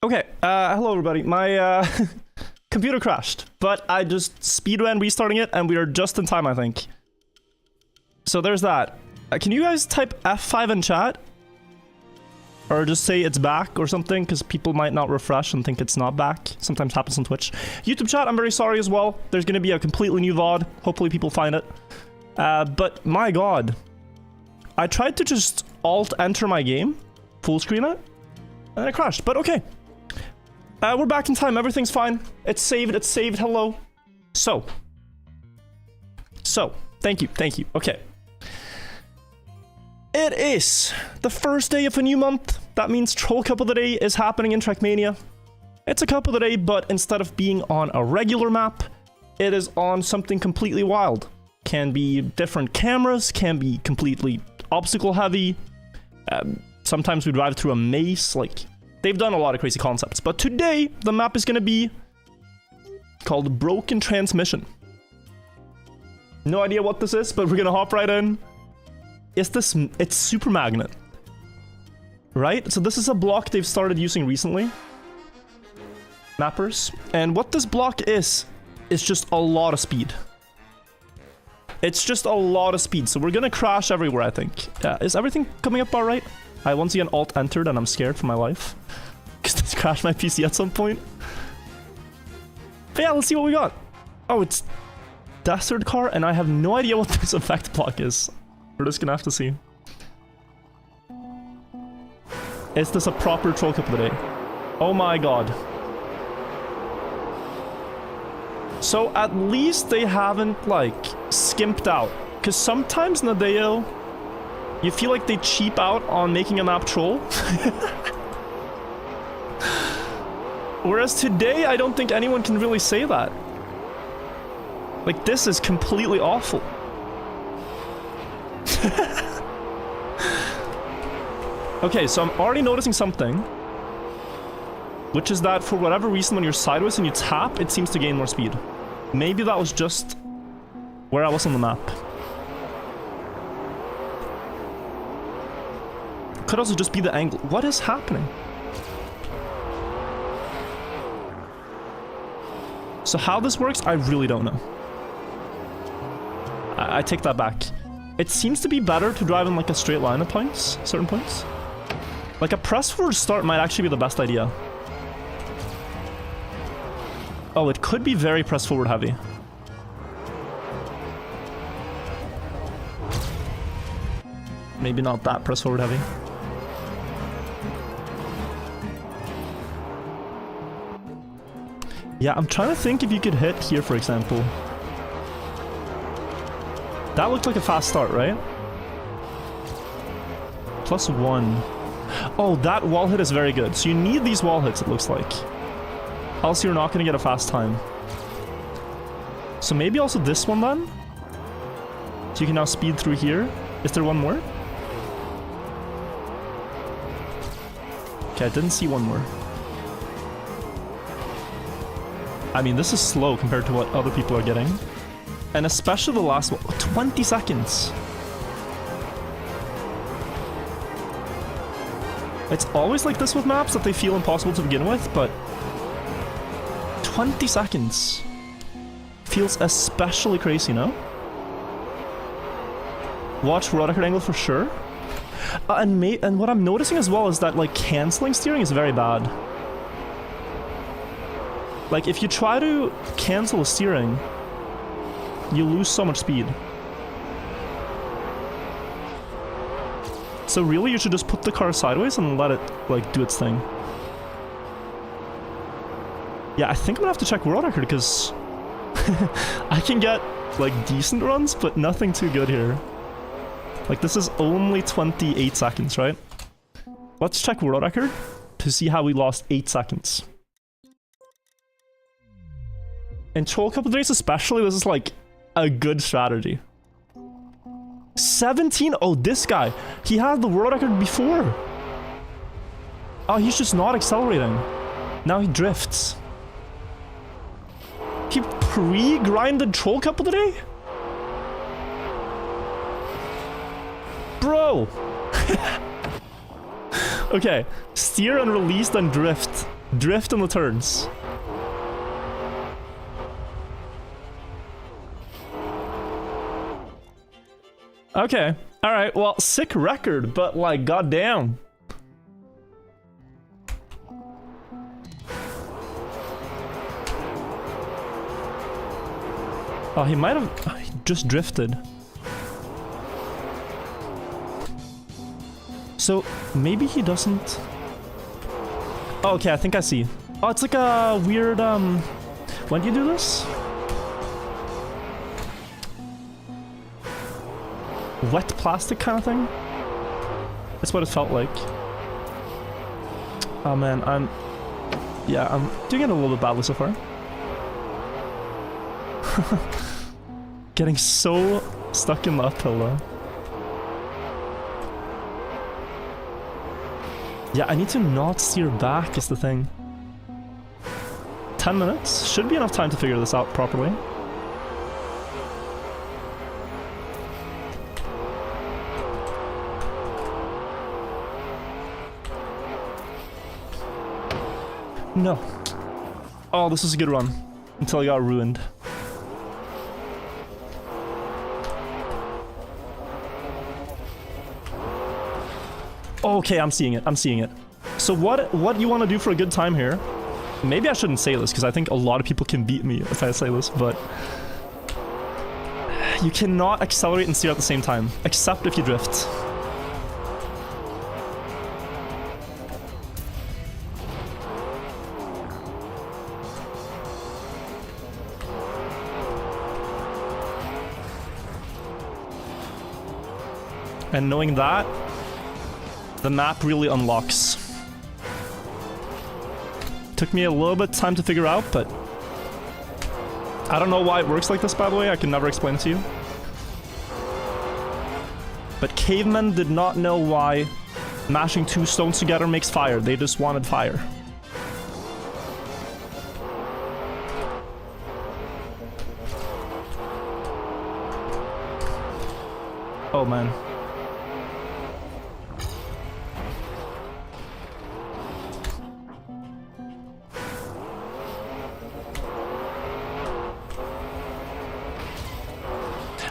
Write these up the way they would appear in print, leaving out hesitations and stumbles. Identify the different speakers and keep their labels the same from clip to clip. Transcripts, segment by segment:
Speaker 1: Okay, hello everybody. My computer crashed, but I just speedran restarting it and we are just in time, I think. So there's that. Can you guys type F5 in chat? Or just say it's back or something, because people might not refresh and think it's not back. Sometimes happens on Twitch. YouTube chat, I'm very sorry as well. There's going to be a completely new VOD. Hopefully people find it. But my god. I tried to just Alt-enter my game, full screen it, and it crashed, but okay. We're back in time, everything's fine. It's saved, hello. So, thank you, okay. It is the first day of a new month. That means Troll Cup of the Day is happening in Trackmania. It's a Cup of the Day, but instead of being on a regular map, it is on something completely wild. Can be different cameras, can be completely obstacle heavy. Sometimes we drive through a maze, like... They've done a lot of crazy concepts, but today the map is gonna be called Broken Transmission. No idea what this is, but we're gonna hop right in. It's Super Magnet, right? So this is a block they've started using recently, mappers, and what this block is just a lot of speed. It's just a lot of speed, so we're gonna crash everywhere, I think. Is everything coming up all right? I once again Alt-entered and I'm scared for my life. Because this crashed my PC at some point. But yeah, let's see what we got. Oh, it's Desert Car, and I have no idea what this effect block is. We're just gonna have to see. Is this a proper Troll Cup of the Day? Oh my god. So at least they haven't, like, skimped out. Because sometimes Nadeo, you feel like they cheap out on making a map troll. Whereas today, I don't think anyone can really say that. Like, this is completely awful. Okay, so I'm already noticing something. Which is that for whatever reason, when you're sideways and you tap, it seems to gain more speed. Maybe that was just where I was on the map. Could also just be the angle. What is happening? So how this works, I really don't know. I take that back. It seems to be better to drive in like a straight line at points, certain points. Like a press forward start might actually be the best idea. Oh, it could be very press forward heavy. Maybe not that press forward heavy. Yeah, I'm trying to think if you could hit here, for example. That looked like a fast start, right? +1. Oh, that wall hit is very good. So you need these wall hits, it looks like. Else you're not going to get a fast time. So maybe also this one then? So you can now speed through here. Is there one more? Okay, I didn't see one more. I mean, this is slow compared to what other people are getting. And especially the last one. 20 seconds! It's always like this with maps, that they feel impossible to begin with, but... 20 seconds! Feels especially crazy, no? Watch road record angle for sure. And what I'm noticing as well is that, like, canceling steering is very bad. Like, if you try to cancel the steering, you lose so much speed. So really, you should just put the car sideways and let it, like, do its thing. Yeah, I think I'm gonna have to check world record, because I can get, like, decent runs, but nothing too good here. Like, this is only 28 seconds, right? Let's check world record to see how we lost 8 seconds. In Troll Cup of the Race especially, this is like a good strategy. 17? Oh, this guy. He had the world record before. Oh, he's just not accelerating. Now he drifts. He pre-grinded Troll Cup of the Day? Bro! Okay, steer and release, then drift. Drift in the turns. Okay. Alright, well, sick record, but like, goddamn. Oh, he might have just drifted. So, maybe he doesn't... Oh, okay, I think I see. Oh, it's like a weird, when do you do this? Wet plastic kind of thing? That's what it felt like. Oh man, I'm doing it a little bit badly so far. Getting so stuck in the uphill though. Yeah, I need to not steer back is the thing. 10 minutes? Should be enough time to figure this out properly. No. Oh, this was a good run. Until I got ruined. Okay, I'm seeing it. I'm seeing it. So what you want to do for a good time here? Maybe I shouldn't say this because I think a lot of people can beat me if I say this, but you cannot accelerate and steer at the same time, except if you drift. And knowing that, the map really unlocks. Took me a little bit of time to figure out, but I don't know why it works like this, by the way. I can never explain it to you. But cavemen did not know why mashing two stones together makes fire. They just wanted fire. Oh man.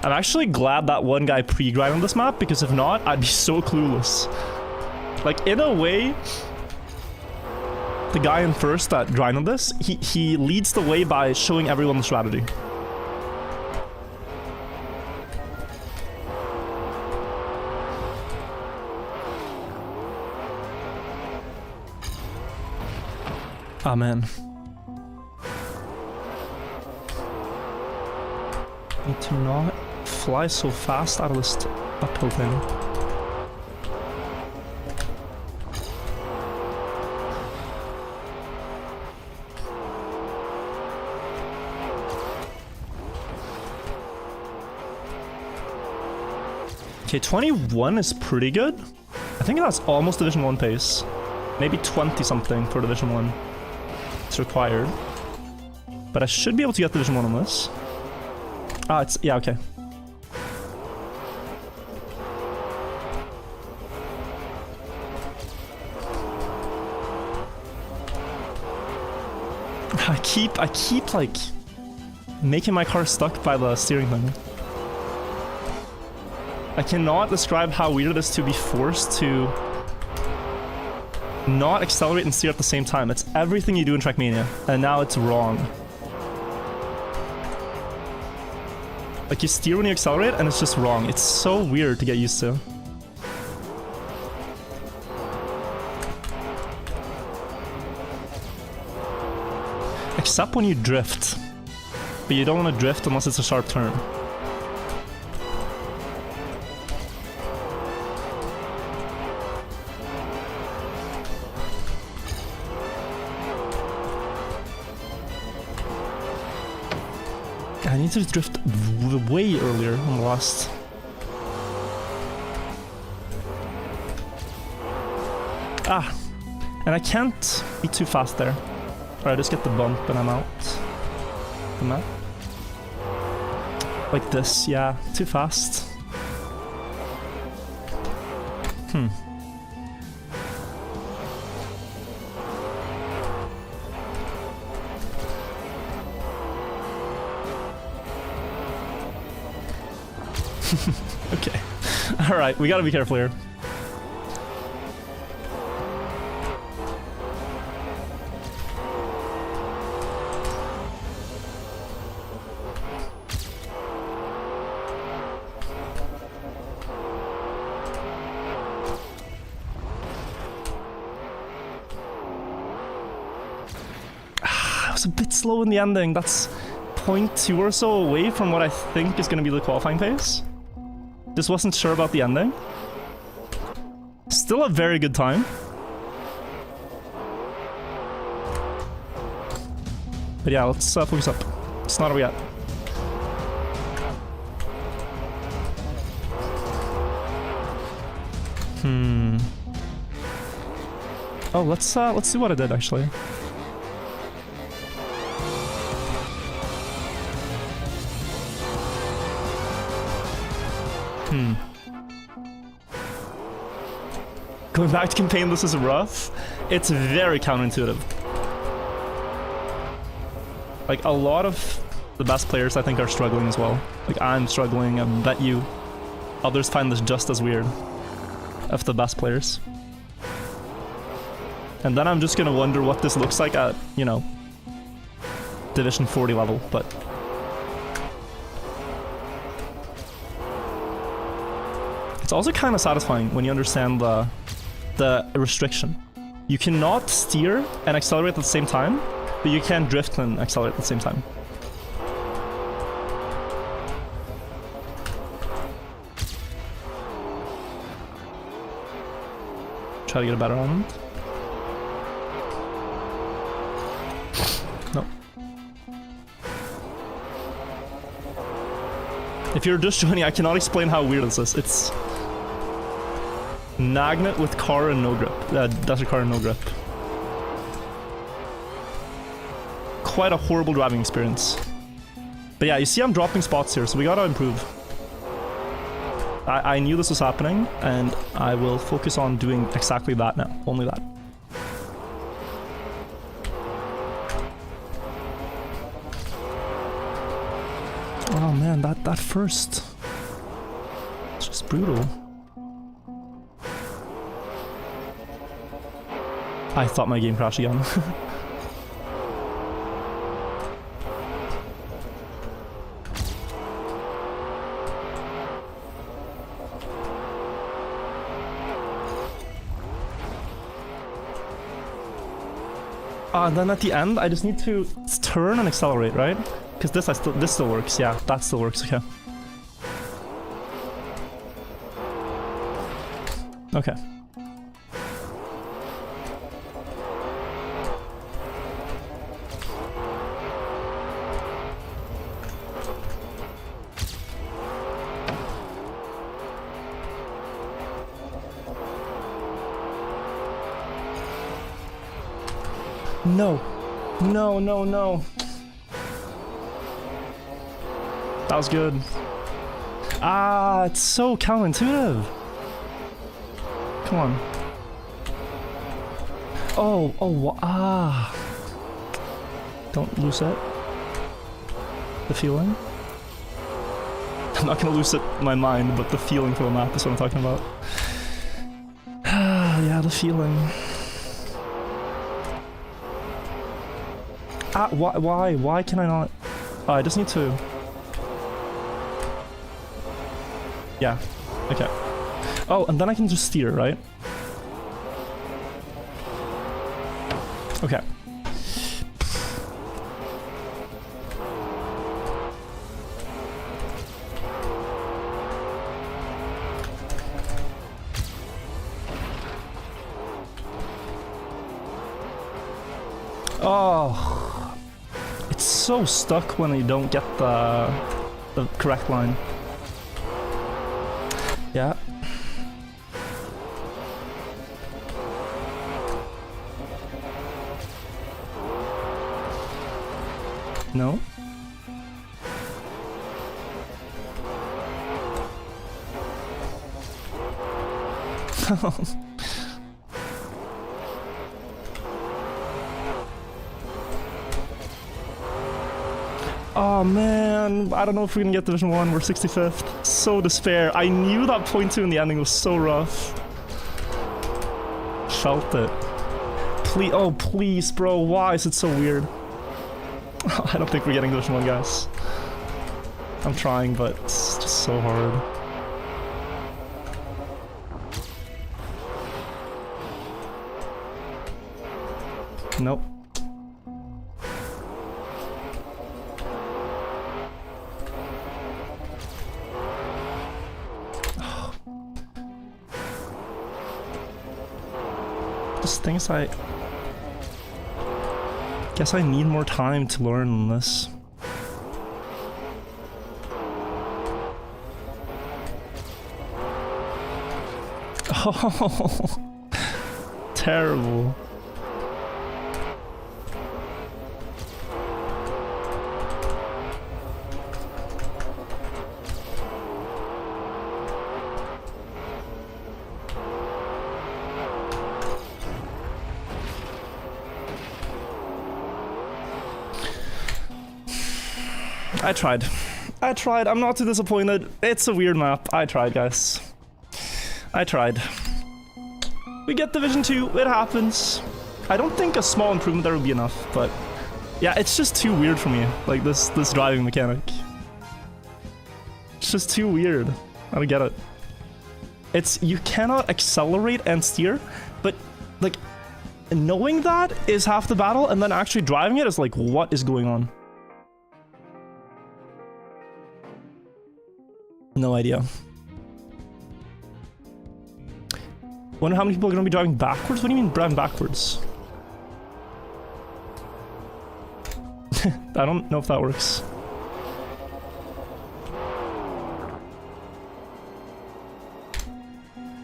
Speaker 1: I'm actually glad that one guy pre-grinded this map, because if not, I'd be so clueless. Like, in a way, the guy in first that grinded this, he leads the way by showing everyone the strategy. Ah, man. Need to not fly so fast out of this uphill thing. Okay, 21 is pretty good. I think that's almost Division 1 pace. Maybe 20 something for Division 1. It's required. But I should be able to get Division 1 on this. Ah, it's... yeah, okay. I keep like making my car stuck by the steering thing. I cannot describe how weird it is to be forced to not accelerate and steer at the same time. It's everything you do in Trackmania, and now it's wrong. Like, you steer when you accelerate, and it's just wrong. It's so weird to get used to. Except when you drift. But you don't want to drift unless it's a sharp turn. I need to drift way earlier on the last. Ah! And I can't be too fast there. Alright, just get the bump and I'm out. Come on. Like this, yeah. Too fast. Okay. Alright, we gotta be careful here. I was a bit slow in the ending. That's 0.2 or so away from what I think is going to be the qualifying pace. Just wasn't sure about the ending. Still a very good time. But yeah, let's focus up. It's not yet. Oh, let's see what I did actually. Going back to campaign, this is rough. It's very counterintuitive. Like, a lot of the best players, I think, are struggling as well. Like, I'm struggling, I bet you others find this just as weird of the best players. And then I'm just gonna wonder what this looks like at, you know, Division 40 level, but... It's also kind of satisfying when you understand the restriction. You cannot steer and accelerate at the same time, but you can drift and accelerate at the same time. Try to get a better element. No. If you're just joining, I cannot explain how weird this is. It's Magnet with car and no grip. Desert car and no grip. Quite a horrible driving experience. But yeah, you see I'm dropping spots here, so we gotta improve. I knew this was happening, and I will focus on doing exactly that now. Only that. Oh man, that first... It's just brutal. I thought my game crashed again. And then at the end, I just need to turn and accelerate, right? Because this still works. Yeah, that still works. Okay. Okay. No. No, no, no. That was good. Ah, it's so counterintuitive. Come on. Oh, ah. Don't lose it. The feeling. I'm not gonna lose it my mind, but the feeling for the map is what I'm talking about. Ah, yeah, the feeling. Ah, why? Why can I not? Oh, I just need to... Yeah, okay. Oh, and then I can just steer, right? Okay. Oh... It's so stuck when you don't get the correct line. Yeah. No? Oh man, I don't know if we can get Division 1, we're 65th. so despair. I knew that point 2 in the ending was so rough. Felt it. Please, oh please, bro, why is it so weird? I don't think we're getting Division 1, guys. I'm trying, but it's just so hard. Nope. Just things I guess I need more time to learn this. Oh, terrible. I tried. I'm not too disappointed. It's a weird map. I tried, guys. I tried. We get Division 2. It happens. I don't think a small improvement there would be enough, but yeah, it's just too weird for me. Like this driving mechanic. It's just too weird. I don't get it. It's you cannot accelerate and steer, but like knowing that is half the battle, and then actually driving it is like, what is going on? No idea. Wonder how many people are going to be driving backwards? What do you mean driving backwards? I don't know if that works.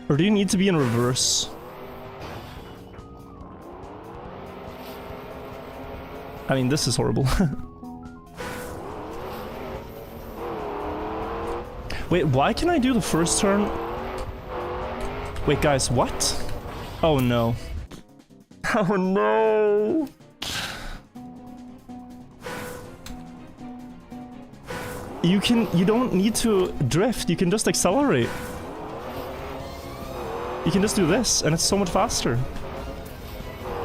Speaker 1: Or do you need to be in reverse? I mean, this is horrible. Wait, why can I do the first turn? Wait, guys, what? Oh no. Oh no. You don't need to drift, you can just accelerate. You can just do this, and it's so much faster.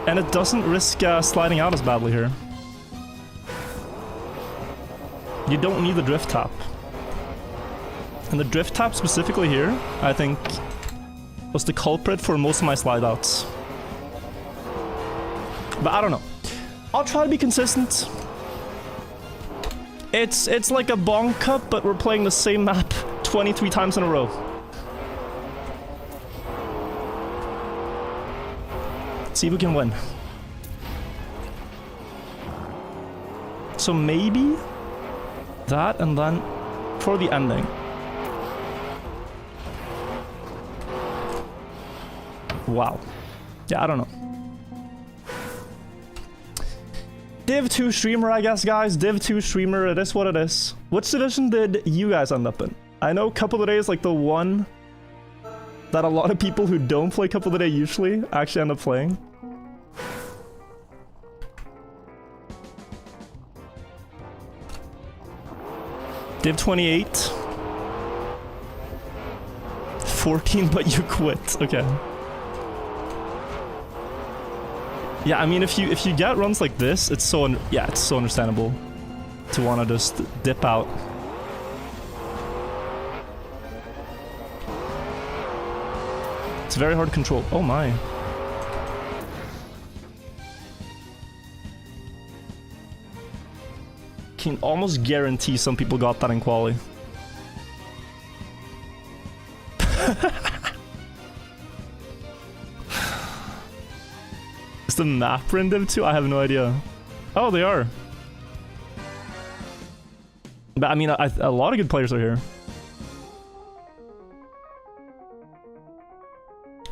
Speaker 1: And it doesn't risk sliding out as badly here. You don't need the drift tap. And the drift tap specifically here, I think, was the culprit for most of my slide outs. But I don't know. I'll try to be consistent. It's like a Bong Cup, but we're playing the same map 23 times in a row. Let's see if we can win. So maybe that, and then for the ending. Wow. Yeah, I don't know. Div 2 streamer, I guess, guys. Div 2 streamer, it is what it is. Which division did you guys end up in? I know Couple of the Day is like the one that a lot of people who don't play Couple of the Day usually actually end up playing. Div 28. 14, but you quit. Okay. Yeah, I mean, if you get runs like this, it's so it's so understandable to want to just dip out. It's very hard to control. Oh my. Can almost guarantee some people got that in quali. Is the map in Div 2? I have no idea. Oh, they are. But I mean, a lot of good players are here.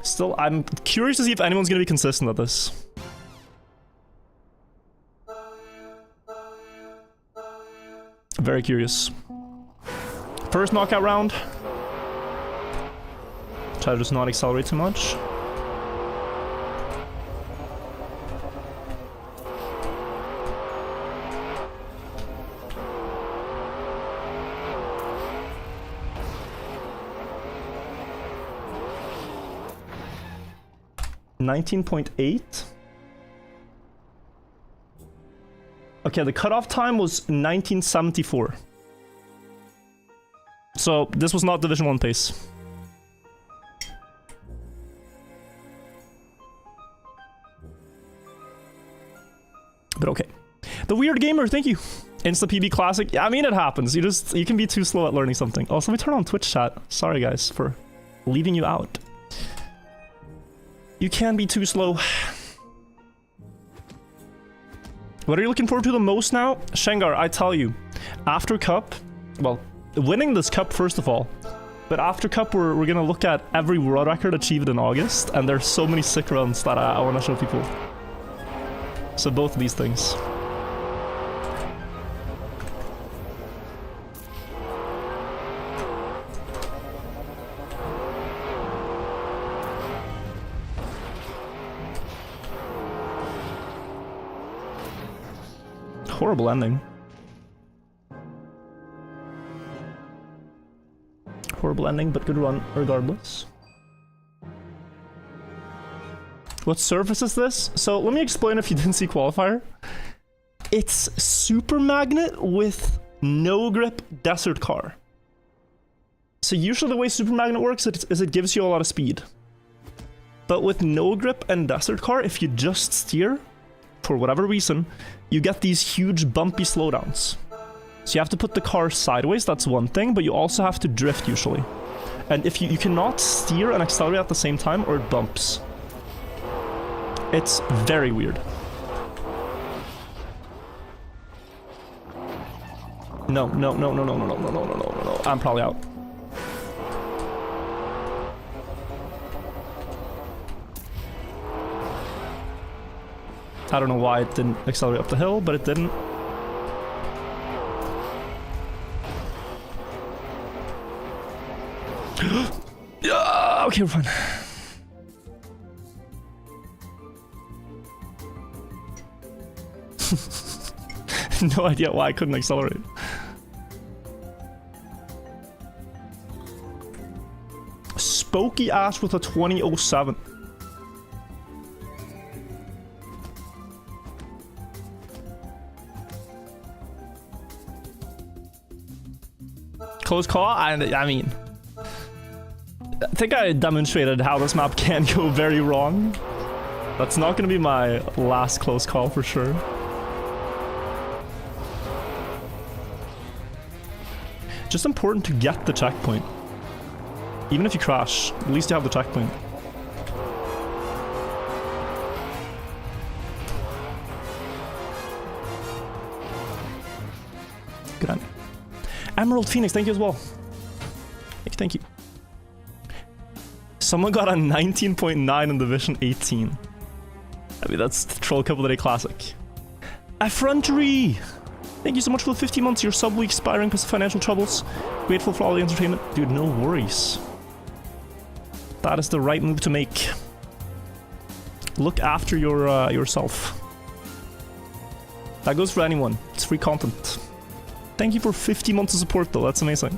Speaker 1: Still, I'm curious to see if anyone's going to be consistent at this. Very curious. First knockout round. Try to just not accelerate too much. 19.8. Okay, the cutoff time was 1974. So this was not Division 1 pace. But okay. The Weird Gamer, thank you. Insta PB Classic. Yeah, I mean, it happens. You can be too slow at learning something. Also, let me turn on Twitch chat. Sorry, guys, for leaving you out. You can be too slow. What are you looking forward to the most now? Shengar, I tell you, after Cup, well, winning this Cup first of all, but after Cup, we're gonna look at every world record achieved in August, and there's so many sick runs that I want to show people. So both of these things. Horrible ending. Horrible ending, but good run regardless. What surface is this? So let me explain if you didn't see qualifier. It's super magnet with no grip desert car. So usually the way super magnet works is it gives you a lot of speed. But with no grip and desert car, if you just steer, for whatever reason, you get these huge bumpy slowdowns. So you have to put the car sideways, that's one thing, but you also have to drift usually. And if you cannot steer and accelerate at the same time or it bumps. It's very weird. No. I'm probably out. I don't know why it didn't accelerate up the hill, but it didn't. Yeah, okay, we're fine. No idea why I couldn't accelerate. Spooky Ash with a 2007. Close call? I mean, I think I demonstrated how this map can go very wrong. That's not going to be my last close call for sure. Just important to get the checkpoint. Even if you crash, at least you have the checkpoint. Good end. Emerald Phoenix, thank you as well. Thank you. Someone got a 19.9 in Division 18. I mean, that's the Troll Cup of the Day Classic. Effrontery! Thank you so much for the 50 months. Your sub week expiring because of financial troubles. Grateful for all the entertainment. Dude, no worries. That is the right move to make. Look after yourself. That goes for anyone. It's free content. Thank you for 50 months of support though. That's amazing.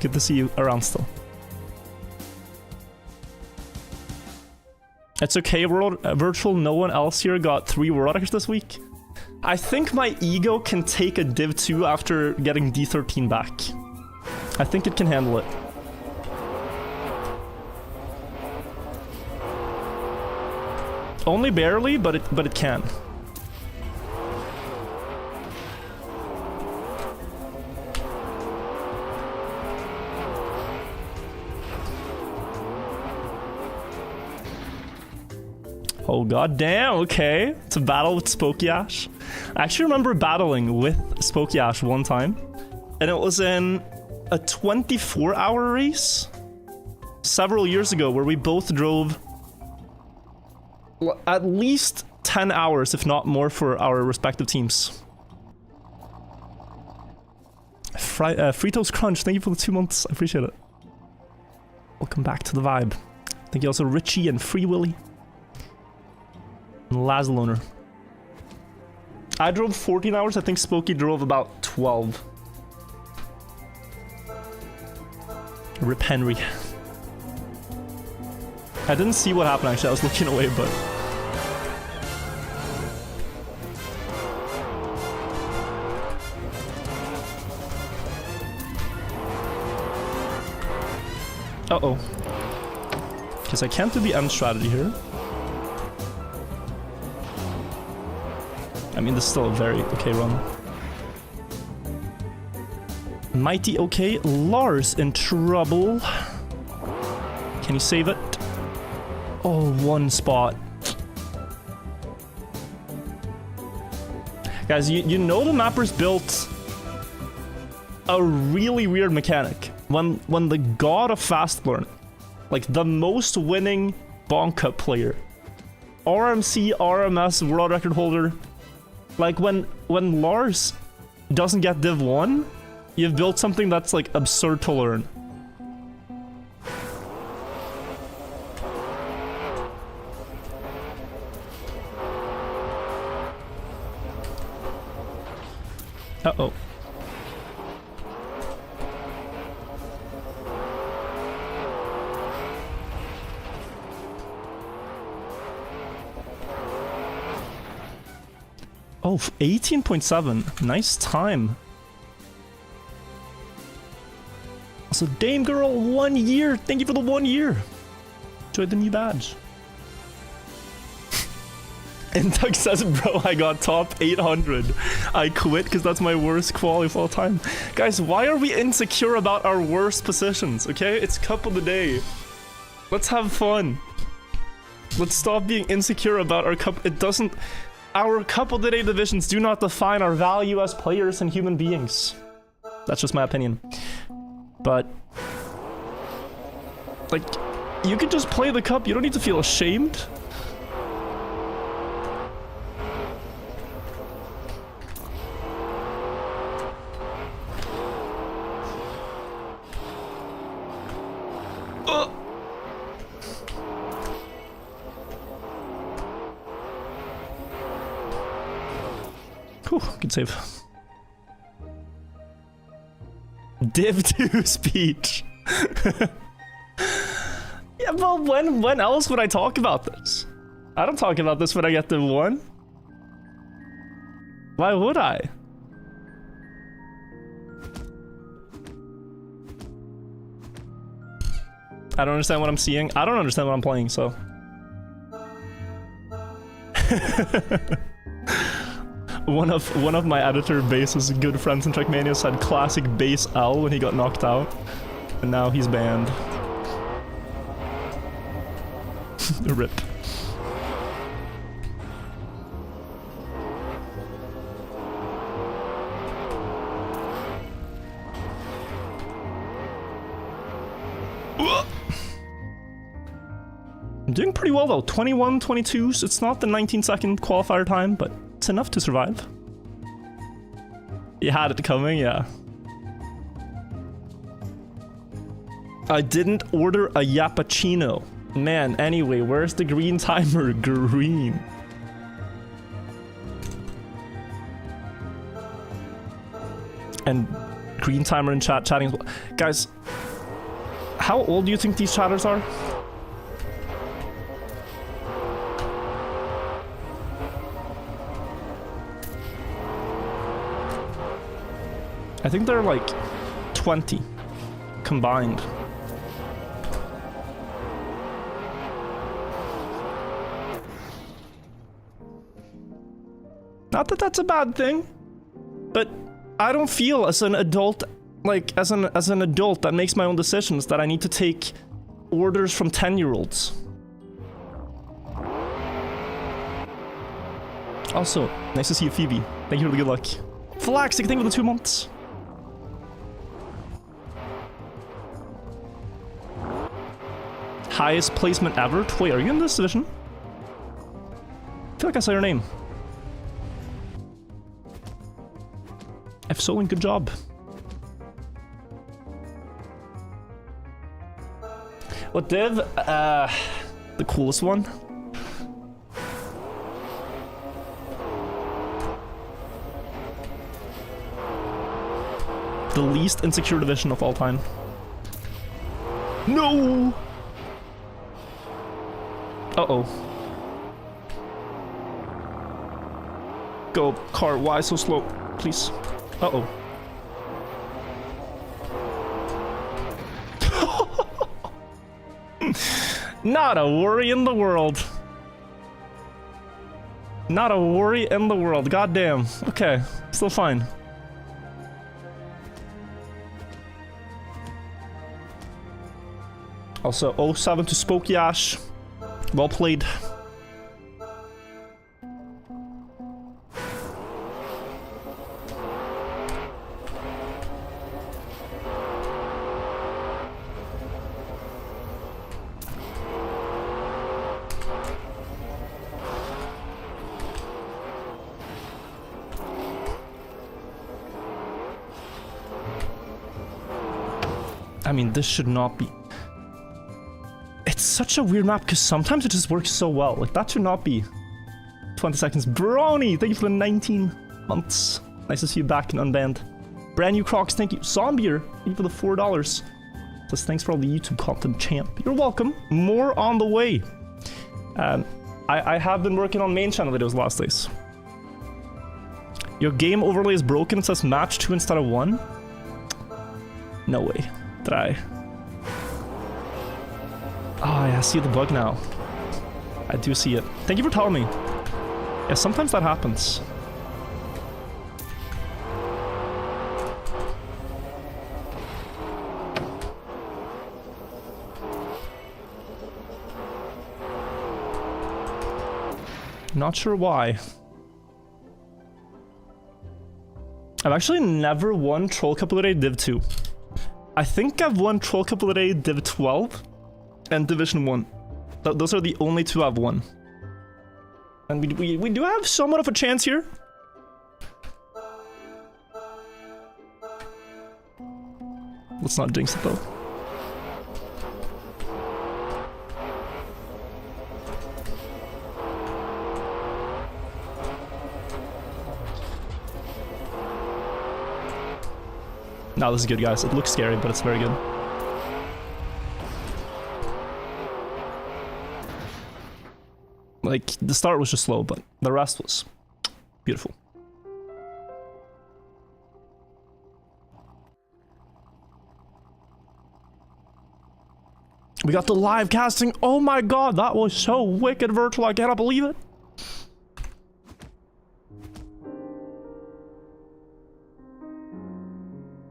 Speaker 1: Good to see you around still. It's okay, Virtual. No one else here got 3 world records this week. I think my ego can take a Div 2 after getting D13 back. I think it can handle it. Only barely, but it can. Oh god damn, okay. It's a battle with Spooky Ash. I actually remember battling with Spooky Ash one time. And it was in a 24-hour race several years ago where we both drove at least 10 hours, if not more, for our respective teams. Fritos Crunch, thank you for the 2 months. I appreciate it. Welcome back to the vibe. Thank you also Richie and Free Willy. And Lazaloner. I drove 14 hours. I think Spooky drove about 12. Rip Henry. I didn't see what happened actually, I was looking away, but... Uh-oh. Because I can't do the end strategy here. I mean, this is still a very okay run. Mighty okay. Lars in trouble. Can you save it? Oh, one spot. Guys, you know the mappers built a really weird mechanic. When the god of fast learning, like the most winning Bonk Cup player, RMC, RMS world record holder, like when Lars doesn't get Div 1, you've built something that's like absurd to learn. Uh-oh. Oh, 18.7. Nice time. So, Dame Girl, 1 year. Thank you for the 1 year. Enjoy the new badge. And Doug says, bro, I got top 800. I quit because that's my worst quali of all time. Guys, why are we insecure about our worst positions, okay? It's cup of the day. Let's have fun. Let's stop being insecure about our cup. It doesn't... Our cup of the day divisions do not define our value as players and human beings. That's just my opinion. But... like, you could just play the cup. You don't need to feel ashamed. Whew, good save. Div 2 speech. Yeah, but when else would I talk about this? I don't talk about this when I get Div 1. Why would I? I don't understand what I'm seeing. I don't understand what I'm playing, so... One of my editor base's good friends in Trackmania said classic base L when he got knocked out, and now he's banned. Rip. I'm doing pretty well though, 21, 22, so it's not the 19-second qualifier time, but it's enough to survive. You had it coming, yeah. I didn't order a Yappuccino. Man, anyway, where's the green timer? Green. And green timer in chat, chatting as well. Guys, how old do you think these chatters are? I think they're like 20 combined. Not that that's a bad thing, but I don't feel as an adult, like as an adult that makes my own decisions, that I need to take orders from 10-year-olds. Also, nice to see you, Phoebe. Thank you for the good luck. Flaxig, thank you for the 2 months. Highest placement ever? Wait, are you in this division? I feel like I saw your name. F. Solin, good job. What div? The coolest one. The least insecure division of all time. No! Uh-oh. Go, car, why so slow? Please. Uh-oh. Not a worry in the world. Not a worry in the world. Goddamn. Okay, still fine. Also, 07 to Spooky Ash. Well played. I mean, this should not be... It's such a weird map, because sometimes it just works so well. Like, that should not be 20 seconds. Brony, thank you for the 19 months. Nice to see you back and unbanned. Brand new Crocs, thank you. Zombier, thank you for the $4. Says thanks for all the YouTube content, champ. You're welcome. More on the way. I have been working on main channel videos last days. Your game overlay is broken. It says match 2 instead of 1. No way. Try. Oh, yeah, I see the bug now. I do see it. Thank you for telling me. Yeah, sometimes that happens. Not sure why. I've actually never won Troll Cup of the Day Div 2. I think I've won Troll Cup of the Day Div 12 and Division 1. Those are the only two I've won. And we do have somewhat of a chance here. Let's not jinx it though. No, this is good, guys. It looks scary, but it's very good. Like, the start was just slow, but the rest was beautiful. We got the live casting. Oh my god, that was so wicked virtual. I cannot believe it.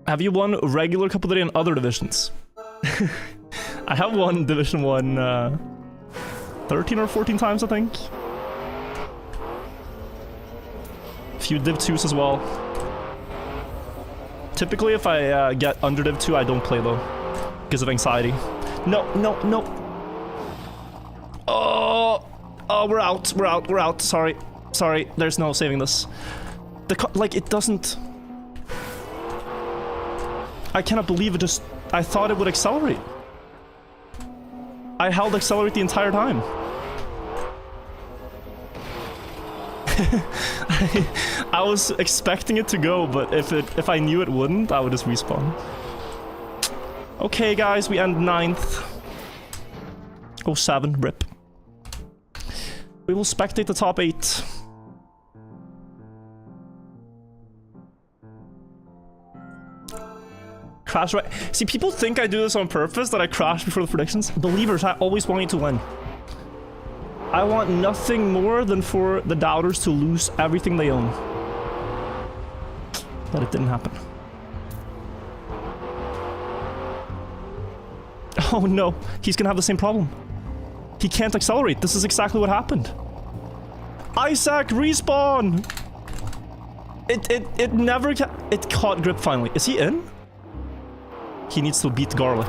Speaker 1: Have you won regular Cup of the Day in other divisions? I have won Division 1 13 or 14 times, I think. A few Div 2s as well. Typically, if I get under Div 2, I don't play though, because of anxiety. No, no, no. Oh, we're out. Sorry. There's no saving this. Like, it doesn't... I cannot believe it just... I thought it would accelerate. I held accelerate the entire time. I was expecting it to go, but if I knew it wouldn't, I would just respawn. Okay, guys, we end 9th. 07, rip. We will spectate the top 8. Crash right. See, people think I do this on purpose, that I crash before the predictions. Believers, I always want you to win. I want nothing more than for the doubters to lose everything they own. But it didn't happen. Oh no, he's gonna have the same problem. He can't accelerate. This is exactly what happened. Isaac, respawn! It never it caught grip finally. Is he in? He needs to beat Garlic.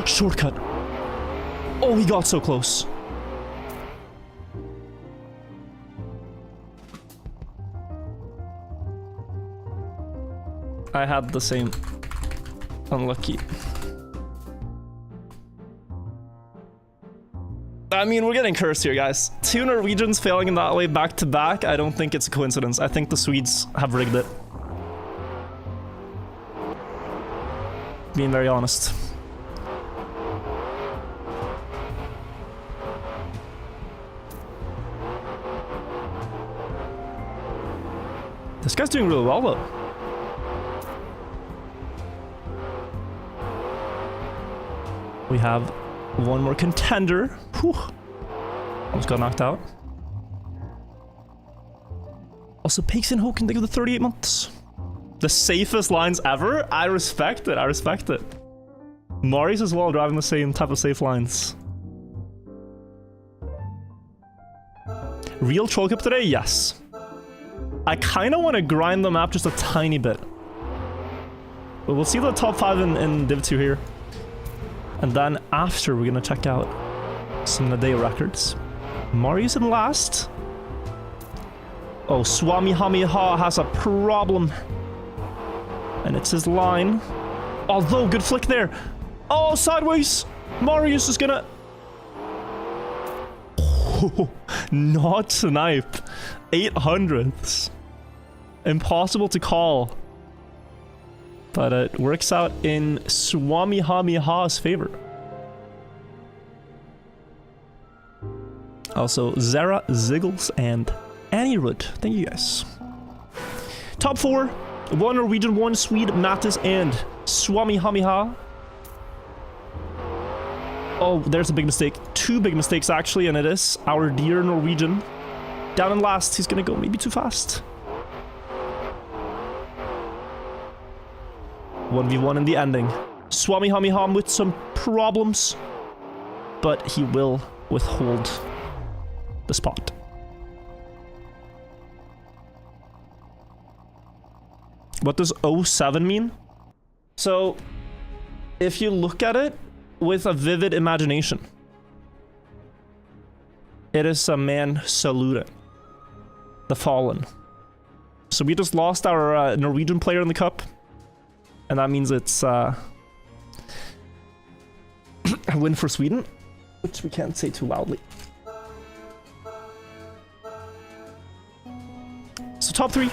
Speaker 1: Shortcut. Oh, he got so close. I had the same. Unlucky. I mean, we're getting cursed here, guys. 2 Norwegians failing in that way back to back. I don't think it's a coincidence. I think the Swedes have rigged it. Being very honest. This guy's doing really well, though. We have one more contender. Whew. Almost got knocked out. Also, Peaks and Hoke can think of the 38 months. The safest lines ever? I respect it, I respect it. Marius as well, driving the same type of safe lines. Real troll cup today? Yes. I kind of want to grind the map just a tiny bit. But we'll see the top 5 in Div 2 here. And then after, we're going to check out some Nadeo records. Marius in last. Oh, Swami Hamiha has a problem. And it's his line. Although, good flick there. Oh, sideways. Marius is gonna... Oh, not snipe. 800ths. Impossible to call. But it works out in Swami Hamiha's favor. Also, Zara, Ziggles, and Anirud. Thank you guys. Top 4. 1 Norwegian, 1 Swede, Mattis, and Swami Hamiha. Oh, there's a big mistake. 2 big mistakes, actually, and it is our dear Norwegian. Down in last. He's gonna go maybe too fast. 1v1 in the ending. Swami Hamiha with some problems, but he will withhold the spot. What does 07 mean? So, if you look at it with a vivid imagination, it is a man saluting the fallen. So we just lost our Norwegian player in the cup, and that means it's a win for Sweden, which we can't say too loudly. So top 3.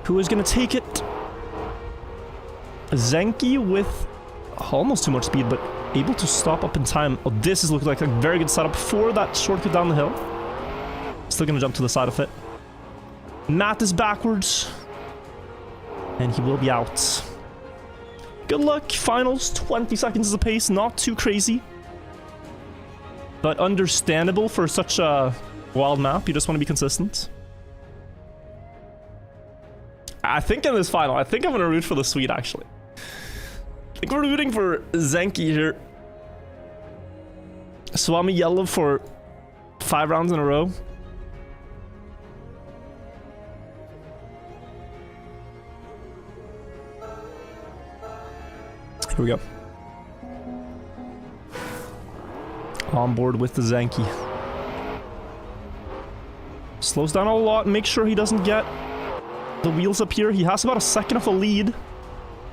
Speaker 1: Who is going to take it? Zenki with almost too much speed, but able to stop up in time. Oh, this is looking like a very good setup for that shortcut down the hill. Still going to jump to the side of it. Matt is backwards. And he will be out. Good luck. Finals, 20 seconds is the pace. Not too crazy. But understandable for such a wild map. You just want to be consistent. I think in this final, I think I'm going to root for the Swede, actually. I think we're rooting for Zenki here. Swami yellow for 5 rounds in a row. Here we go. On board with the Zenki. Slows down a lot. Make sure he doesn't get the wheels up here. He has about a second of a lead.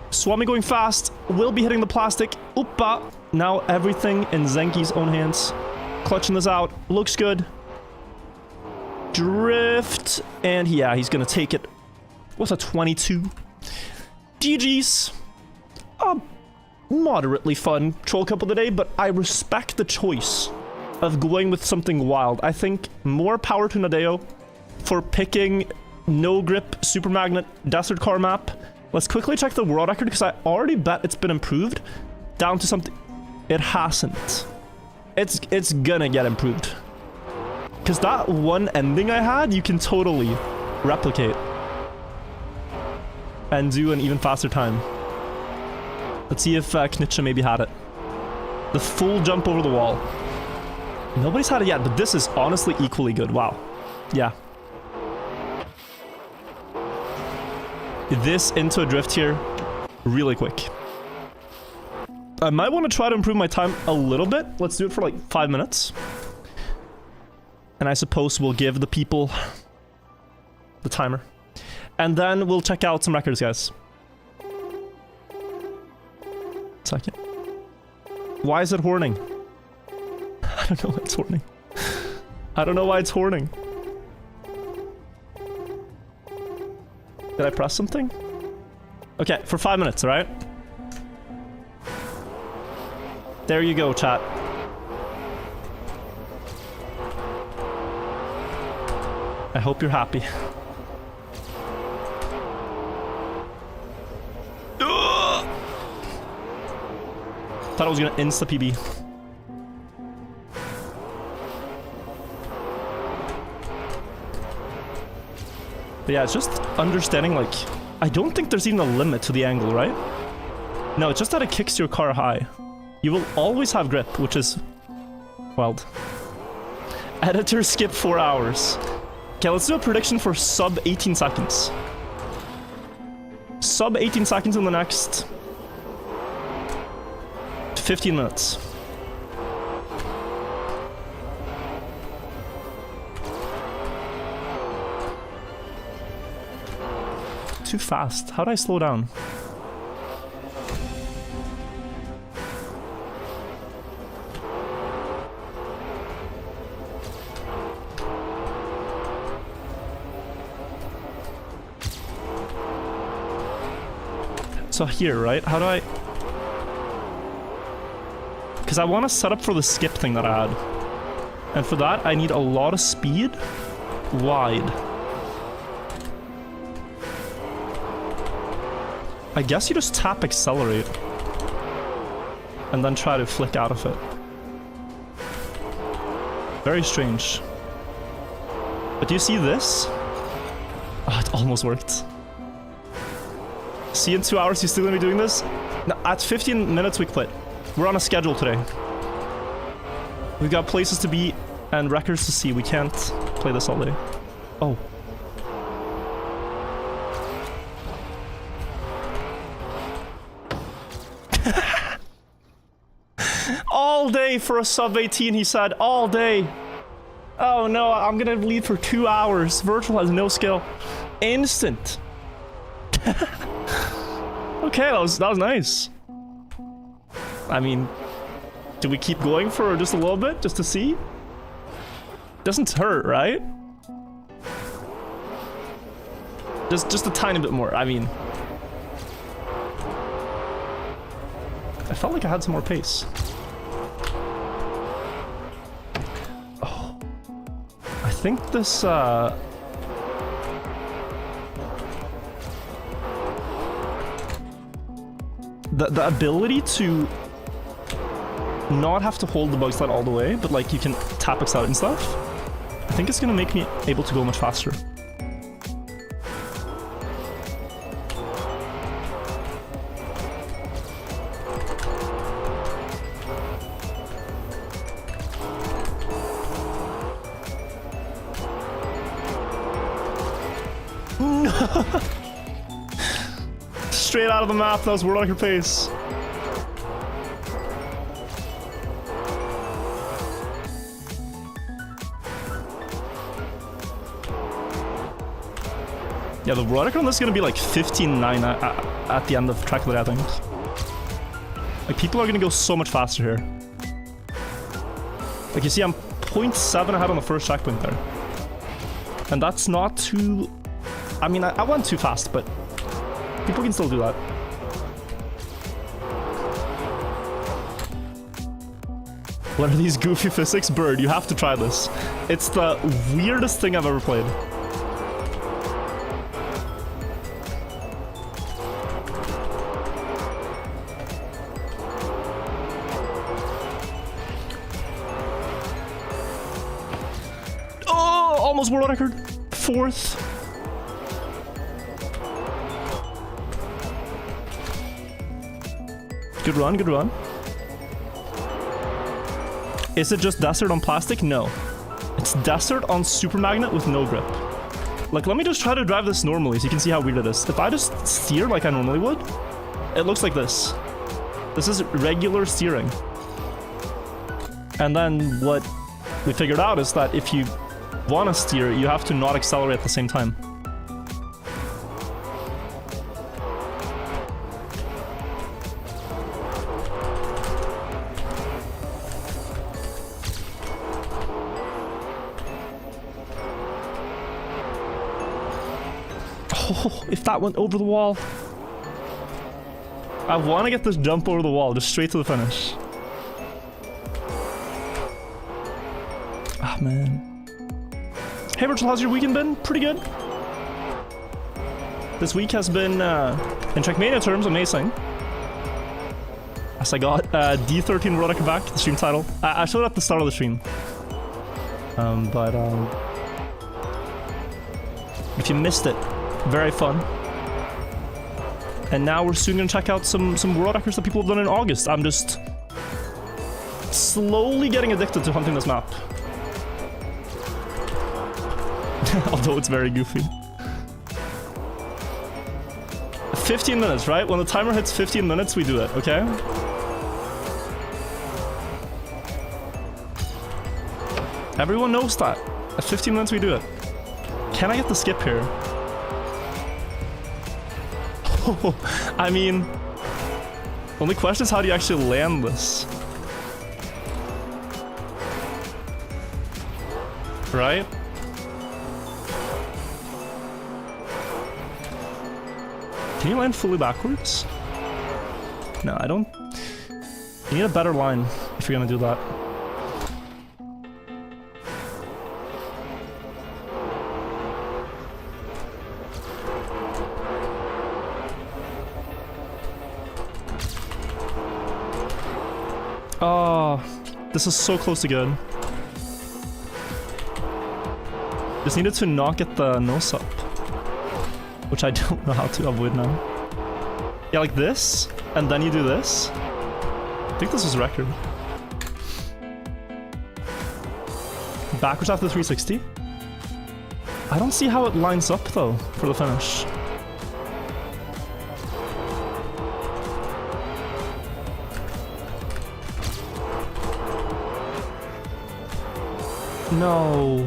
Speaker 1: Swami going fast. Will be hitting the plastic. Oopa. Now everything in Zenki's own hands. Clutching this out. Looks good. Drift. And yeah, he's going to take it. What's a 22? GG's. Moderately fun troll cup of the day, but I respect the choice of going with something wild. I think more power to Nadeo for picking no grip super magnet desert car map. Let's quickly check the world record because I already bet it's been improved down to something. It hasn't. It's gonna get improved because that one ending I had you can totally replicate and do an even faster time. Let's see if Knitsche maybe had it. The full jump over the wall. Nobody's had it yet, but this is honestly equally good. Wow. Yeah. This into a drift here, really quick. I might want to try to improve my time a little bit. Let's do it for like 5 minutes. And I suppose we'll give the people the timer. And then we'll check out some records, guys. Second. Why is it horning? I don't know why it's horning. I don't know why it's horning. Did I press something? Okay, for 5 minutes, alright? There you go, chat. I hope you're happy. Thought I was gonna insta PB. But yeah, it's just understanding, like, I don't think there's even a limit to the angle, right? No, it's just that it kicks your car high. You will always have grip, which is wild. Editor skip 4 hours. Okay, let's do a prediction for sub 18 seconds. Sub 18 seconds in the next 15 minutes. Too fast. How do I slow down? So here, right? How do I... Because I want to set up for the skip thing that I had. And for that, I need a lot of speed wide. I guess you just tap accelerate. And then try to flick out of it. Very strange. But do you see this? Oh, it almost worked. See, in 2 hours, you're still gonna be doing this? No, at 15 minutes, we quit. We're on a schedule today. We've got places to be and records to see. We can't play this all day. Oh. All day for a sub 18, he said. All day. Oh no, I'm gonna lead for 2 hours. Virtual has no skill. Instant. Okay, that was nice. I mean, do we keep going for just a little bit, just to see? Doesn't hurt, right? Just a tiny bit more. I mean, I felt like I had some more pace. Oh, I think this the ability to not have to hold the bug slide all the way, but like you can tap accelerate and stuff, I think it's gonna make me able to go much faster. Straight out of the map, that was World Record pace. Yeah, the World Record on this is gonna be like 15.9 at the end of track today, I think. Like, people are gonna go so much faster here. Like, you see, I'm 0.7 ahead on the first checkpoint there. And that's not too... I mean, I went too fast, but people can still do that. What are these goofy physics? Bird, you have to try this. It's the weirdest thing I've ever played. Oh, almost world record. 4th. Good run, good run. Is it just desert on plastic? No. It's desert on super magnet with no grip. Like, let me just try to drive this normally so you can see how weird it is. If I just steer like I normally would, it looks like this. This is regular steering. And then what we figured out is that if you want to steer, you have to not accelerate at the same time. Oh, if that went over the wall. I want to get this jump over the wall, just straight to the finish. Ah, man. Hey Virtual, how's your weekend been? Pretty good. This week has been, in Trackmania terms, amazing. As I got D13-RACE back, the stream title. I showed it at the start of the stream. If you missed it, very fun. And now we're soon gonna check out some world records that people have done in August. I'm just slowly getting addicted to hunting this map. Although it's very goofy. 15 minutes, right? When the timer hits 15 minutes, we do it, okay? Everyone knows that. At 15 minutes, we do it. Can I get the skip here? I mean, only question is how do you actually land this? Right? Can you land fully backwards? No, I don't. You need a better line if you're gonna do that. Oh, this is so close to good. Just needed to not get the nose up, which I don't know how to avoid now. Yeah, like this, and then you do this. I think this is record. Backwards after 360. I don't see how it lines up though for the finish. No.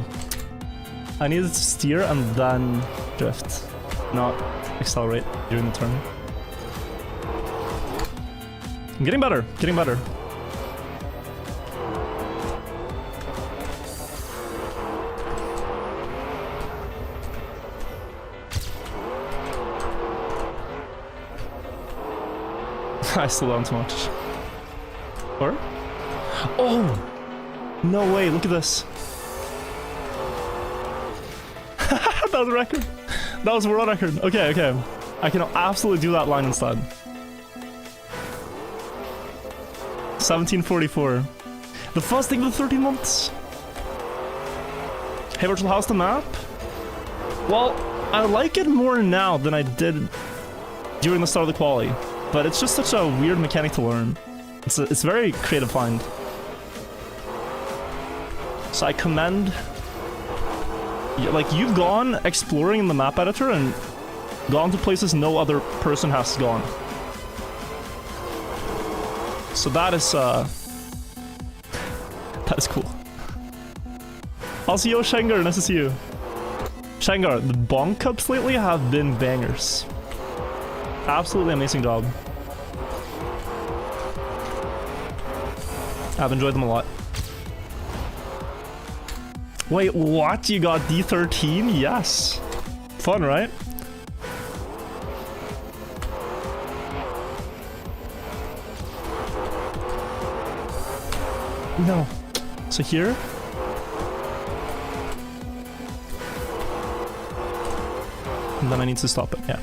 Speaker 1: I needed to steer and then drift, not accelerate during the turn. I'm getting better, getting better. I slowed down too much. Or? Oh! No way, look at this. That was a record. That was a world record. Okay, okay. I can absolutely do that line instead. 1744. The first thing of the 13 months. Hey Virtual, how's the map? Well, I like it more now than I did during the start of the quali, but it's just such a weird mechanic to learn. It's very creative find. So I commend. Like, you've gone exploring in the map editor and gone to places no other person has gone. So that is cool. Also, yo, Shengar, nice to see you. Shengar, the Bonk Cups lately have been bangers. Absolutely amazing job. I've enjoyed them a lot. Wait, what? You got D13? Yes. Fun, right? No. So here? And then I need to stop it, yeah.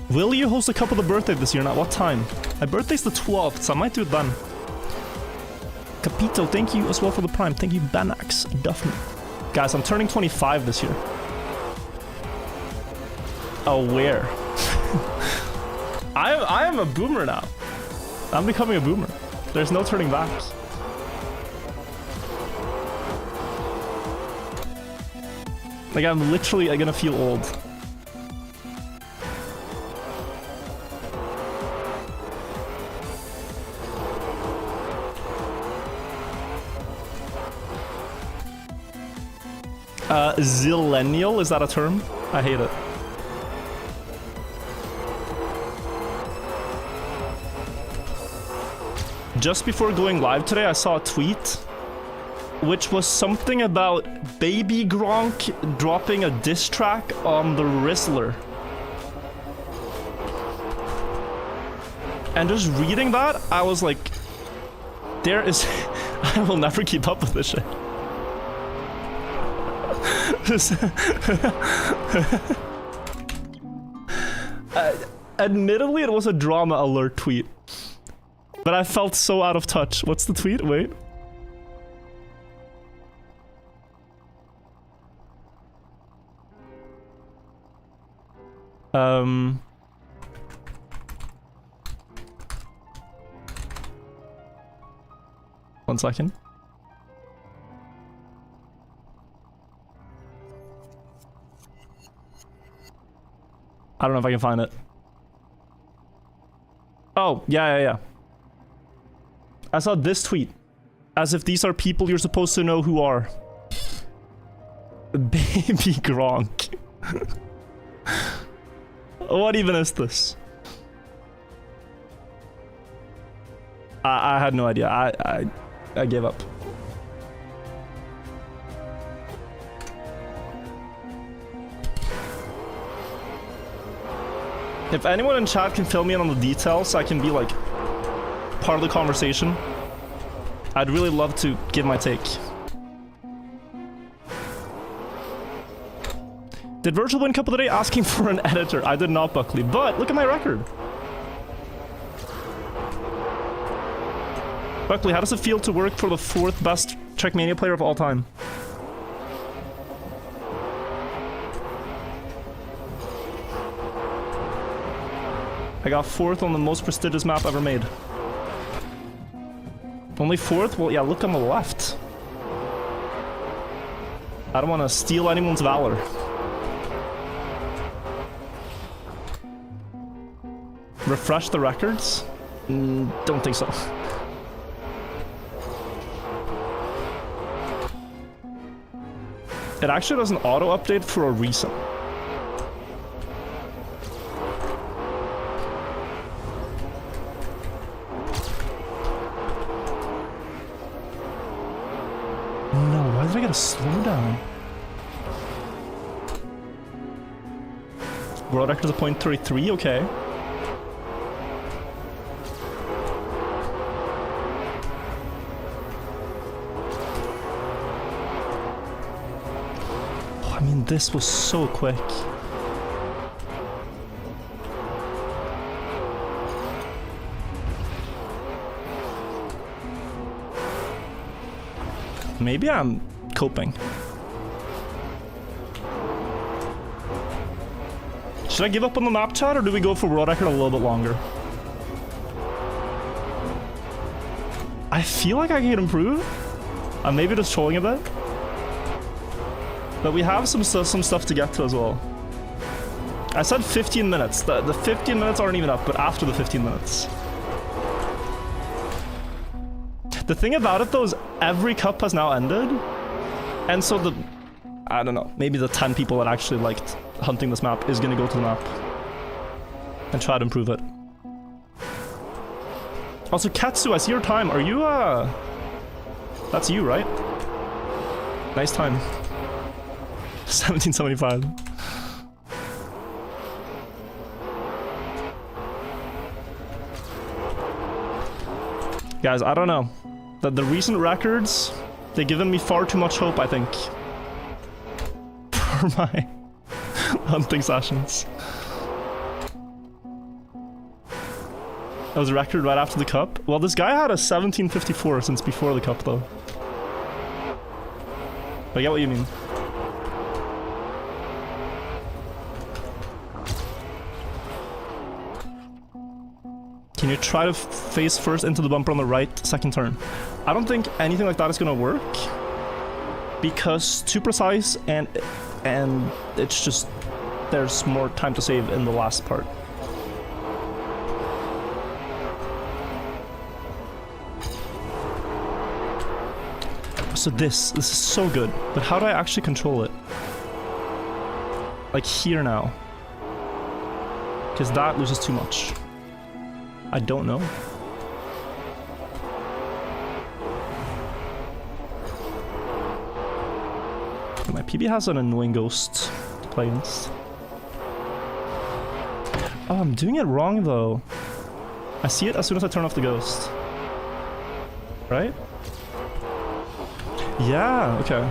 Speaker 1: Will you host a cup of the birthday this year and at what time? My birthday's the 12th, so I might do it then. Capito, thank you as well for the prime. Thank you, Banax, Duffman. Guys, I'm turning 25 this year. Oh, where? I am a boomer now. I'm becoming a boomer. There's no turning back. Like, I'm literally gonna feel old. Zillennial, is that a term? I hate it. Just before going live today, I saw a tweet which was something about Baby Gronk dropping a diss track on the Rizzler. And just reading that, I was like, there is... I will never keep up with this shit. Admittedly, it was a drama alert tweet. But I felt so out of touch. What's the tweet? Wait. One second. I don't know if I can find it. Oh, yeah. I saw this tweet. As if these are people you're supposed to know who are. Baby Gronk. What even is this? I had no idea. I gave up. If anyone in chat can fill me in on the details so I can be like part of the conversation, I'd really love to give my take. Did Virgil win Cup of the Day asking for an editor? I did not, Buckley, but look at my record. Buckley, how does it feel to work for the 4th best Trackmania player of all time? I got 4th on the most prestigious map ever made. Only 4th? Well, yeah, look on the left. I don't want to steal anyone's valor. Refresh the records? Don't think so. It actually doesn't auto-update for a reason. No, why did I get a slowdown? World record is a .33, okay. Oh, I mean, this was so quick. Maybe I'm coping. Should I give up on the map chat or do we go for world record a little bit longer? I feel like I can improve. I'm maybe just trolling a bit. But we have some stuff to get to as well. I said 15 minutes. The 15 minutes aren't even up, but after the 15 minutes. The thing about it though is every cup has now ended. And so I don't know, maybe the 10 people that actually liked hunting this map is gonna go to the map and try to improve it. Also, Katsu, I see your time. Are you, that's you, right? Nice time. 1775. Guys, I don't know. The recent records, they've given me far too much hope, I think. For my hunting sessions. That was a record right after the cup. Well, this guy had a 1754 since before the cup, though. But I get what you mean. Can you try to face first into the bumper on the right, second turn? I don't think anything like that is gonna work. Because too precise and it's just... there's more time to save in the last part. So this is so good, but how do I actually control it? Like here now. Because that loses too much. I don't know. My PB has an annoying ghost to play against. Oh, I'm doing it wrong though. I see it as soon as I turn off the ghost. Right? Yeah, okay.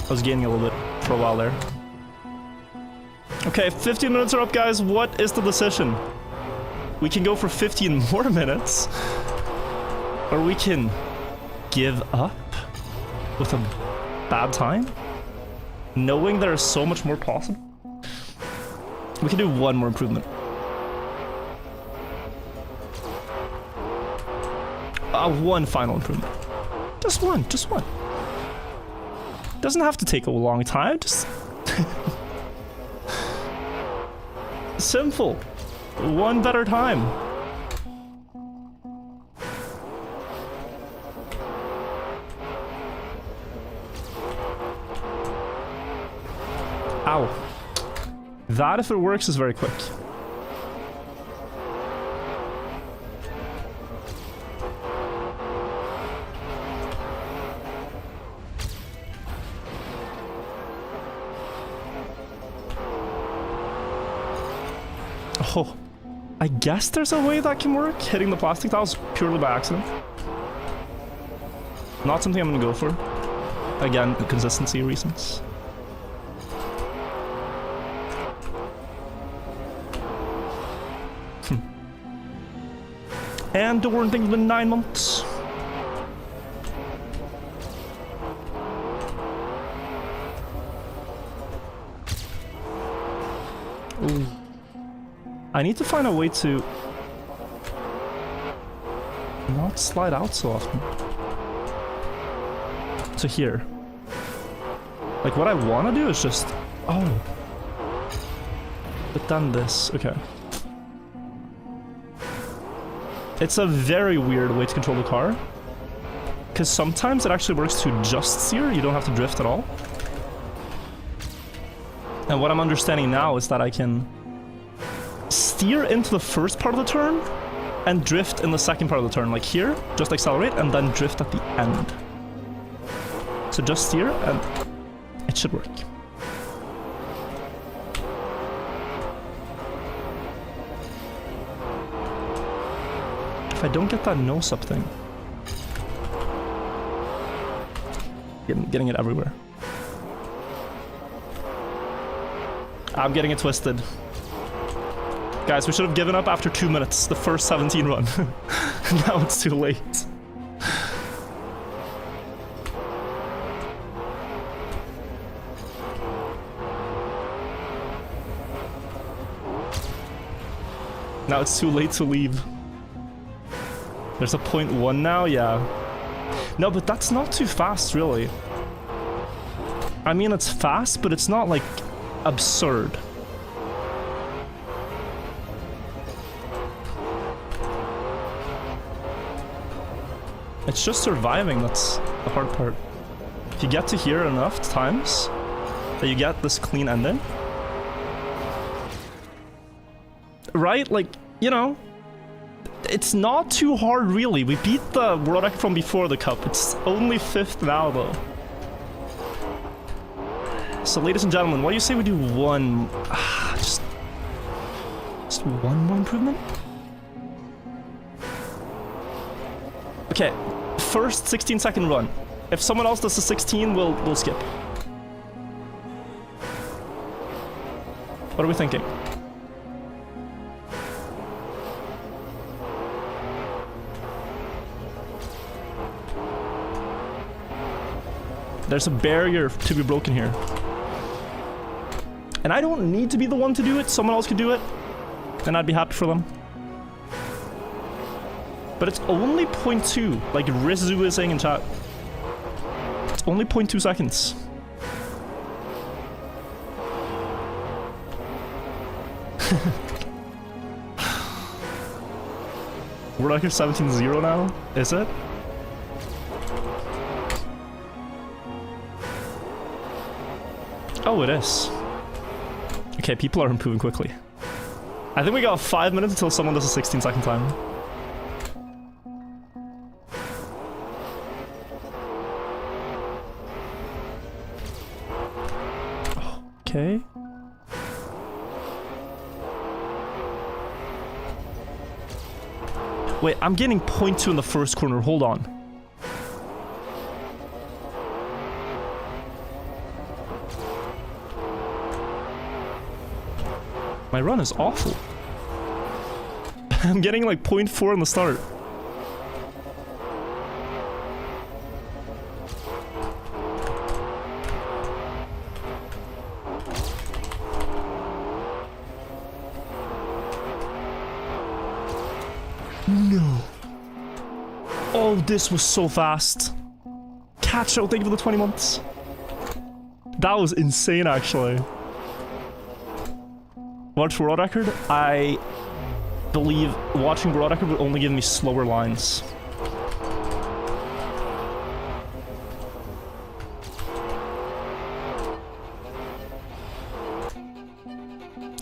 Speaker 1: I was gaining a little bit for a while there. Okay, 15 minutes are up, guys. What is the decision? We can go for 15 more minutes, or we can give up with a bad time, knowing there is so much more possible. We can do one more improvement. One final improvement. Just one, just one. Doesn't have to take a long time, just... Simple. One better time. Ow. That, if it works, is very quick. Oh, I guess there's a way that can work. Hitting the plastic tiles purely by accident. Not something I'm gonna go for. Again, consistency reasons. And the warning thing's been 9 months. Ooh. I need to find a way to not slide out so often. To here. Like, what I want to do is just... Oh. But then this. Okay. It's a very weird way to control the car. Because sometimes it actually works to just steer. You don't have to drift at all. And what I'm understanding now is that I can steer into the first part of the turn and drift in the second part of the turn. Like here, just accelerate and then drift at the end. So just steer and it should work. If I don't get that nose-up thing. Getting it everywhere. I'm getting it twisted. Guys, we should have given up after 2 minutes, the first 17 run. Now it's too late. Now it's too late to leave. There's a 0.1 now, yeah. No, but that's not too fast, really. I mean, it's fast, but it's not, like, absurd. It's just surviving that's the hard part. If you get to here enough times, that you get this clean ending. Right? Like, you know, it's not too hard, really. We beat the world record from before the cup. It's only 5th now, though. So, ladies and gentlemen, what do you say we do one... just one more improvement? Okay, first 16-second run. If someone else does the 16, we'll skip. What are we thinking? There's a barrier to be broken here. And I don't need to be the one to do it. Someone else could do it. And I'd be happy for them. But it's only 0.2. Like Rizu is saying in chat. It's only 0.2 seconds. We're like 17-0 now? Is it? Oh, it is. Okay, people are improving quickly. I think we got 5 minutes until someone does a 16-second time. Okay. Wait, I'm getting 0.2 in the first corner. Hold on. My run is awful. I'm getting like 0.4 on the start. No. Oh, this was so fast. Catch out, thank you for the 20 months. That was insane, actually. Watch world record? I believe watching world record would only give me slower lines.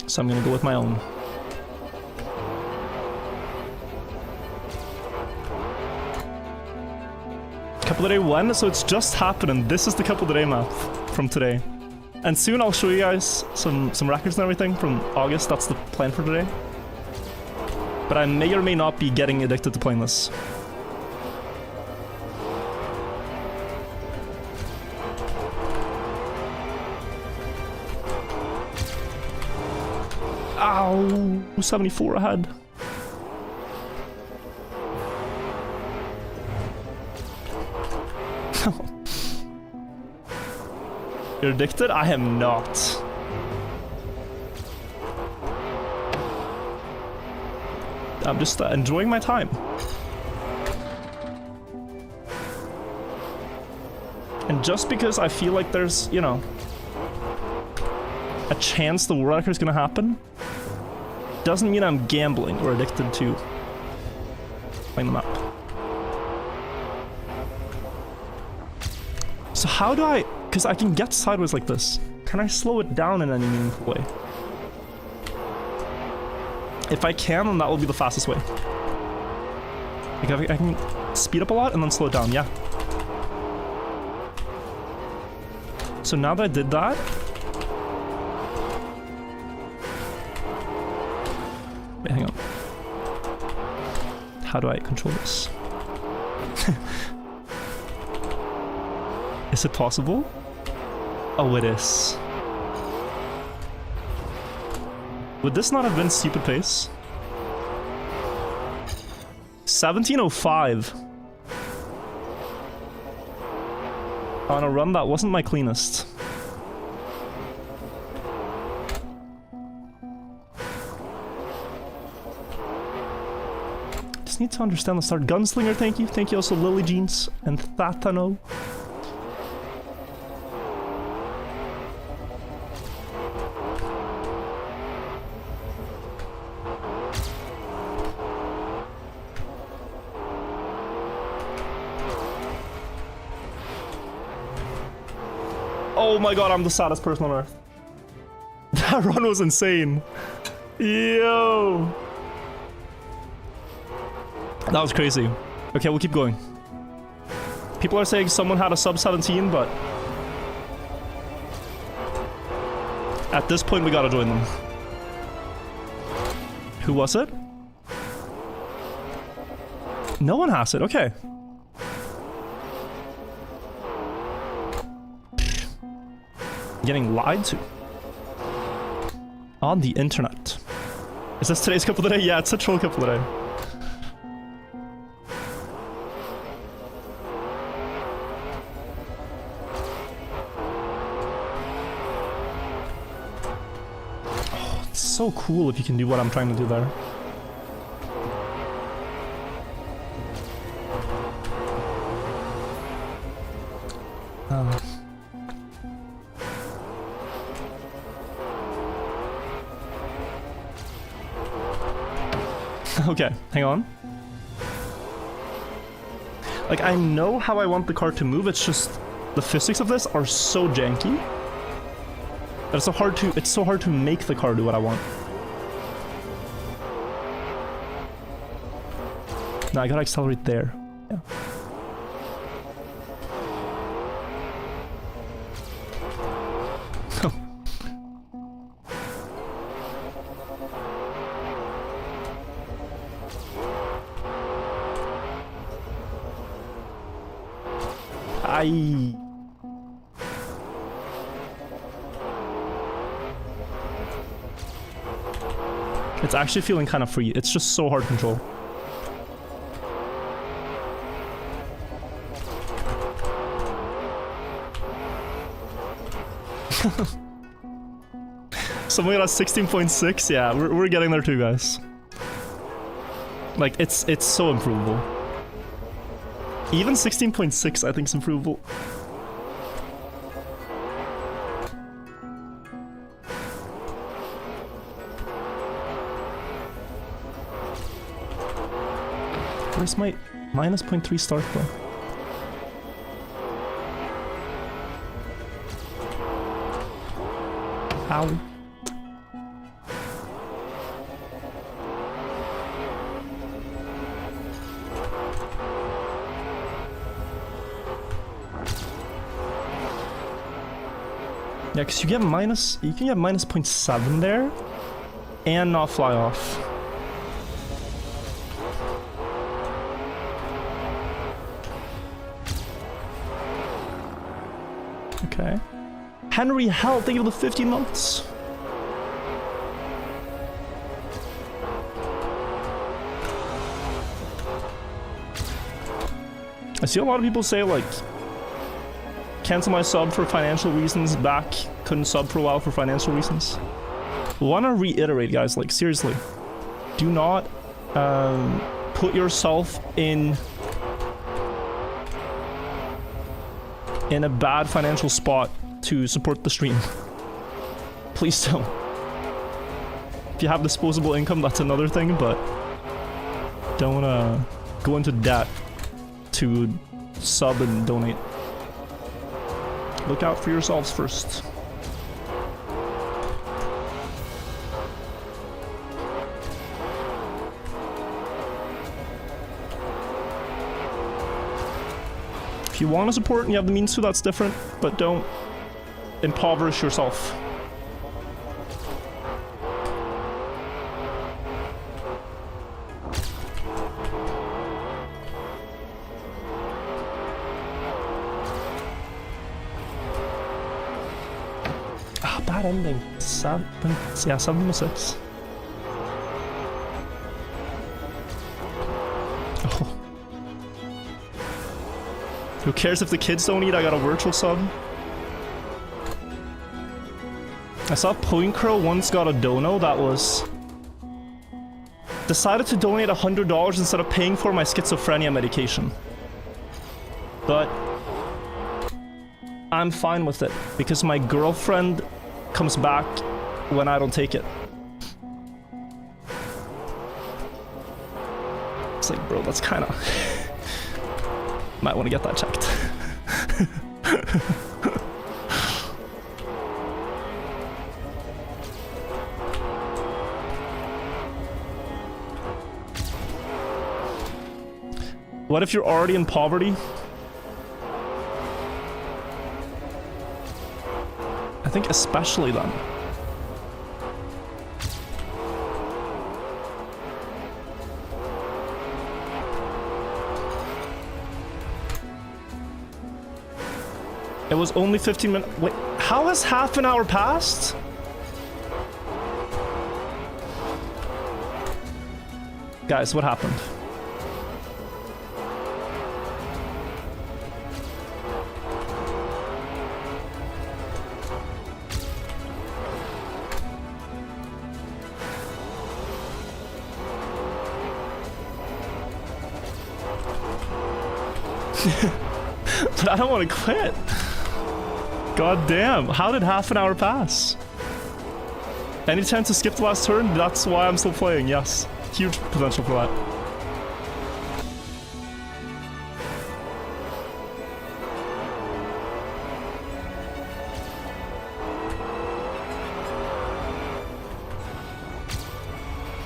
Speaker 1: So I'm gonna go with my own. Couple of day one, so it's just happening. This is the couple of day map from today. And soon I'll show you guys some records and everything from August. That's the plan for today. But I may or may not be getting addicted to playing this. Ow! 74 ahead. You're addicted? I am not. I'm just enjoying my time. And just because I feel like there's, you know, a chance the world record is gonna happen, doesn't mean I'm gambling or addicted to playing the map. So how do I... Because I can get sideways like this. Can I slow it down in any meaningful way? If I can, then that will be the fastest way. Like I can speed up a lot and then slow it down, yeah. So now that I did that... Wait, hang on. How do I control this? Is it possible? Oh, it is. Would this not have been stupid pace? 17:05. On a run that wasn't my cleanest. Just need to understand the start. Gunslinger, thank you. Thank you also Lily Jeans and Thatano. Oh my god, I'm the saddest person on earth. That run was insane. Yo. That was crazy. Okay, we'll keep going. People are saying someone had a sub 17, but at this point we gotta join them. Who was it? No one has it, okay. Getting lied to on the internet. Is this today's couple of the day? Yeah, it's a troll couple of the day. Oh, it's so cool if you can do what I'm trying to do there. Okay, hang on. Like, I know how I want the car to move, it's just the physics of this are so janky that it's so hard to make the car do what I want. No, I gotta accelerate there. Yeah. It's actually feeling kind of free. It's just so hard to control. Somebody got 16.6. Yeah, we're getting there too, guys. Like, it's so improvable. Even 16.6 I think is improvable. Where's my minus 0.3 start though? Ow. Yeah, because you can get minus 0.7 there and not fly off. Okay. Henry Hell, thank you for the 15 months. I see a lot of people say, like, cancel my sub for financial reasons, back, couldn't sub for a while for financial reasons. Wanna reiterate, guys, like, seriously, do not put yourself in a bad financial spot to support the stream. Please don't. If you have disposable income, that's another thing, but don't go into debt to sub and donate. Look out for yourselves first. If you want to support and you have the means to, that's different, but don't impoverish yourself. Ah, bad ending. 7.6. Who cares if the kids don't eat? I got a virtual sub. I saw Point Crow once got a dono that was... decided to donate $100 instead of paying for my schizophrenia medication. But... I'm fine with it, because my girlfriend comes back when I don't take it. It's like, bro, that's kinda... Might want to get that checked. What if you're already in poverty? I think especially then. It was only 15 minutes. Wait, how has half an hour passed? Guys, what happened? But I don't want to quit. God damn, how did half an hour pass? Any chance to skip the last turn? That's why I'm still playing, yes. Huge potential for that.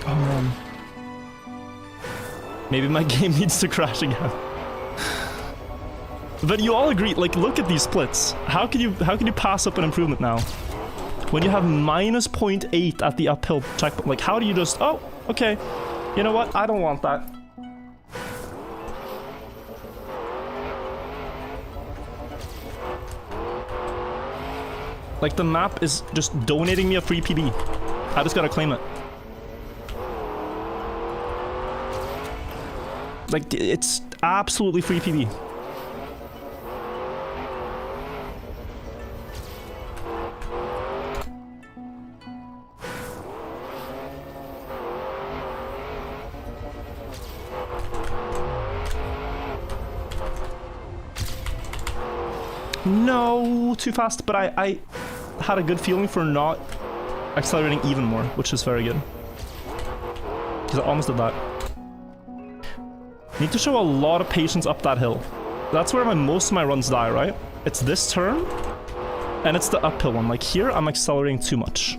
Speaker 1: Oh man. Maybe my game needs to crash again. But you all agree, like, look at these splits. How can you pass up an improvement now? When you have minus 0.8 at the uphill checkpoint, like, how do you just, oh, okay, you know what, I don't want that. Like, the map is just donating me a free PB. I just gotta claim it. Like, it's absolutely free PB. No, too fast, but I had a good feeling for not accelerating even more, which is very good. Because I almost did that. Need to show a lot of patience up that hill. That's where most of my runs die, right? It's this turn, and it's the uphill one. Like here, I'm accelerating too much.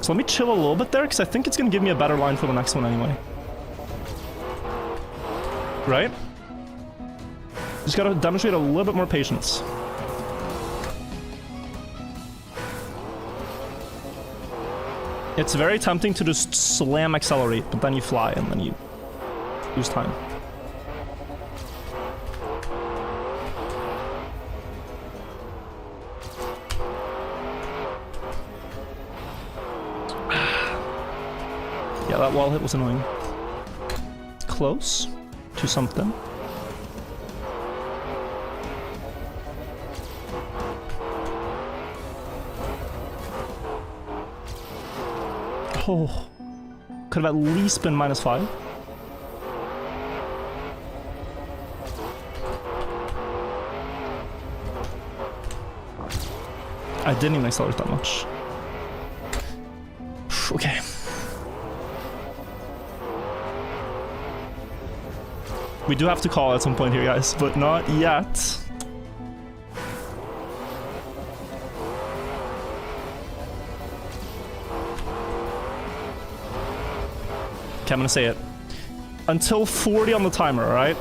Speaker 1: So let me chill a little bit there, because I think it's going to give me a better line for the next one anyway. Right? Just got to demonstrate a little bit more patience. It's very tempting to just slam accelerate, but then you fly and then you lose time. Yeah, that wall hit was annoying. Close to something. Oh, could have at least been -5. I didn't even accelerate that much. Okay. We do have to call at some point here, guys, but not yet. Okay, I'm gonna say it. Until 40 on the timer, alright?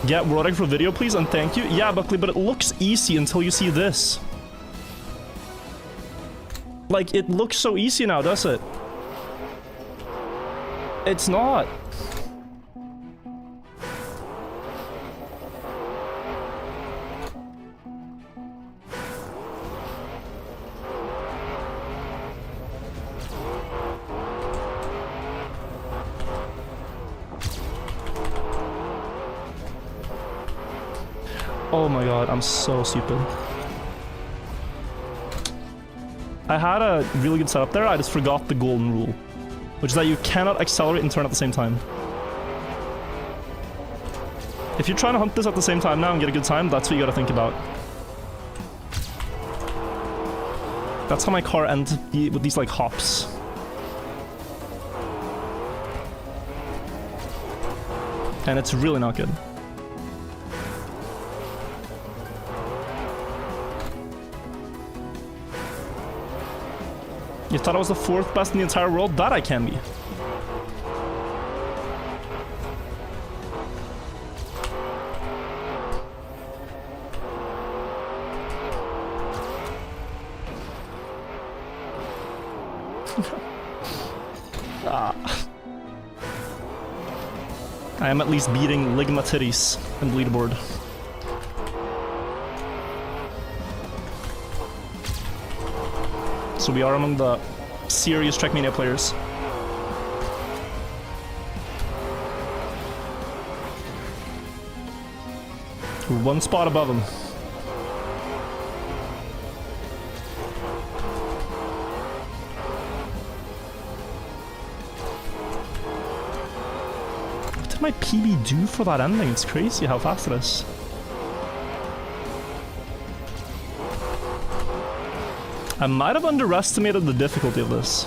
Speaker 1: Yeah, we're ready for video, please, and thank you. Yeah, Buckley, but it looks easy until you see this. Like, it looks so easy now, does it? It's not. Oh my god, I'm so stupid. I had a really good setup there, I just forgot the golden rule. Which is that you cannot accelerate and turn at the same time. If you're trying to hunt this at the same time now and get a good time, that's what you gotta think about. That's how my car ends with these, like, hops. And it's really not good. You thought I was the 4th best in the entire world? That I can be. I am at least beating Ligma Titties in the leaderboard. So we are among the serious Trackmania players. We're 1 spot above him. What did my PB do for that ending? It's crazy how fast it is. I might have underestimated the difficulty of this.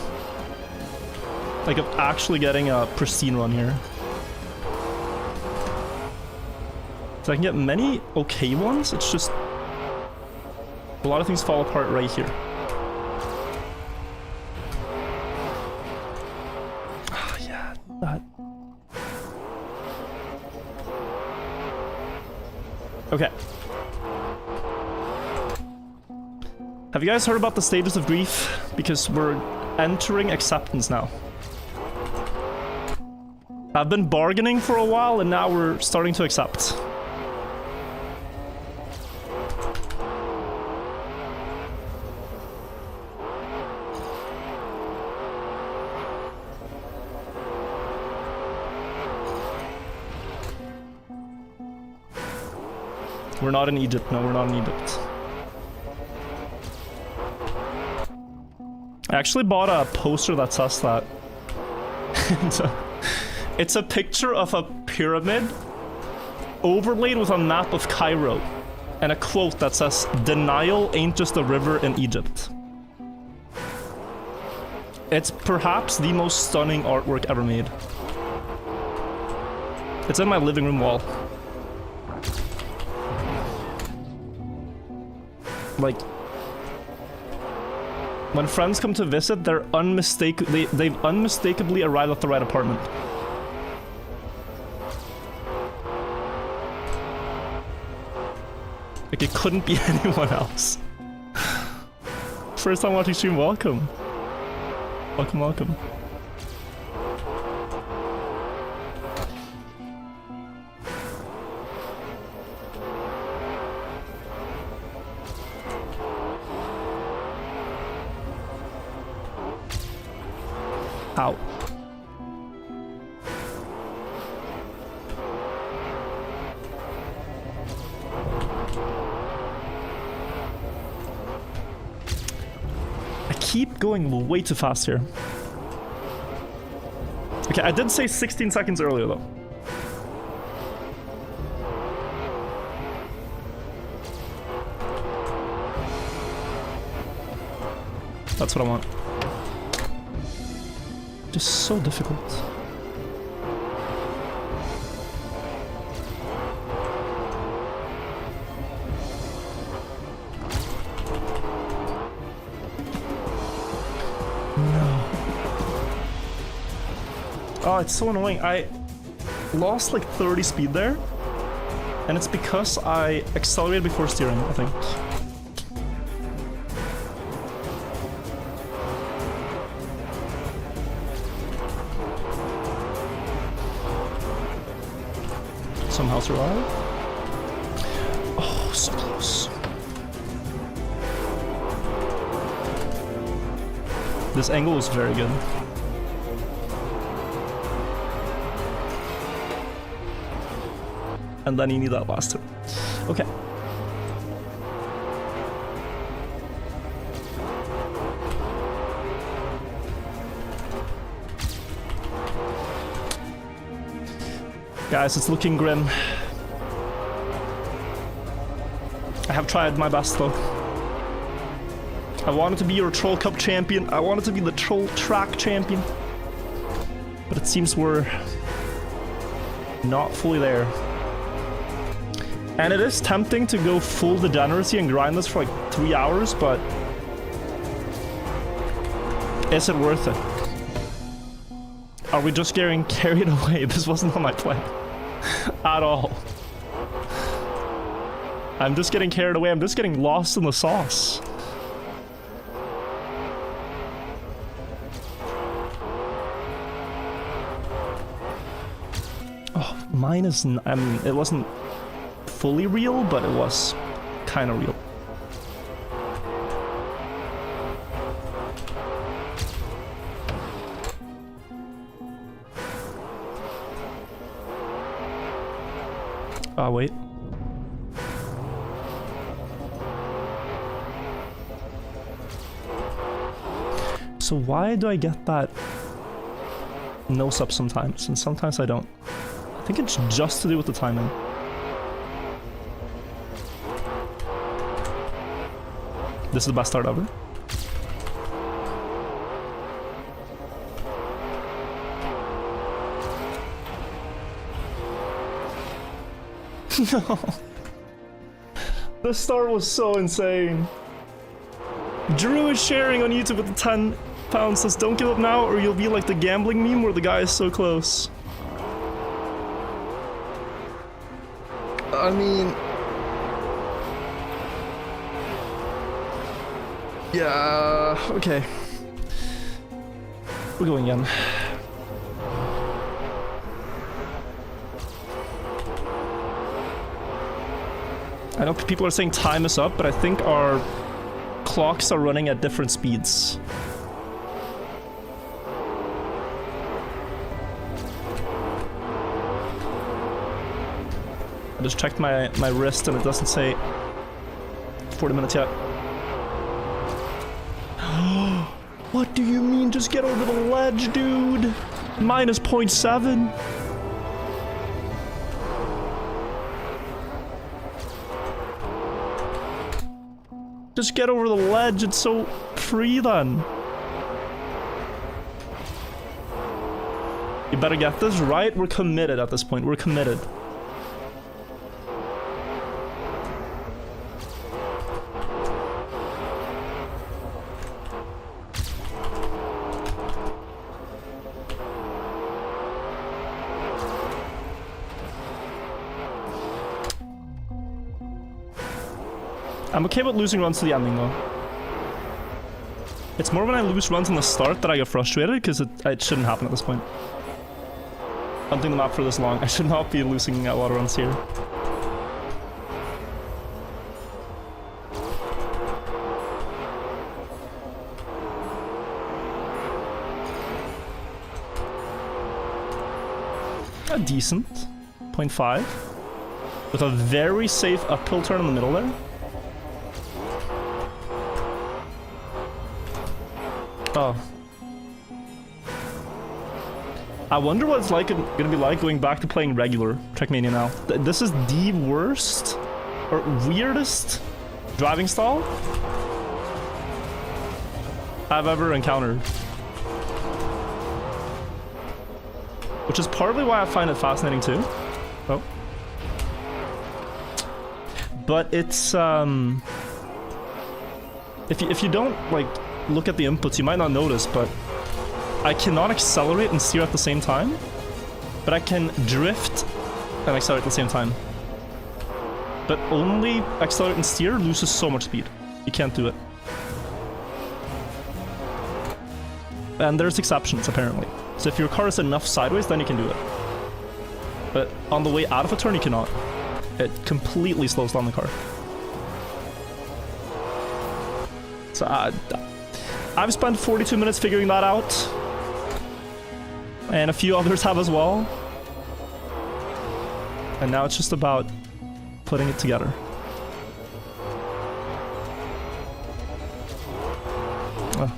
Speaker 1: Like, of actually getting a pristine run here. So I can get many okay ones, it's just... a lot of things fall apart right here. Ah, yeah, that... Okay. Have you guys heard about the stages of grief? Because we're entering acceptance now. I've been bargaining for a while and now we're starting to accept. We're not in Egypt. No, we're not in Egypt. I actually bought a poster that says that. It's a picture of a pyramid overlaid with a map of Cairo and a quote that says, "Denial ain't just a river in Egypt." It's perhaps the most stunning artwork ever made. It's in my living room wall. Like, when friends come to visit, they've unmistakably arrived at the right apartment. Like, it couldn't be anyone else. First time watching stream, welcome. Welcome, welcome. Ow. I keep going way too fast here. Okay, I did say 16 seconds earlier though. That's what I want. Just so difficult. No. Oh, it's so annoying. I lost like 30 speed there. And it's because I accelerated before steering, I think. Somehow survive. Oh, so close. This angle is very good. And then you need that last two. Okay. Guys, it's looking grim. I have tried my best though. I wanted to be your Troll Cup champion. I wanted to be the Troll Track champion. But it seems we're not fully there. And it is tempting to go full degeneracy and grind this for like 3 hours, but is it worth it? Are we just getting carried away? This wasn't on my plan. At all. I'm just getting carried away. I'm just getting lost in the sauce. Oh, mine is... I mean, it wasn't fully real, but it was kind of real. Wait. So why do I get that nose up sometimes, and sometimes I don't? I think it's just to do with the timing. This is the best start ever. No. The start was so insane. Drew is sharing on YouTube with the £10. Says, "Don't give up now or you'll be like the gambling meme where the guy is so close." I mean... yeah, okay. We're going again. I know people are saying time is up, but I think our clocks are running at different speeds. I just checked my wrist and it doesn't say 40 minutes yet. What do you mean just get over the ledge, dude? Minus 0.7. Just get over the ledge, it's so free then. You better get this right. We're committed at this point. We're committed. I'm okay with losing runs to the ending though. It's more when I lose runs on the start that I get frustrated because it shouldn't happen at this point. Hunting the map for this long, I should not be losing a lot of runs here. A decent 0.5 with a very safe uphill turn in the middle there. Oh. I wonder what it's gonna be like going back to playing regular Trackmania now. This is the worst or weirdest driving style I've ever encountered. Which is partly why I find it fascinating too. Oh. But it's if you don't like look at the inputs, you might not notice, but I cannot accelerate and steer at the same time, but I can drift and accelerate at the same time. But only accelerate and steer loses so much speed. You can't do it. And there's exceptions, apparently. So if your car is enough sideways, then you can do it. But on the way out of a turn, you cannot. It completely slows down the car. So I've spent 42 minutes figuring that out. And a few others have as well. And now it's just about putting it together. Oh.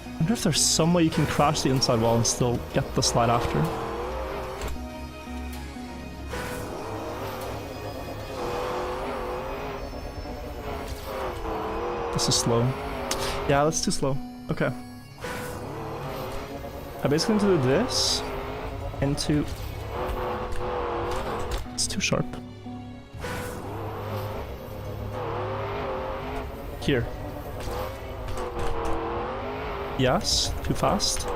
Speaker 1: I wonder if there's some way you can crash the inside wall and still get the slide after. This is slow. Yeah, that's too slow. Okay. I basically need to do this into... It's too sharp. Here. Yes, too fast.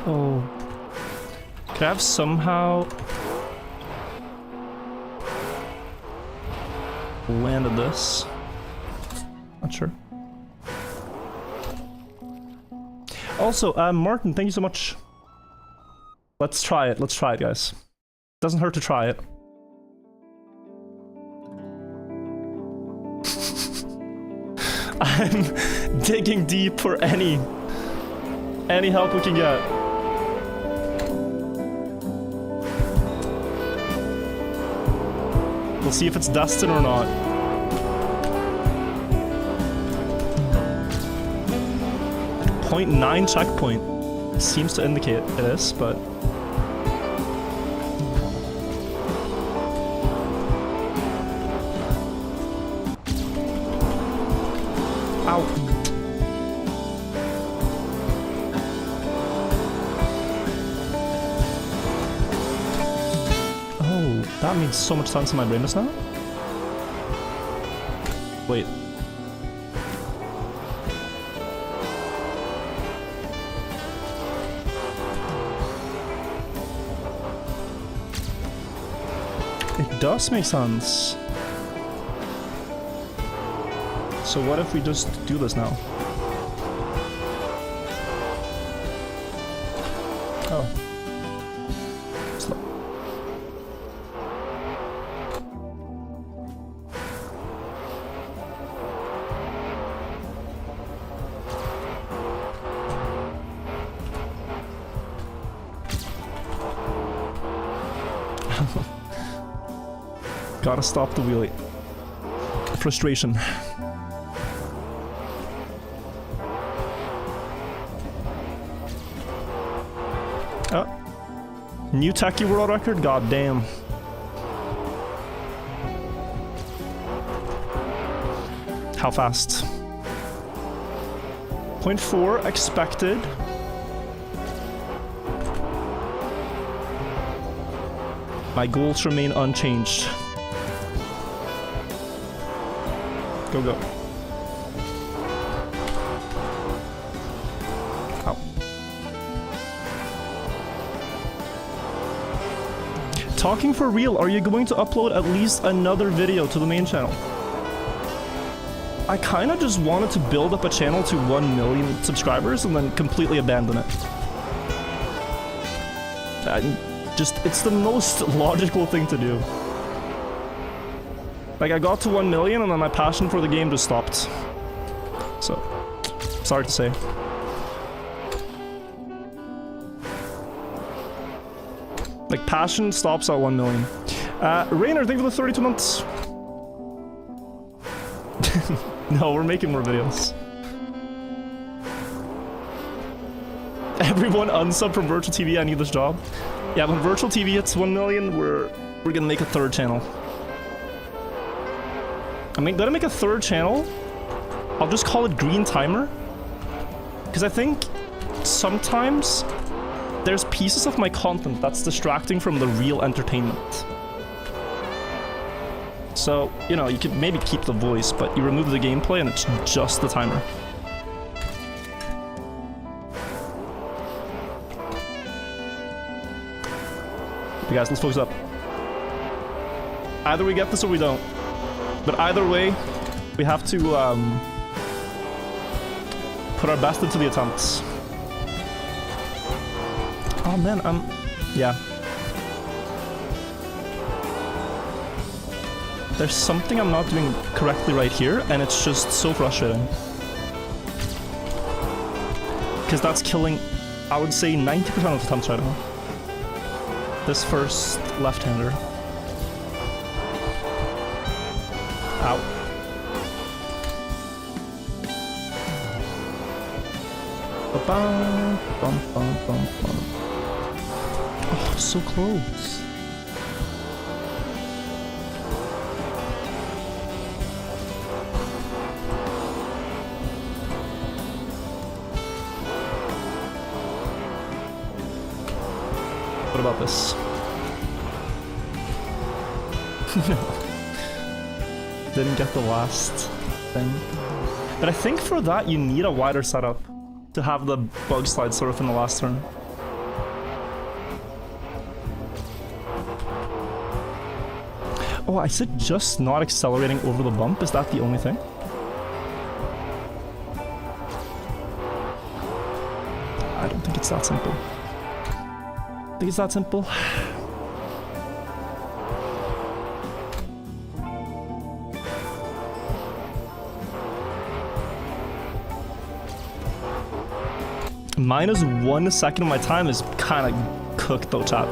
Speaker 1: Oh. Could I have somehow landed this? Not sure. Also, Martin, thank you so much. Let's try it. Let's try it, guys. Doesn't hurt to try it. I'm digging deep for any help we can get. We'll see if it's destined or not. .9 checkpoint seems to indicate it is, but ow. Oh, that makes so much sense in my brain just now. Wait. It does make sense. So what if we just do this now? Oh. Slow. Gotta stop the wheelie. Frustration. Oh. New Techie world record? God damn. How fast? 0.4 expected. My goals remain unchanged. Go, go. Ow. Talking for real, are you going to upload at least another video to the main channel? I kind of just wanted to build up a channel to 1 million subscribers and then completely abandon it. It's the most logical thing to do. Like, I got to 1 million and then my passion for the game just stopped. So, sorry to say. Like, passion stops at 1 million. Rainer, thank you for the 32 months. No, we're making more videos. Everyone unsub from Virtual TV, I need this job. Yeah, when Virtual TV hits 1 million, we're gonna make a third channel. I mean, gonna make a third channel. I'll just call it Green Timer. Because I think sometimes there's pieces of my content that's distracting from the real entertainment. So, you know, you could maybe keep the voice, but you remove the gameplay and it's just the timer. Okay, guys, let's focus up. Either we get this or we don't. But either way, we have to put our best into the attempts. Oh man, yeah. There's something I'm not doing correctly right here, and it's just so frustrating. Because that's killing, I would say, 90% of the attempts right now. This first left-hander. Ow. Ba-bum, bum, bum, bum, bum. Oh, so close. What about this? No. Didn't get the last thing. But I think for that you need a wider setup to have the bug slide sort of in the last turn. Oh, I said just not accelerating over the bump. Is that the only thing? I don't think it's that simple. I think it's that simple. Minus 1 second of my time is kind of cooked though, chat.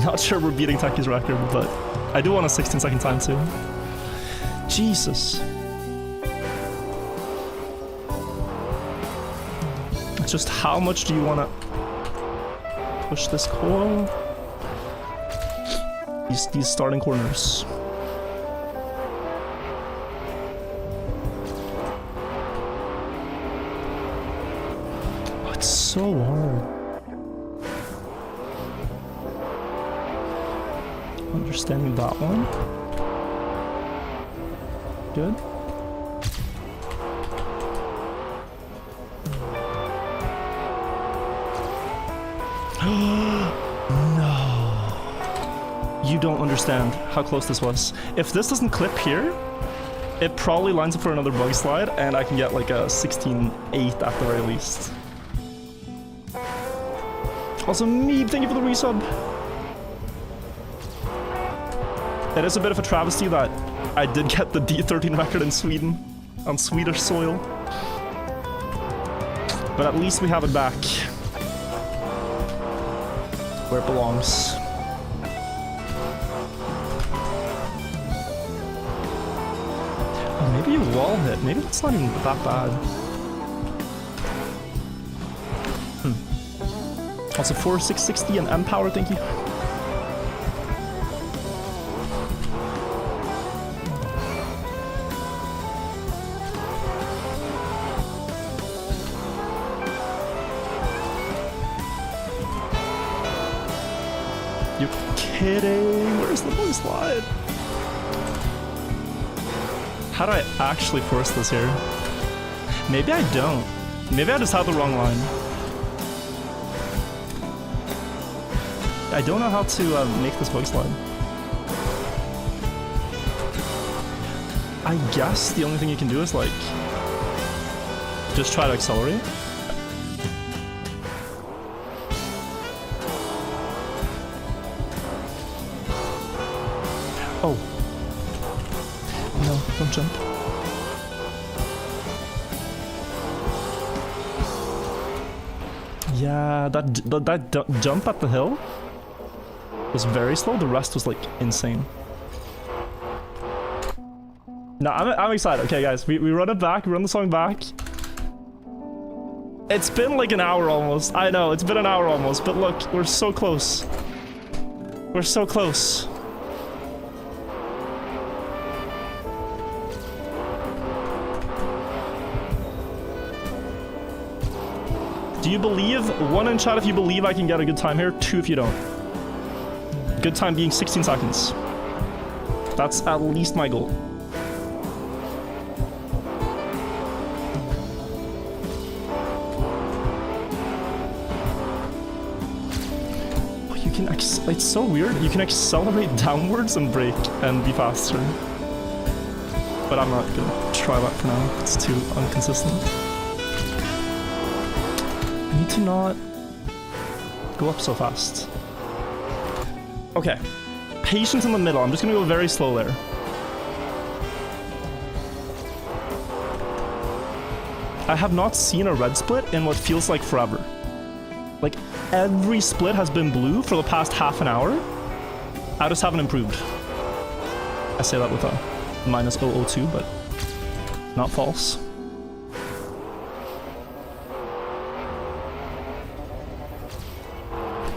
Speaker 1: Not sure we're beating Techie's record, but I do want a 16-second time too. Jesus. It's just how much do you want to push this coil? These starting corners. Oh, it's so hard. Understanding that one. Good. No. You don't understand how close this was. If this doesn't clip here, it probably lines up for another bug slide, and I can get like a 16-8 at the very least. Also, Meeb, thank you for the resub. It is a bit of a travesty that I did get the D13 record in Sweden, on Swedish soil. But at least we have it back where it belongs. could be a wall hit. Maybe that's not even that bad. Also 4660 and M power, thank you. You're kidding? Where's the blue slide? How do I actually force this here? Maybe I don't. Maybe I just have the wrong line. I don't know how to make this bug slide. I guess the only thing you can do is like just try to accelerate. Oh. No, don't jump. Yeah, that jump at the hill was very slow. The rest was like insane. No, I'm excited. Okay, guys, we run it back. We run the song back. It's been like an hour almost. I know, it's been an hour almost. But look, we're so close. We're so close. Do you believe? 1 in chat if you believe I can get a good time here. 2 if you don't. Good time being 16 seconds. That's at least my goal. Oh, you can it's so weird. You can accelerate downwards and brake and be faster. But I'm not gonna try that for now. It's too inconsistent. I need to not go up so fast. Okay, patience in the middle. I'm just gonna go very slow there. I have not seen a red split in what feels like forever. Like, every split has been blue for the past half an hour. I just haven't improved. I say that with a minus 002, but not false.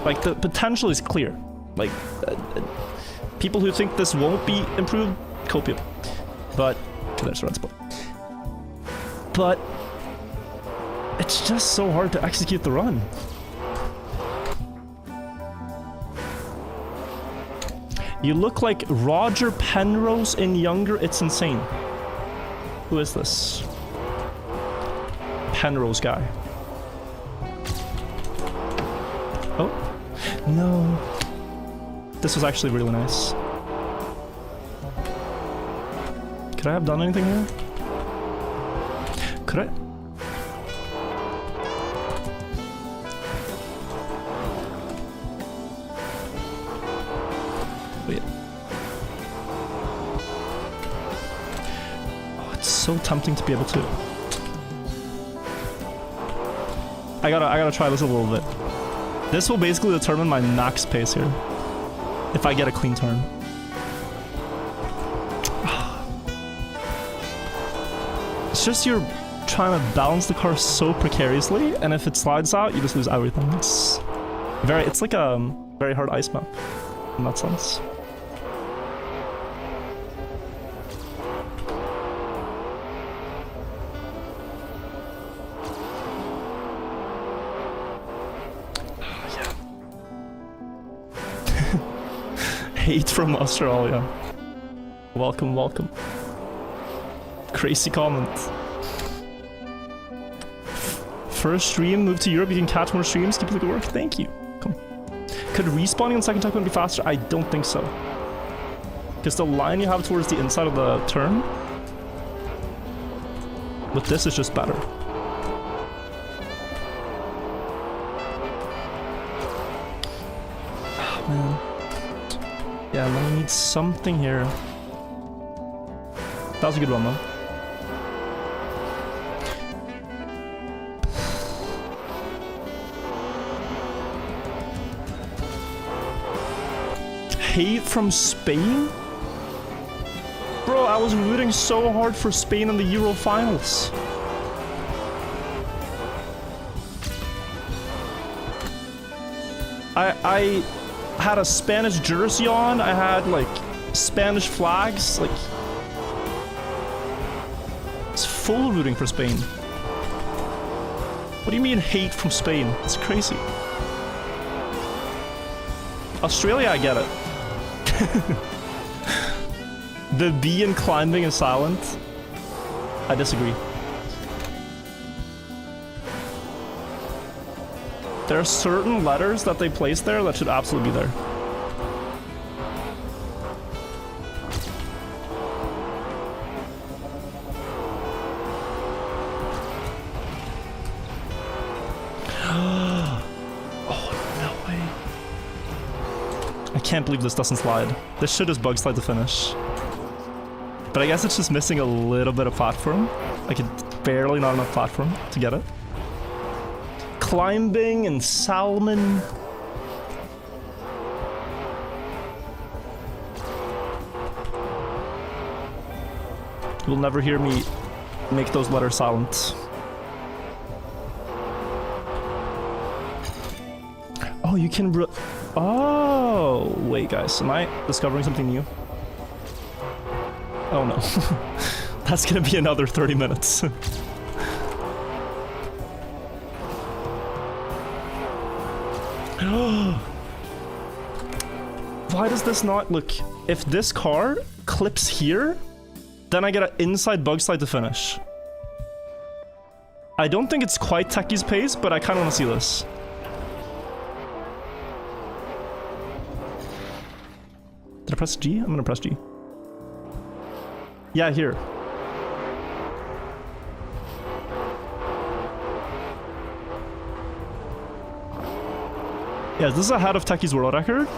Speaker 1: Like, the potential is clear. Like, people who think this won't be improved, copium. But, okay, there's a red spot. But, it's just so hard to execute the run. You look like Roger Penrose in younger, it's insane. Who is this? Penrose guy. Oh, no. This was actually really nice. Could I have done anything here? Could I? Wait. Oh, it's so tempting to be able to. I gotta try this a little bit. This will basically determine my max pace here. If I get a clean turn. It's just you're trying to balance the car so precariously, and if it slides out, you just lose everything. It's like a very hard ice map in that sense. Hate from Australia. Welcome, welcome. Crazy comment. First stream, move to Europe, you can catch more streams, keep up the good work. Thank you. Come. Could respawning on second checkpoint be faster? I don't think so. Because the line you have towards the inside of the turn with this is just better. Oh, man. Yeah, I need something here. That was a good one, though. Hate from Spain? Bro, I was rooting so hard for Spain in the Euro finals. I had a Spanish jersey on. I had like Spanish flags. Like, it's full rooting for Spain. What do you mean hate from Spain? It's crazy. Australia, I get it. The B in climbing is silent. I disagree. There are certain letters that they place there that should absolutely be there. I can't believe this doesn't slide. This should just bug slide to finish. But I guess it's just missing a little bit of platform. Like, it's barely not enough platform to get it. Climbing and salmon. You'll never hear me make those letters silent. Oh, you can... Oh, wait, guys. Am I discovering something new? Oh, no. That's gonna be another 30 minutes. Why does this not... Look, if this car clips here, then I get an inside bug slide to finish. I don't think it's quite Techie's pace, but I kind of want to see this. Did I press G? I'm gonna press G. Yeah, here. Yeah, this is ahead of Techie's world record.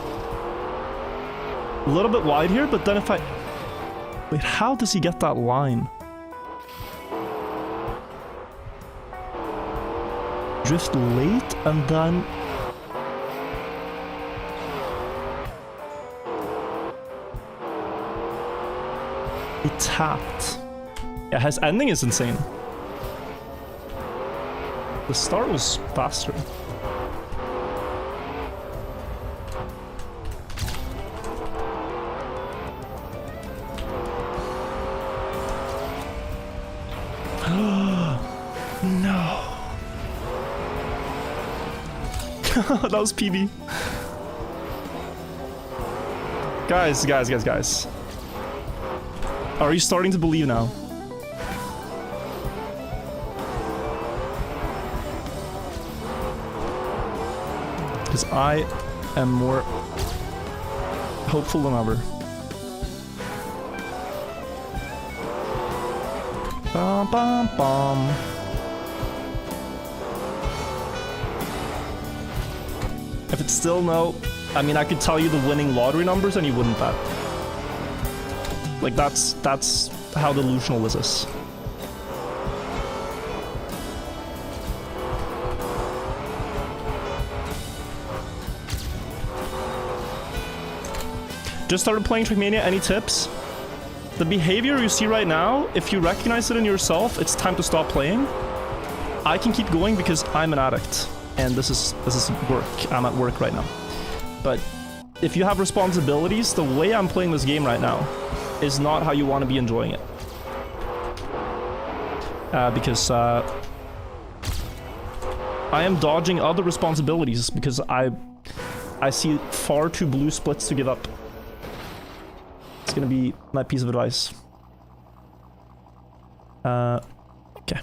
Speaker 1: A little bit wide here, but then if I... Wait, how does he get that line? Drift late and then... It tapped. Yeah, his ending is insane. The start was faster. No. That was PB. Guys. Are you starting to believe now? Because I am more hopeful than ever. Bum, bum, bum. If it's still no, I mean, I could tell you the winning lottery numbers and you wouldn't bet. Like, that's how delusional this is. Just started playing Trackmania, any tips? The behavior you see right now, if you recognize it in yourself, it's time to stop playing. I can keep going because I'm an addict, and this is work. I'm at work right now. But if you have responsibilities, the way I'm playing this game right now is not how you want to be enjoying it. Because I am dodging other responsibilities because I see far too blue splits to give up. It's gonna be my piece of advice. Okay.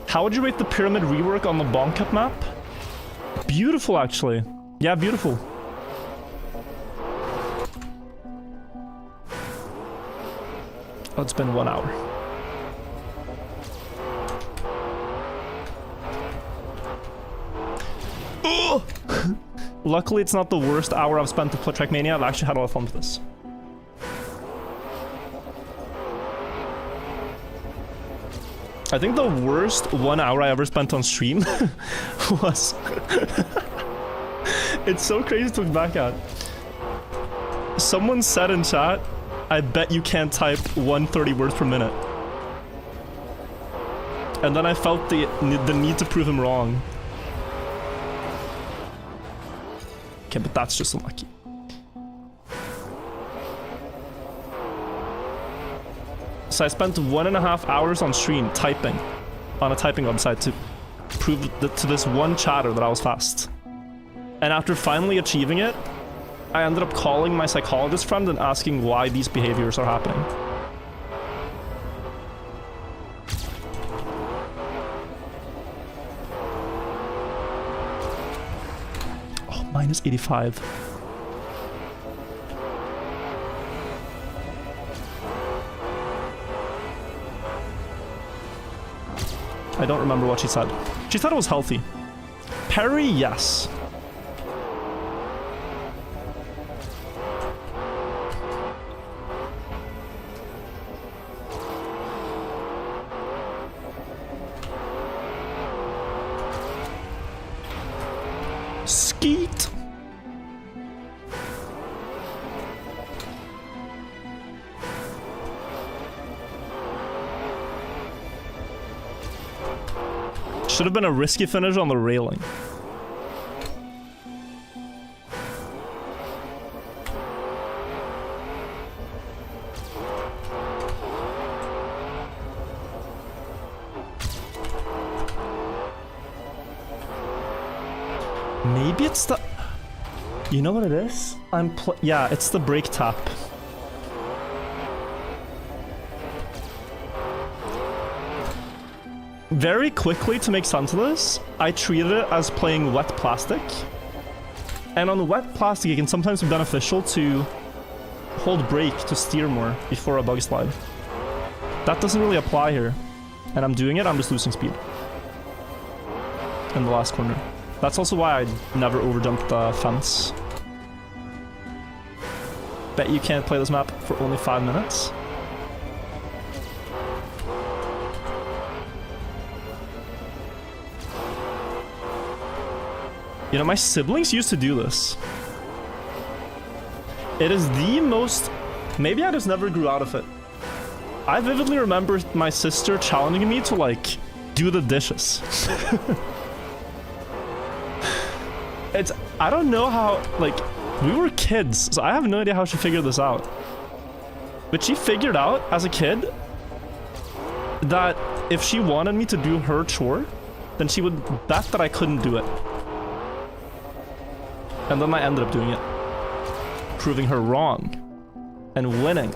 Speaker 1: How would you rate the pyramid rework on the Bonk Cup map? Beautiful, actually. Yeah, beautiful. Oh, it's been 1 hour. Oh! Luckily, it's not the worst hour I've spent to play Trackmania. I've actually had a lot of fun with this. I think the worst 1 hour I ever spent on stream was... It's so crazy to look back at. Someone said in chat, I bet you can't type 130 words per minute. And then I felt the need to prove him wrong. Okay, but that's just unlucky. So I spent 1.5 hours on stream typing on a typing website to prove to this one chatter that I was fast. And after finally achieving it, I ended up calling my psychologist friend and asking why these behaviors are happening. Oh, minus 85. I don't remember what she said. She said it was healthy. Parry, yes. Skeet. Should have been a risky finish on the railing. Maybe it's the... You know what it is? Yeah, it's the brake tap. Very quickly, to make sense of this, I treated it as playing wet plastic. And on the wet plastic, it can sometimes be beneficial to hold brake to steer more before a bug slide. That doesn't really apply here. And I'm doing it, I'm just losing speed. In the last corner. That's also why I never overjumped the fence. Bet you can't play this map for only 5 minutes. You know, my siblings used to do this. It is the most... Maybe I just never grew out of it. I vividly remember my sister challenging me to, like, do the dishes. I don't know how, like, we were kids, so I have no idea how she figured this out. But she figured out, as a kid, that if she wanted me to do her chore, then she would bet that I couldn't do it. And then I ended up doing it. Proving her wrong. And winning.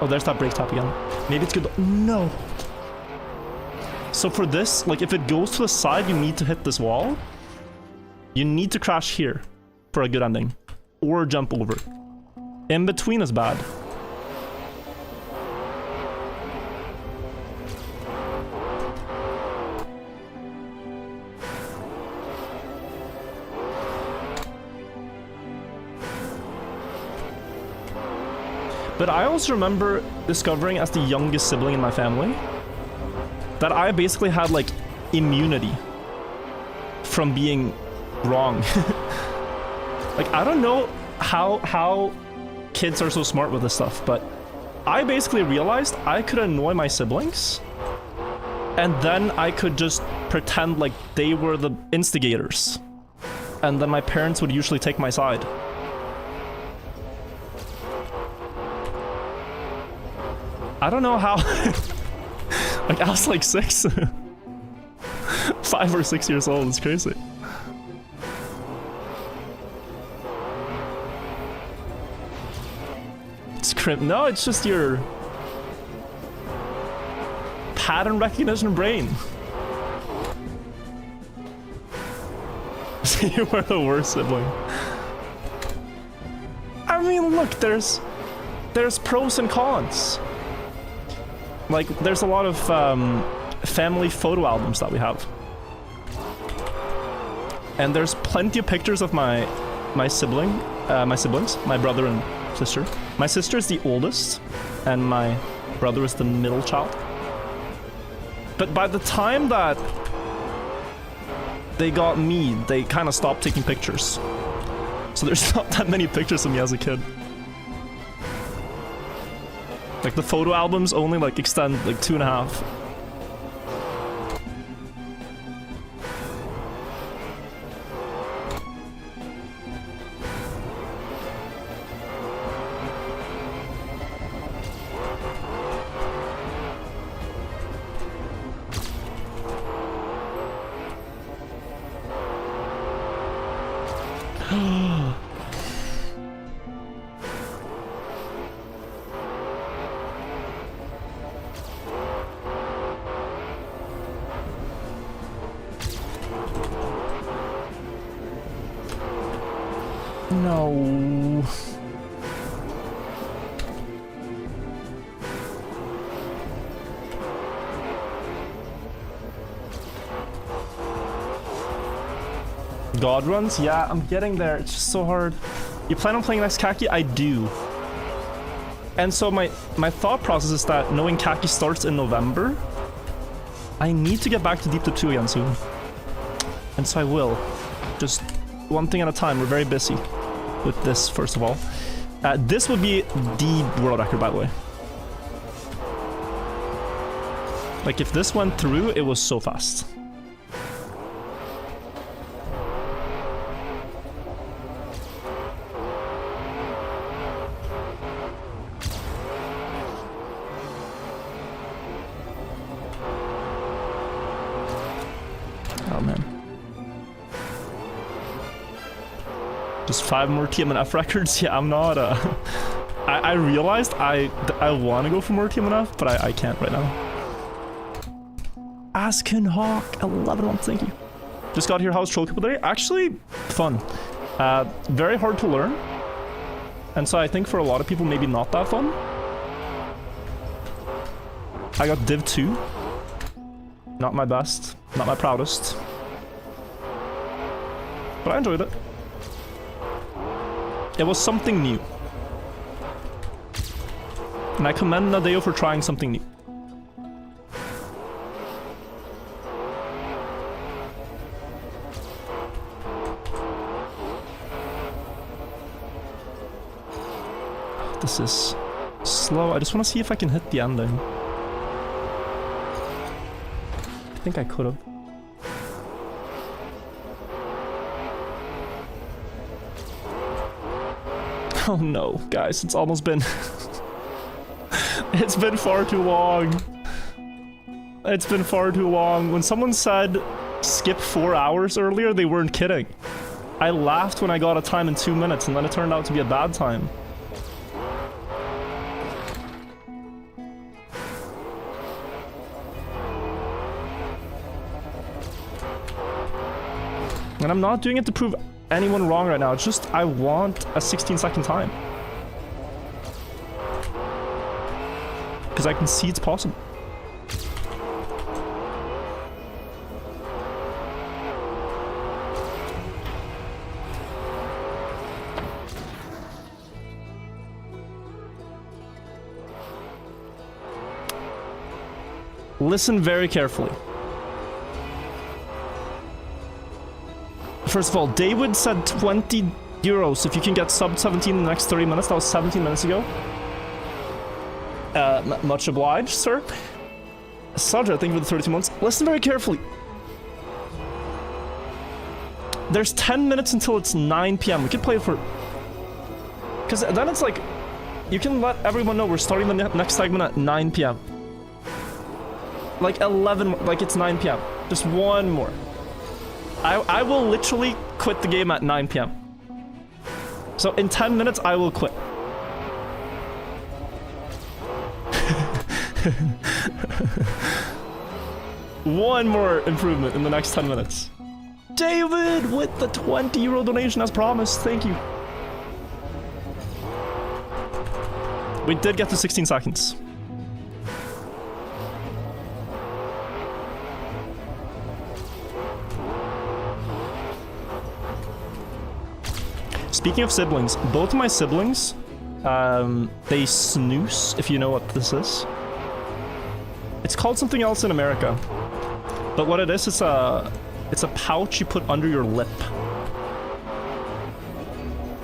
Speaker 1: Oh, there's that brake tap again. Maybe it's good. No. So for this, like, if it goes to the side, you need to hit this wall. You need to crash here for a good ending. Or jump over. In between is bad. But I also remember discovering, as the youngest sibling in my family, that I basically had, like, immunity from being wrong. Like, I don't know how kids are so smart with this stuff, but I basically realized I could annoy my siblings, and then I could just pretend like they were the instigators, and then my parents would usually take my side. I don't know how. Like, I was like 6. 5 or 6 years old, it's crazy. No, it's just your pattern recognition brain. You were the worst sibling. I mean, look, there's pros and cons. Like, there's a lot of family photo albums that we have. And there's plenty of pictures of my siblings, my brother and sister. My sister is the oldest, and my brother is the middle child. But by the time that they got me, they kind of stopped taking pictures. So there's not that many pictures of me as a kid. Like the photo albums only like extend like 2.5. No. God runs? Yeah, I'm getting there. It's just so hard. You plan on playing next Kaki? I do. And so my thought process is that knowing Kaki starts in November, I need to get back to Deep to 2 again soon. And so I will. Just one thing at a time. We're very busy with this, first of all. This would be the world record, by the way. Like, if this went through, it was so fast. Oh, man. Just 5 more TMNF records? Yeah, I'm not, I realized I want to go for more TMNF, but I can't right now. Askin Hawk, 11 months, thank you. Just got here, how's Troll Cup today? Actually, fun. Very hard to learn. And so I think for a lot of people, maybe not that fun. I got Div 2. Not my best, not my proudest. But I enjoyed it. It was something new. And I commend Nadeo for trying something new. This is slow. I just want to see if I can hit the ending. I think I could have. Oh no, guys, it's almost been... It's been far too long. It's been far too long. When someone said skip 4 hours earlier, they weren't kidding. I laughed when I got a time in 2 minutes, and then it turned out to be a bad time. And I'm not doing it to prove anyone wrong right now. It's just I want a 16-second time. Because I can see it's possible. Listen very carefully. First of all, David said 20 euros if you can get sub 17 in the next 30 minutes. That was 17 minutes ago. Much obliged, sir. Sadra, thank you for the 32 months. Listen very carefully. There's 10 minutes until it's 9 p.m. We could play it for... Because then it's like... You can let everyone know we're starting the next segment at 9 p.m. Like 11... Like it's 9 p.m. Just one more. I will literally quit the game at 9 p.m. So in 10 minutes, I will quit. One more improvement in the next 10 minutes. David with the 20 euro donation as promised. Thank you. We did get to 16 seconds. Speaking of siblings, both of my siblings, they snooze, if you know what this is. It's called something else in America. But what it is, it's a pouch you put under your lip.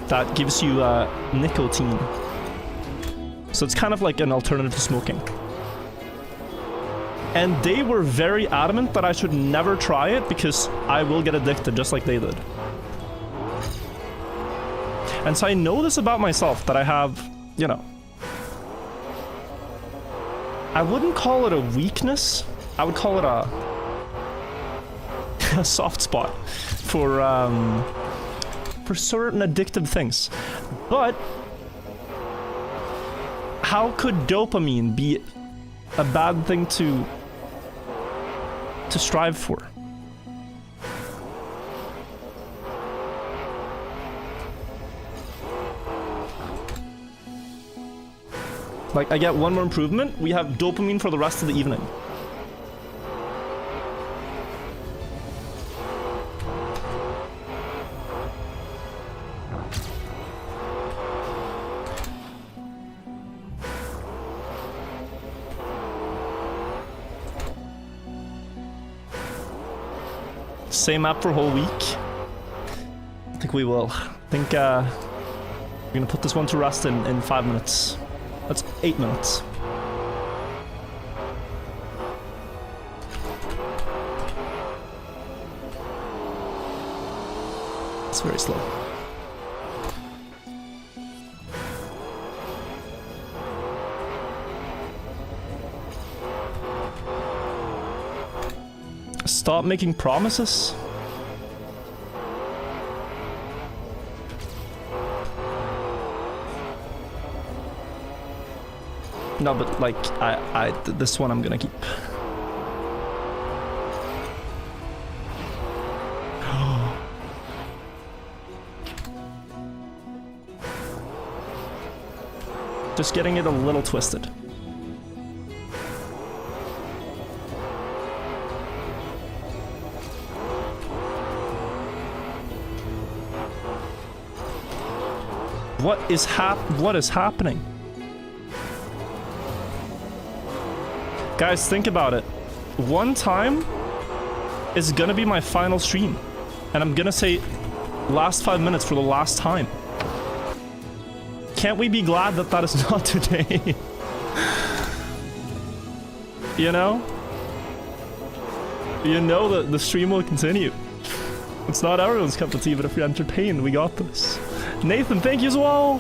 Speaker 1: That gives you nicotine. So it's kind of like an alternative to smoking. And they were very adamant that I should never try it because I will get addicted just like they did. And so I know this about myself, that I have, you know, I wouldn't call it a weakness. I would call it a soft spot for certain addictive things. But how could dopamine be a bad thing to strive for? Like, I get one more improvement, we have dopamine for the rest of the evening. Same app for a whole week? I think we will. I think we're gonna put this one to rest in 5 minutes. That's 8 minutes. It's very slow. Stop making promises? No, but like, this one I'm gonna keep. Just getting it a little twisted. What is happening? Guys, think about it. One time is gonna be my final stream. And I'm gonna say last 5 minutes for the last time. Can't we be glad that that is not today? You know? You know that the stream will continue. It's not everyone's cup of tea, but if you're entertained, we got this. Nathan, thank you as well!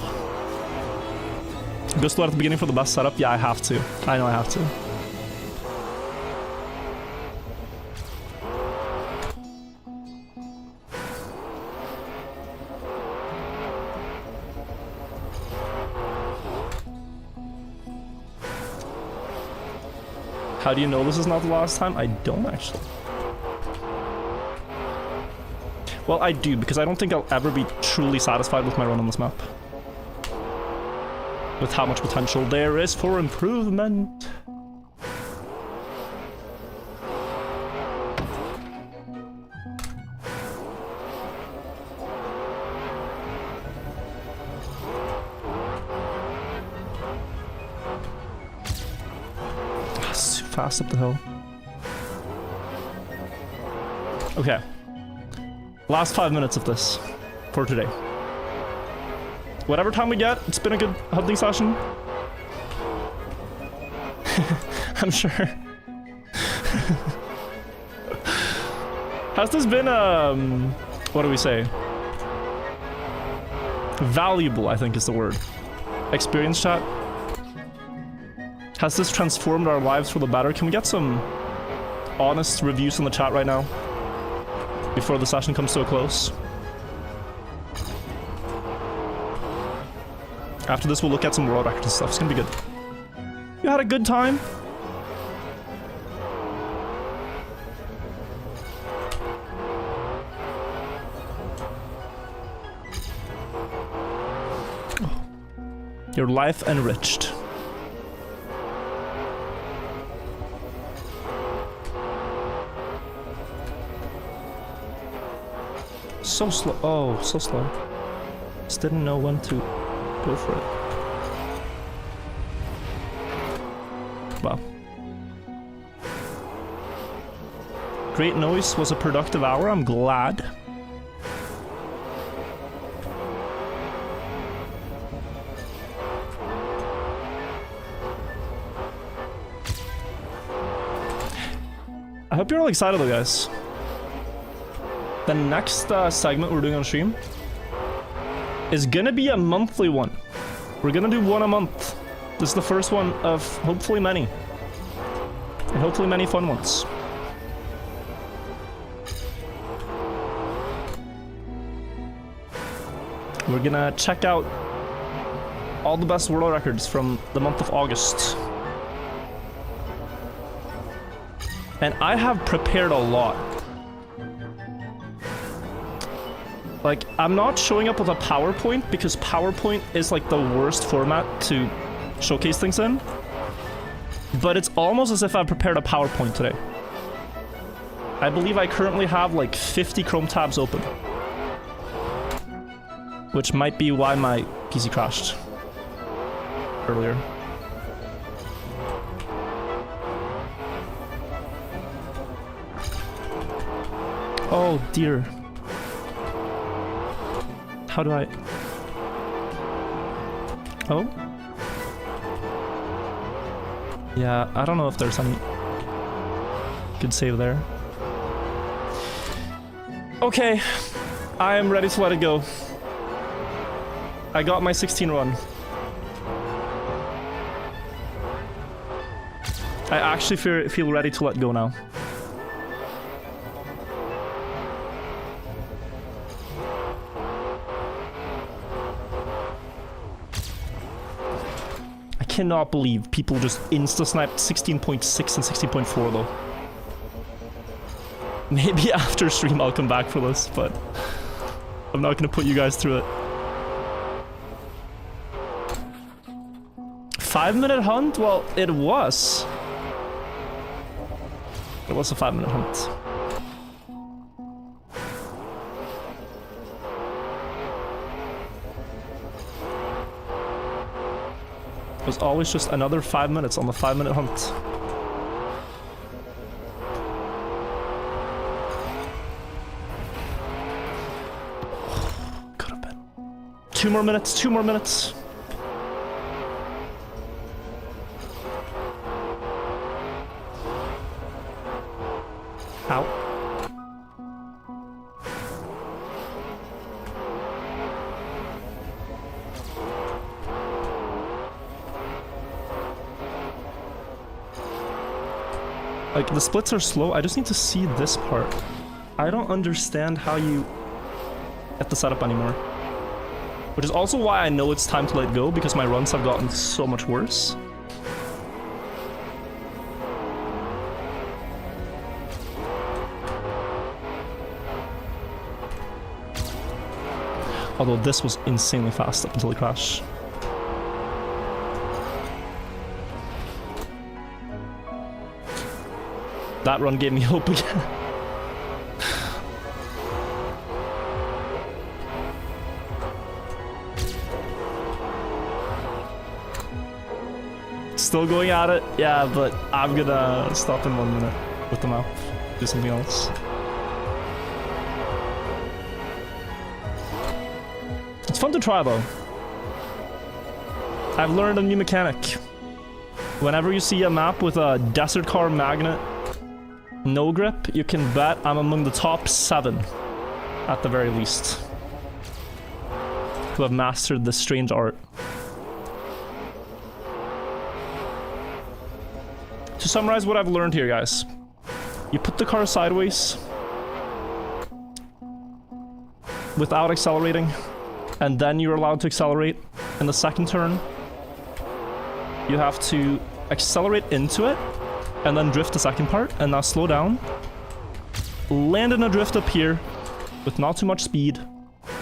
Speaker 1: Go start at the beginning for the best setup? Yeah, I have to. I know I have to. How do you know this is not the last time? I don't actually. Well, I do, because I don't think I'll ever be truly satisfied with my run on this map. With how much potential there is for improvement. It's too fast up the hill. Okay. Last 5 minutes of this for today. Whatever time we get, it's been a good hunting session. I'm sure. Has this been, what do we say? Valuable, I think is the word. Experience, chat? Has this transformed our lives for the better? Can we get some honest reviews in the chat right now? Before the session comes to a close. After this, we'll look at some world records and stuff. It's gonna be good. You had a good time? Oh. Your life enriched. So slow. Oh, so slow. Just didn't know when to go for it. Wow. Great noise was a productive hour. I'm glad. I hope you're all excited though, guys. The next segment we're doing on stream is gonna be a monthly one. We're gonna do one a month. This is the first one of hopefully many. And hopefully many fun ones. We're gonna check out all the best world records from the month of August. And I have prepared a lot. Like, I'm not showing up with a PowerPoint because PowerPoint is like the worst format to showcase things in. But it's almost as if I've prepared a PowerPoint today. I believe I currently have like 50 Chrome tabs open. Which might be why my PC crashed earlier. Oh dear. How do I... Oh? Yeah, I don't know if there's any good save there. Okay, I am ready to let it go. I got my 16 run. I actually feel ready to let go now. I cannot believe people just insta-sniped 16.6 and 16.4 though. Maybe after stream I'll come back for this, but I'm not gonna put you guys through it. 5-minute hunt? Well, it was. It was a 5-minute hunt. It was always just another 5 minutes on the 5-minute hunt. Could have been. 2 more minutes, 2 more minutes. Ow. Like, the splits are slow. I just need to see this part. I don't understand how you get the setup anymore. Which is also why I know it's time to let go, because my runs have gotten so much worse. Although this was insanely fast up until the crash. That run gave me hope again. Still going at it? Yeah, but I'm gonna stop in 1 minute with the map. Do something else. It's fun to try though. I've learned a new mechanic. Whenever you see a map with a desert car magnet no grip, you can bet I'm among the top 7 at the very least who have mastered this strange art. To summarize what I've learned here, guys, you put the car sideways without accelerating, and then you're allowed to accelerate in the second turn. You have to accelerate into it and then drift the second part, and now slow down, land in a drift up here with not too much speed,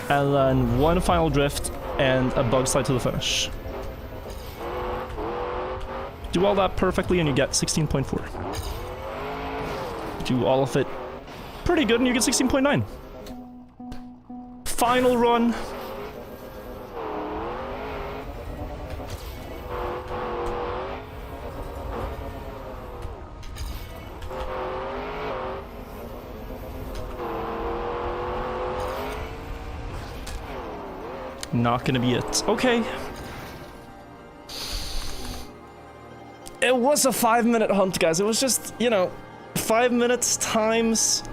Speaker 1: and then one final drift and a bug slide to the finish. Do all that perfectly and you get 16.4. Do all of it pretty good and you get 16.9. Final run. Not gonna be it. Okay. It was a 5-minute hunt, guys. It was just, you know, 5 minutes times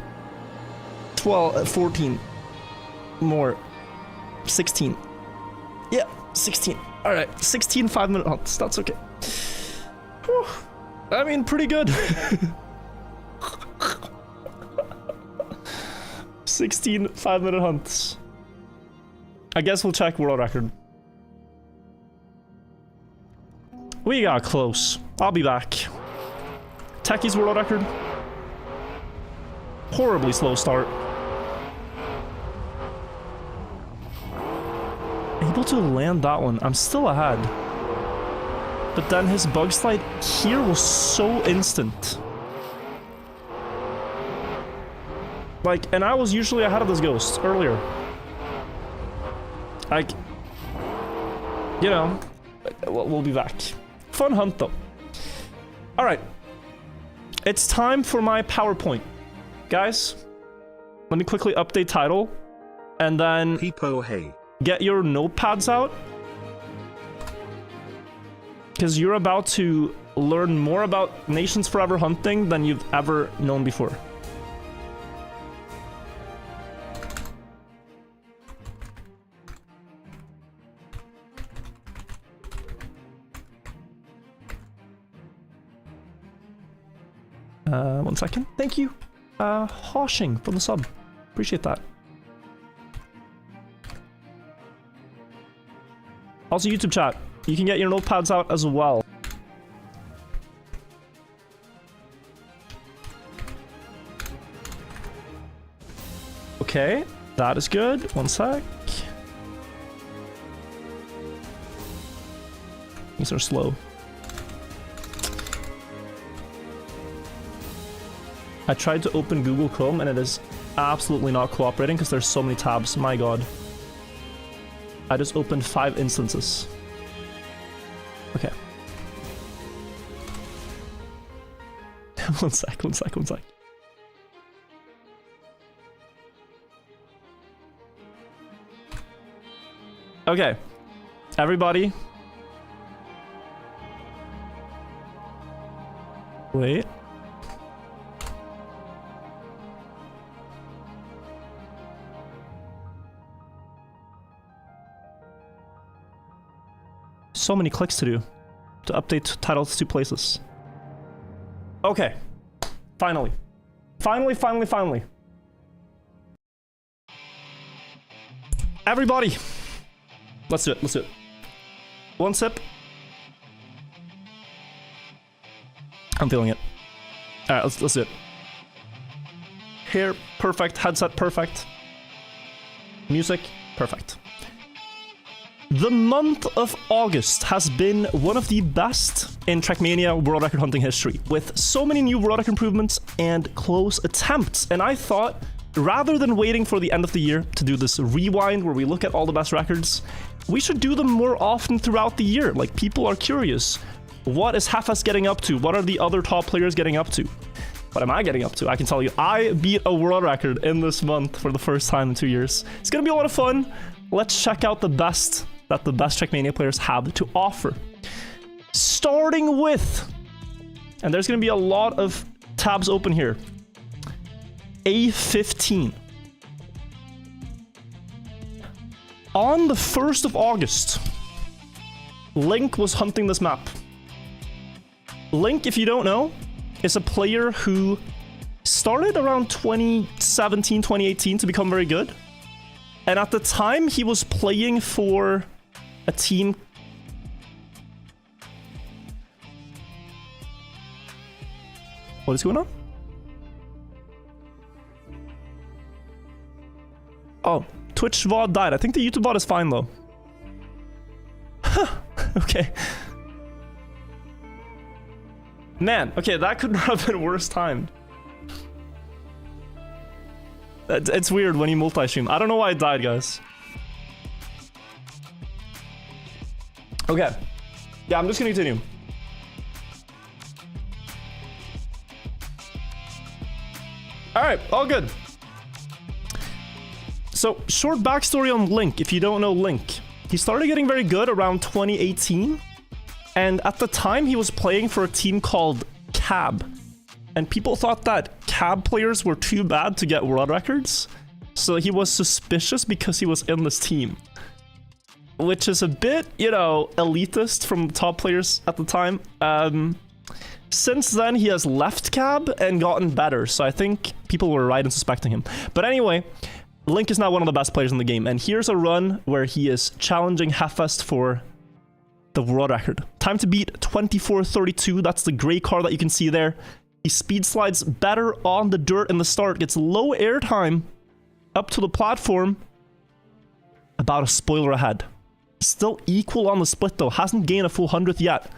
Speaker 1: 12, 14 more. 16. Yeah, 16. All right, 16 5-minute hunts. That's okay. Whew. I mean, pretty good. 16 5-minute hunts. I guess we'll check world record. We got close. I'll be back. Techie's world record. Horribly slow start. Able to land that one. I'm still ahead. But then his bug slide here was so instant. Like, and I was usually ahead of this ghost earlier. Like, you know, we'll be back. Fun hunt though. All right. It's time for my PowerPoint. Guys, let me quickly update title and then get your notepads out. Because you're about to learn more about Nations Forever hunting than you've ever known before. One second. Thank you, Hoshing, for the sub. Appreciate that. Also, YouTube chat. You can get your notepads out as well. Okay, that is good. One sec. These are slow. I tried to open Google Chrome and it is absolutely not cooperating because there's so many tabs. My god. I just opened 5 instances. Okay. One sec. Okay. Everybody. Wait. So many clicks to do to update titles to places. Okay. Finally. Finally. Everybody. Let's do it. One sip. I'm feeling it. All right, let's do it. Hair, perfect. Headset, perfect. Music, perfect. The month of August has been one of the best in Trackmania world record hunting history, with so many new world record improvements and close attempts. And I thought, rather than waiting for the end of the year to do this rewind where we look at all the best records, we should do them more often throughout the year. Like, people are curious. What is Hafas getting up to? What are the other top players getting up to? What am I getting up to? I can tell you, I beat a world record in this month for the first time in 2 years. It's gonna be a lot of fun. Let's check out the best that the best Trackmania players have to offer. Starting with, and there's gonna be a lot of tabs open here, A15. On the 1st of August, Link was hunting this map. Link, if you don't know, is a player who started around 2017, 2018 to become very good. And at the time, he was playing for a team. What is going on? Oh, Twitch VOD died. I think the YouTube bot is fine though. Okay. Man, okay, that could not have been worse timed. It's weird when you multi-stream. I don't know why it died, guys. Okay. Yeah, I'm just gonna continue. Alright, all good. So, short backstory on Link, if you don't know Link. He started getting very good around 2018, and at the time he was playing for a team called Cab. And people thought that Cab players were too bad to get world records, so he was suspicious because he was in this team. Which is a bit, you know, elitist from top players at the time. Since then, he has left Cab and gotten better, so I think people were right in suspecting him. But anyway, Link is now one of the best players in the game, and here's a run where he is challenging Heffest for the world record. Time to beat 24:32, that's the gray car that you can see there. He speed slides better on the dirt in the start, gets low air time up to the platform, about a spoiler ahead. Still equal on the split though, hasn't gained a full 100th yet.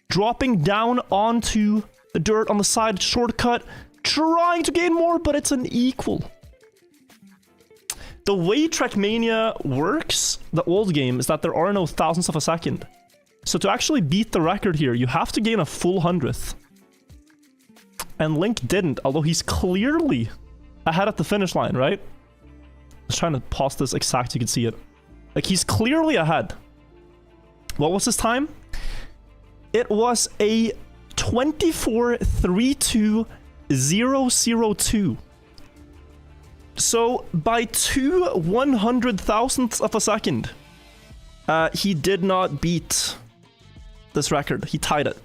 Speaker 1: Dropping down onto the dirt on the side, shortcut, trying to gain more, but it's an equal. The way Trackmania works, the old game, is that there are no thousandths of a second. So to actually beat the record here, you have to gain a full 100th. And Link didn't, although he's clearly ahead at the finish line, right? I was trying to pause this exact so you can see it. Like, he's clearly ahead. What was his time? It was a 24:32.002. So, by 2/100,000ths of a second, he did not beat this record. He tied it.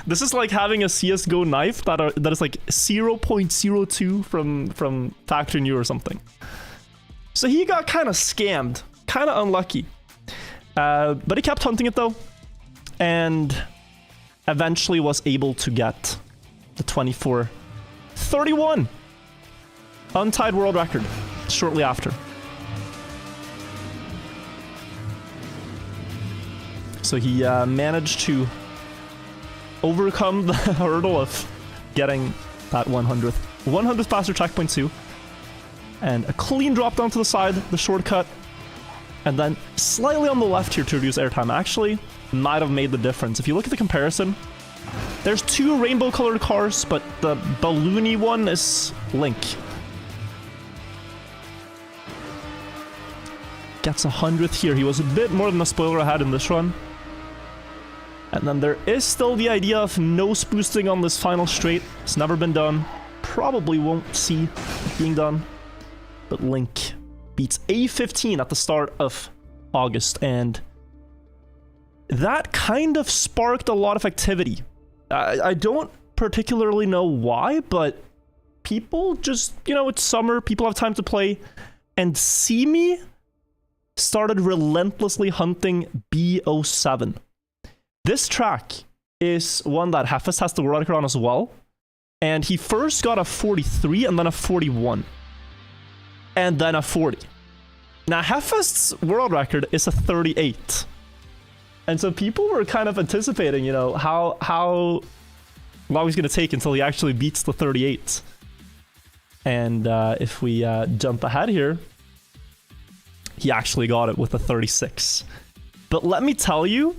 Speaker 1: This is like having a CSGO knife that is like 0.02 from Factory New or something. So he got kind of scammed, kind of unlucky. But he kept hunting it though, and eventually was able to get the 24:31 untied world record shortly after. So he managed to overcome the hurdle of getting that 100th faster checkpoint too, and a clean drop down to the side, the shortcut, and then slightly on the left here to reduce airtime. Actually, might have made the difference. If you look at the comparison, there's two rainbow colored cars, but the balloony one is Link. Gets 100th here. He was a bit more than a spoiler ahead in this run. And then there is still the idea of nose boosting on this final straight. It's never been done. Probably won't see it being done. But Link beats A15 at the start of August, and that kind of sparked a lot of activity. I don't particularly know why, but people just, you know, it's summer, people have time to play, and See Me started relentlessly hunting B07. This track is one that Heffest has the world record on as well, and he first got a 43 and then a 41, and then a 40. Now Heffest's world record is a 38, and so people were kind of anticipating, you know, how long he's going to take until he actually beats the 38. And if we jump ahead here, he actually got it with a 36. But let me tell you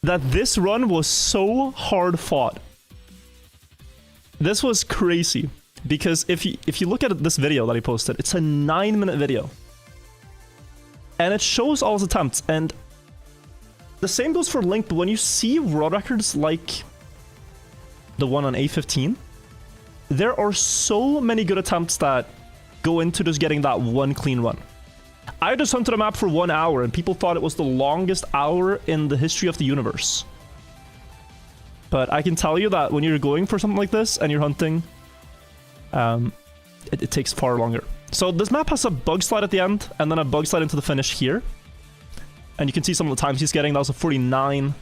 Speaker 1: that this run was so hard fought. This was crazy, because if you look at this video that he posted, it's a 9-minute video, and it shows all his attempts. And the same goes for Link, but when you see world records like the one on A15, there are so many good attempts that go into just getting that one clean run. I just hunted a map for 1 hour, and people thought it was the longest hour in the history of the universe. But I can tell you that when you're going for something like this and you're hunting, it takes far longer. So this map has a bug slide at the end, and then a bug slide into the finish here. And you can see some of the times he's getting. That was a 49.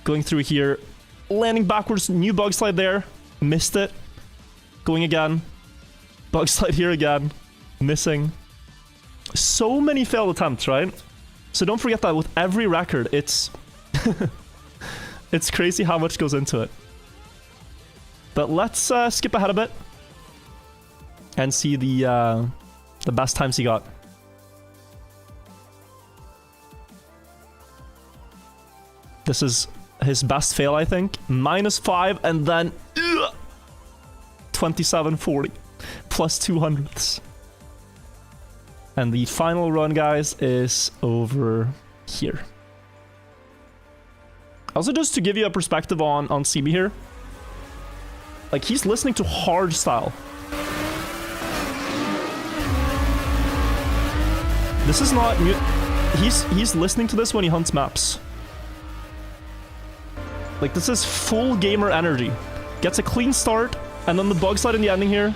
Speaker 1: Going through here, landing backwards, new bug slide there, missed it. Going again, bug slide here again, missing. So many failed attempts, right? So don't forget that with every record, it's it's crazy how much goes into it. But let's skip ahead a bit and see the best times he got. This is his best fail, I think. -5, and then 2740 plus 200ths. And the final run, guys, is over here. Also, just to give you a perspective on CB here, like, he's listening to hard style. This is not he's listening to this when he hunts maps. Like, this is full gamer energy. Gets a clean start, and then the bug slide in the ending here.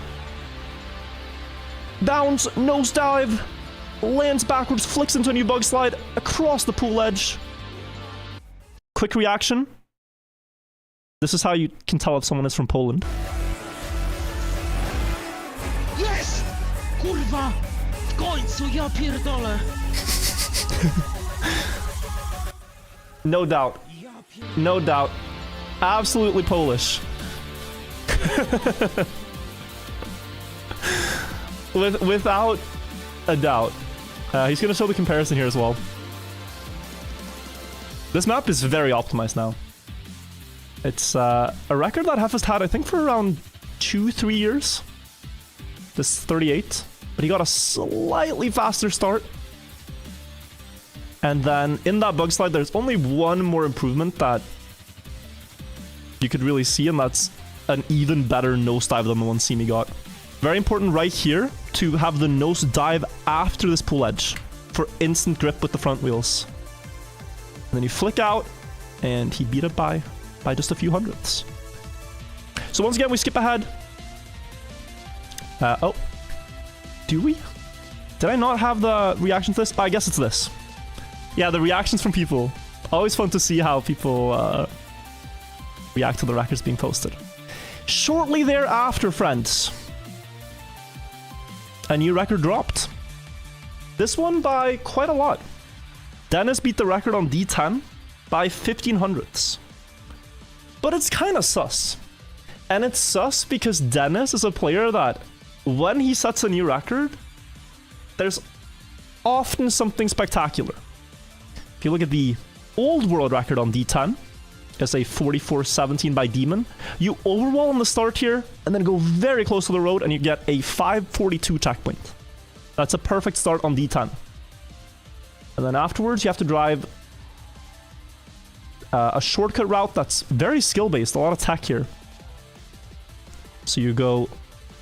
Speaker 1: Downs, nosedive, lands backwards, flicks into a new bug slide, across the pool edge. Quick reaction. This is how you can tell if someone is from Poland.
Speaker 2: Yes! Kurwa! W końcu, ja pierdolę!
Speaker 1: No doubt. No doubt. Absolutely Polish. Without a doubt. He's going to show the comparison here as well. This map is very optimized now. It's a record that Hef has had, I think, for around 2-3 years. This 38. But he got a slightly faster start. And then in that bug slide, there's only one more improvement that you could really see, and that's an even better nosedive than the one Simi got. Very important right here to have the nosedive after this pool edge for instant grip with the front wheels. And then you flick out, and he beat it by just a few hundredths. So once again, we skip ahead. Oh. Do we? Did I not have the reaction to this? I guess it's this. Yeah, the reactions from people. Always fun to see how people react to the records being posted. Shortly thereafter, friends, a new record dropped. This one by quite a lot. Dennis beat the record on D10 by 1500ths. But it's kind of sus. And it's sus because Dennis is a player that, when he sets a new record, there's often something spectacular. If you look at the old world record on D10, it's a 44-17 by Demon. You overwall on the start here, and then go very close to the road, and you get a 542 checkpoint. That's a perfect start on D10. And then afterwards, you have to drive a shortcut route that's very skill-based, a lot of tech here. So you go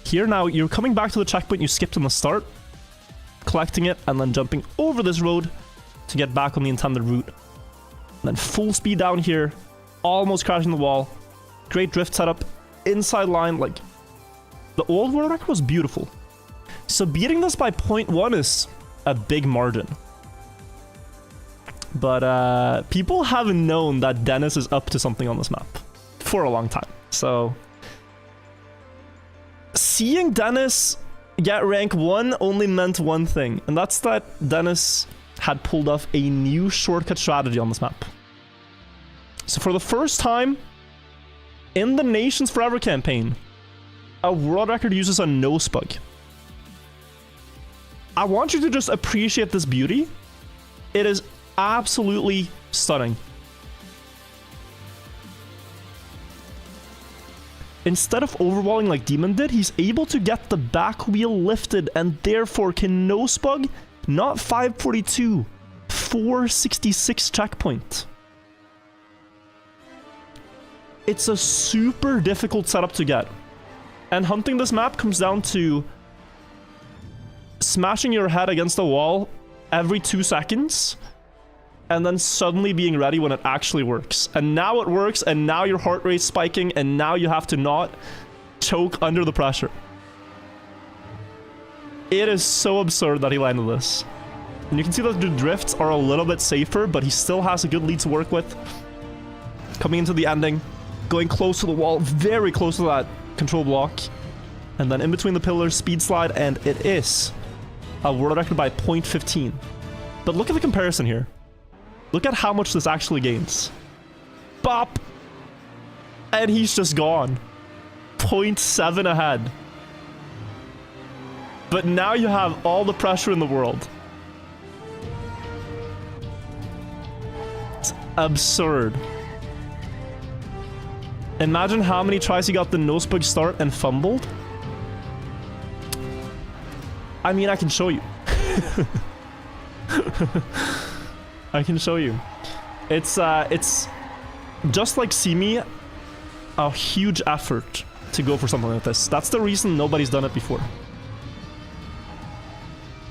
Speaker 1: here. Now you're coming back to the checkpoint you skipped on the start, collecting it, and then jumping over this road to get back on the intended route. And then full speed down here, almost crashing the wall. Great drift setup, inside line. Like, the old world record was beautiful. So beating this by 0.1 is a big margin. But people haven't known that Dennis is up to something on this map for a long time. So seeing Dennis get rank 1 only meant one thing, and that's that Dennis had pulled off a new shortcut strategy on this map. So for the first time in the Nations Forever campaign, a world record uses a nose bug. I want you to just appreciate this beauty. It is absolutely stunning. Instead of overwalling like Demon did, he's able to get the back wheel lifted and therefore can nose bug, not 542, 466 checkpoint. It's a super difficult setup to get. And hunting this map comes down to smashing your head against a wall every 2 seconds and then suddenly being ready when it actually works. And now it works, and now your heart rate's spiking, and now you have to not choke under the pressure. It is so absurd that he landed this. And you can see that the drifts are a little bit safer, but he still has a good lead to work with. Coming into the ending, going close to the wall, very close to that control block. And then in between the pillars, speed slide, and it is a world record by 0.15. But look at the comparison here. Look at how much this actually gains. Bop! And he's just gone. 0.7 ahead. But now you have all the pressure in the world. It's absurd. Imagine how many tries he got the nosebug start and fumbled. I mean, I can show you. I can show you. It's just like Simi, a huge effort to go for something like this. That's the reason nobody's done it before.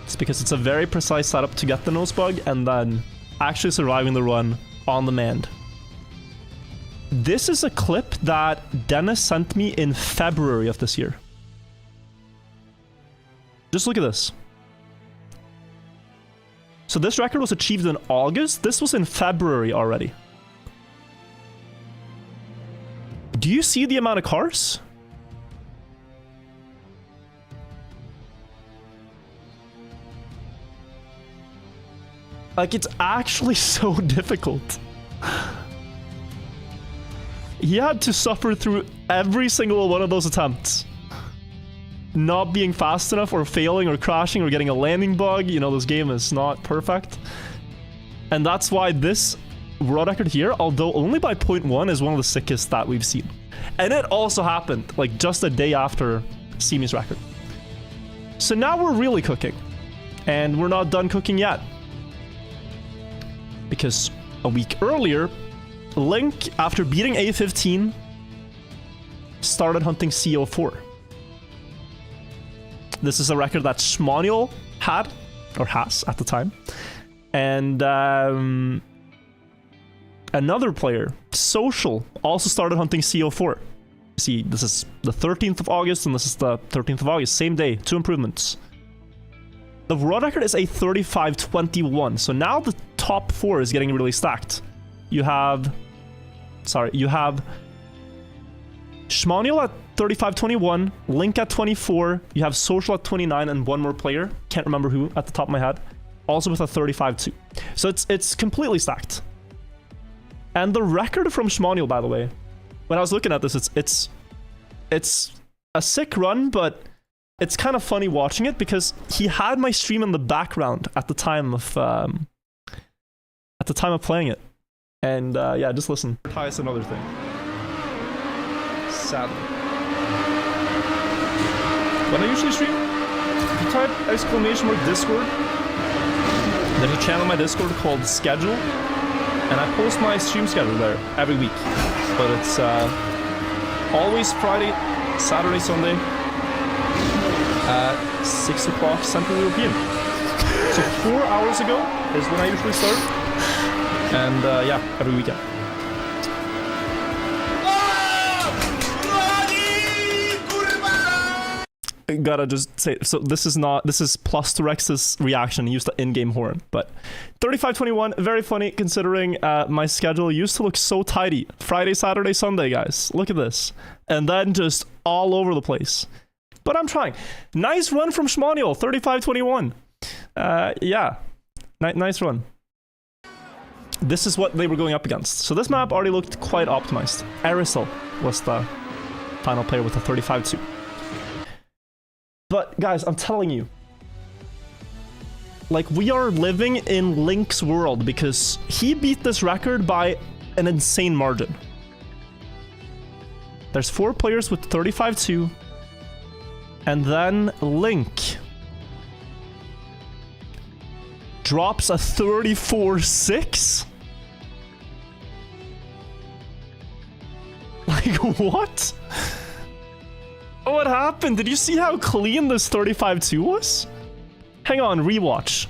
Speaker 1: It's because it's a very precise setup to get the nosebug and then actually surviving the run on demand. This is a clip that Dennis sent me in February of this year. Just look at this. So this record was achieved in August. This was in February already. Do you see the amount of cars? Like, it's actually so difficult. He had to suffer through every single one of those attempts. Not being fast enough or failing or crashing or getting a landing bug. You know, this game is not perfect. And that's why this world record here, although only by 0.1, is one of the sickest that we've seen. And it also happened, like, just a day after Simi's record. So now we're really cooking. And we're not done cooking yet. Because a week earlier, Link, after beating A15, started hunting CO4. This is a record that Schmaniel had, or has at the time. And another player, Social, also started hunting CO4. See, this is the 13th of August, and this is the 13th of August, same day, 2 improvements. The world record is a 35-21, so now the top 4 is getting really stacked. You have Schmaniel at 35-21, Link at 24, you have Social at 29, and one more player, can't remember who at the top of my head, also with a 35-2. So it's completely stacked. And the record from Schmaniel, by the way, when I was looking at this, it's a sick run, but it's kind of funny watching it because he had my stream in the background at the time of playing it. And yeah, just listen. Is another thing. Sadly. When I usually stream, you type !Discord. There's a channel on my Discord called Schedule, and I post my stream schedule there every week. But it's always Friday, Saturday, Sunday at 6 o'clock Central European. So 4 hours ago is when I usually start. And yeah, every weekend. Gotta just say, so this is plus to Rex's reaction. He used the in-game horn, but 35-21, very funny considering my schedule used to look so tidy. Friday, Saturday, Sunday, guys. Look at this. And then just all over the place. But I'm trying. Nice run from Schmaniel, 35-21. Yeah, nice run. This is what they were going up against. So this map already looked quite optimized. Aerosol was the final player with a 35-2. But guys, I'm telling you, like, we are living in Link's world because he beat this record by an insane margin. There's 4 players with 35-2, and then Link drops a 34-6? Like, what? What happened? Did you see how clean this 35-2 was? Hang on, rewatch.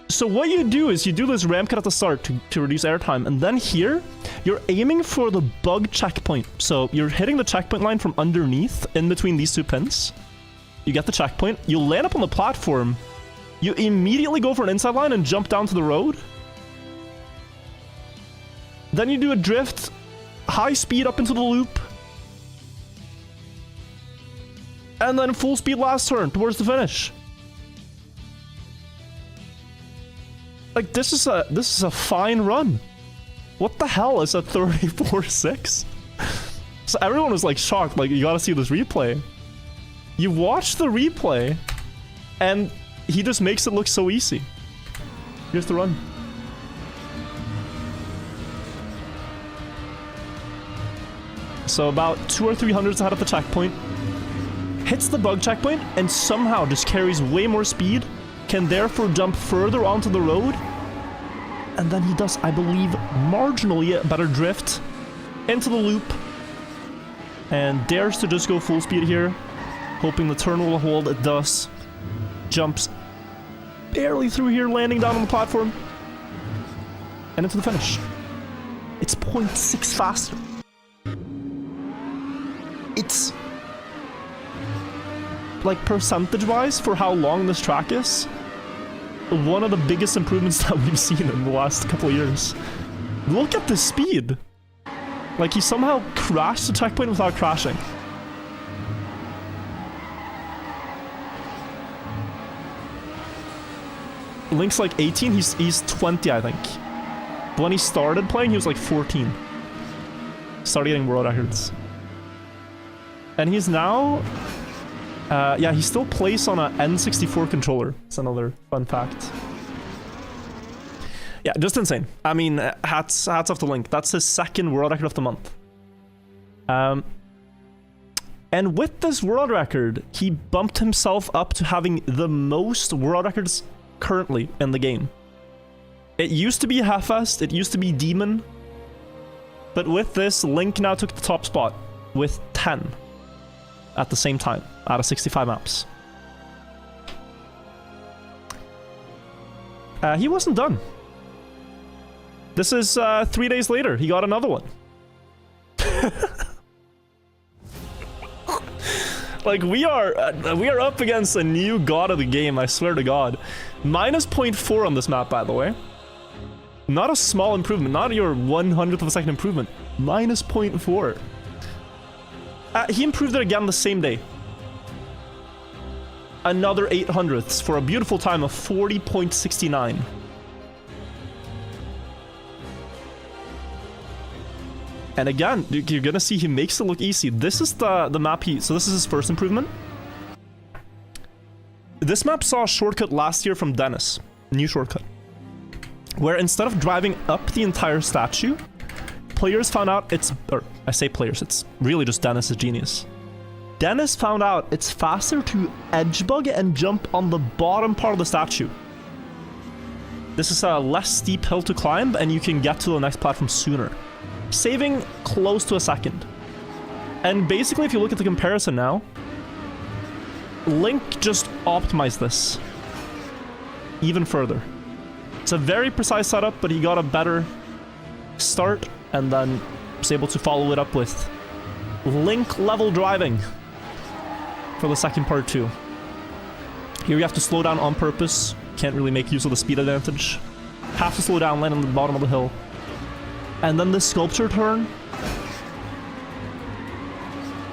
Speaker 1: So what you do is you do this ramp cut at the start to reduce airtime, and then here, you're aiming for the bug checkpoint. So you're hitting the checkpoint line from underneath, in between these 2 pins. You get the checkpoint, you land up on the platform, you immediately go for an inside line and jump down to the road. Then you do a drift, high speed up into the loop, and then full speed last turn towards the finish. Like, this is a fine run. What the hell is a 34-6? So everyone was like shocked, like, you gotta see this replay. You watch the replay, and he just makes it look so easy. Here's the run. So about 200 or 300 ahead of the checkpoint. Hits the bug checkpoint and somehow just carries way more speed. Can therefore jump further onto the road. And then he does, I believe, marginally better drift into the loop. And dares to just go full speed here. Hoping the turn will hold. It does. Jumps barely through here, landing down on the platform. And into the finish. It's 0.6 faster. It's... like, percentage-wise, for how long this track is, one of the biggest improvements that we've seen in the last couple of years. Look at the speed! Like, he somehow crashed the checkpoint without crashing. Link's like 18, he's 20, I think. But when he started playing, he was like 14. Started getting world records. And he's now... yeah, he still plays on an N64 controller. It's another fun fact. Yeah, just insane. I mean, hats off to Link. That's his second world record of the month. And with this world record, he bumped himself up to having the most world records currently in the game. It used to be Hellfest, it used to be Demon. But with this, Link now took the top spot with 10 at the same time, out of 65 maps. He wasn't done. This is 3 days later. He got another one. Like, we are up against a new god of the game, I swear to God. Minus 0.4 on this map, by the way. Not a small improvement, not your 100th of a second improvement. Minus 0.4. He improved it again the same day. Another 800ths for a beautiful time of 40.69. And again, you're gonna see he makes it look easy. This is the map so this is his first improvement. This map saw a shortcut last year from Dennis. New shortcut. Where instead of driving up the entire statue, players found out or I say players, it's really just Dennis's genius. Dennis found out it's faster to edge bug and jump on the bottom part of the statue. This is a less steep hill to climb and you can get to the next platform sooner. Saving close to a second. And basically, if you look at the comparison now, Link just optimized this even further. It's a very precise setup, but he got a better start and then was able to follow it up with Link level driving for the second part too. Here you have to slow down on purpose. Can't really make use of the speed advantage. Have to slow down, land on the bottom of the hill. And then the sculpture turn.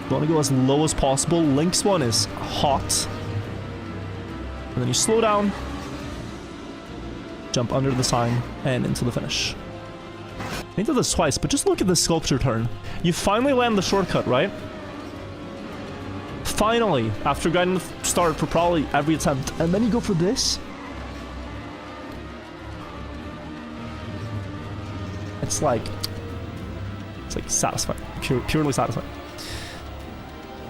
Speaker 1: You want to go as low as possible. Link's one is hot. And then you slow down. Jump under the sign and into the finish. I did this twice, but just look at the sculpture turn. You finally land the shortcut, right? Finally, after getting the start for probably every attempt. And then you go for this. It's like satisfying. Purely satisfying.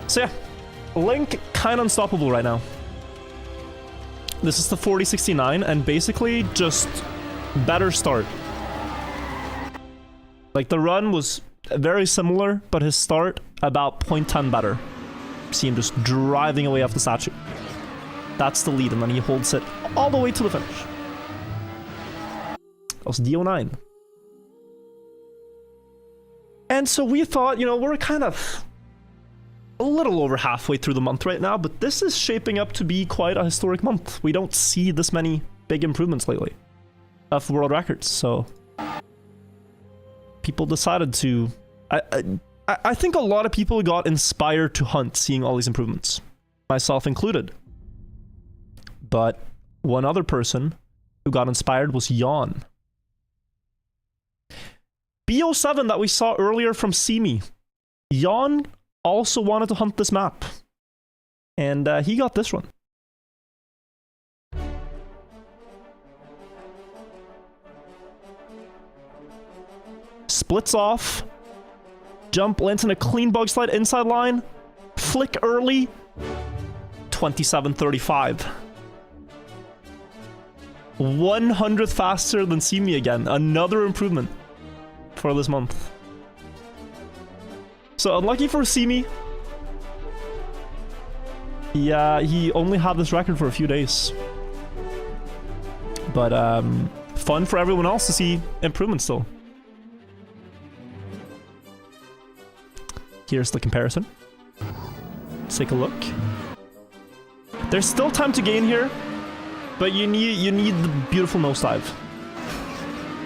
Speaker 1: So yeah, Link kind of unstoppable right now. This is the 4069 and basically just better start. Like the run was very similar, but his start about 0.10 better. See him just driving away off the statue. That's the lead and then he holds it all the way to the finish. That was D09. And so we thought, you know, we're kind of a little over halfway through the month right now, but this is shaping up to be quite a historic month. We don't see this many big improvements lately of world records, so people decided to... I think a lot of people got inspired to hunt seeing all these improvements, myself included. But one other person who got inspired was Jan. B07 that we saw earlier from Simi. Jan also wanted to hunt this map. And he got this one. Splits off Jump, lands in a clean bug slide inside line. Flick early. 27.35. 100th faster than See Me again. Another improvement for this month. So unlucky for See Me. Yeah, he only had this record for a few days. But fun for everyone else to see improvements still. Here's the comparison. Let's take a look. There's still time to gain here, but you need the beautiful nosedive.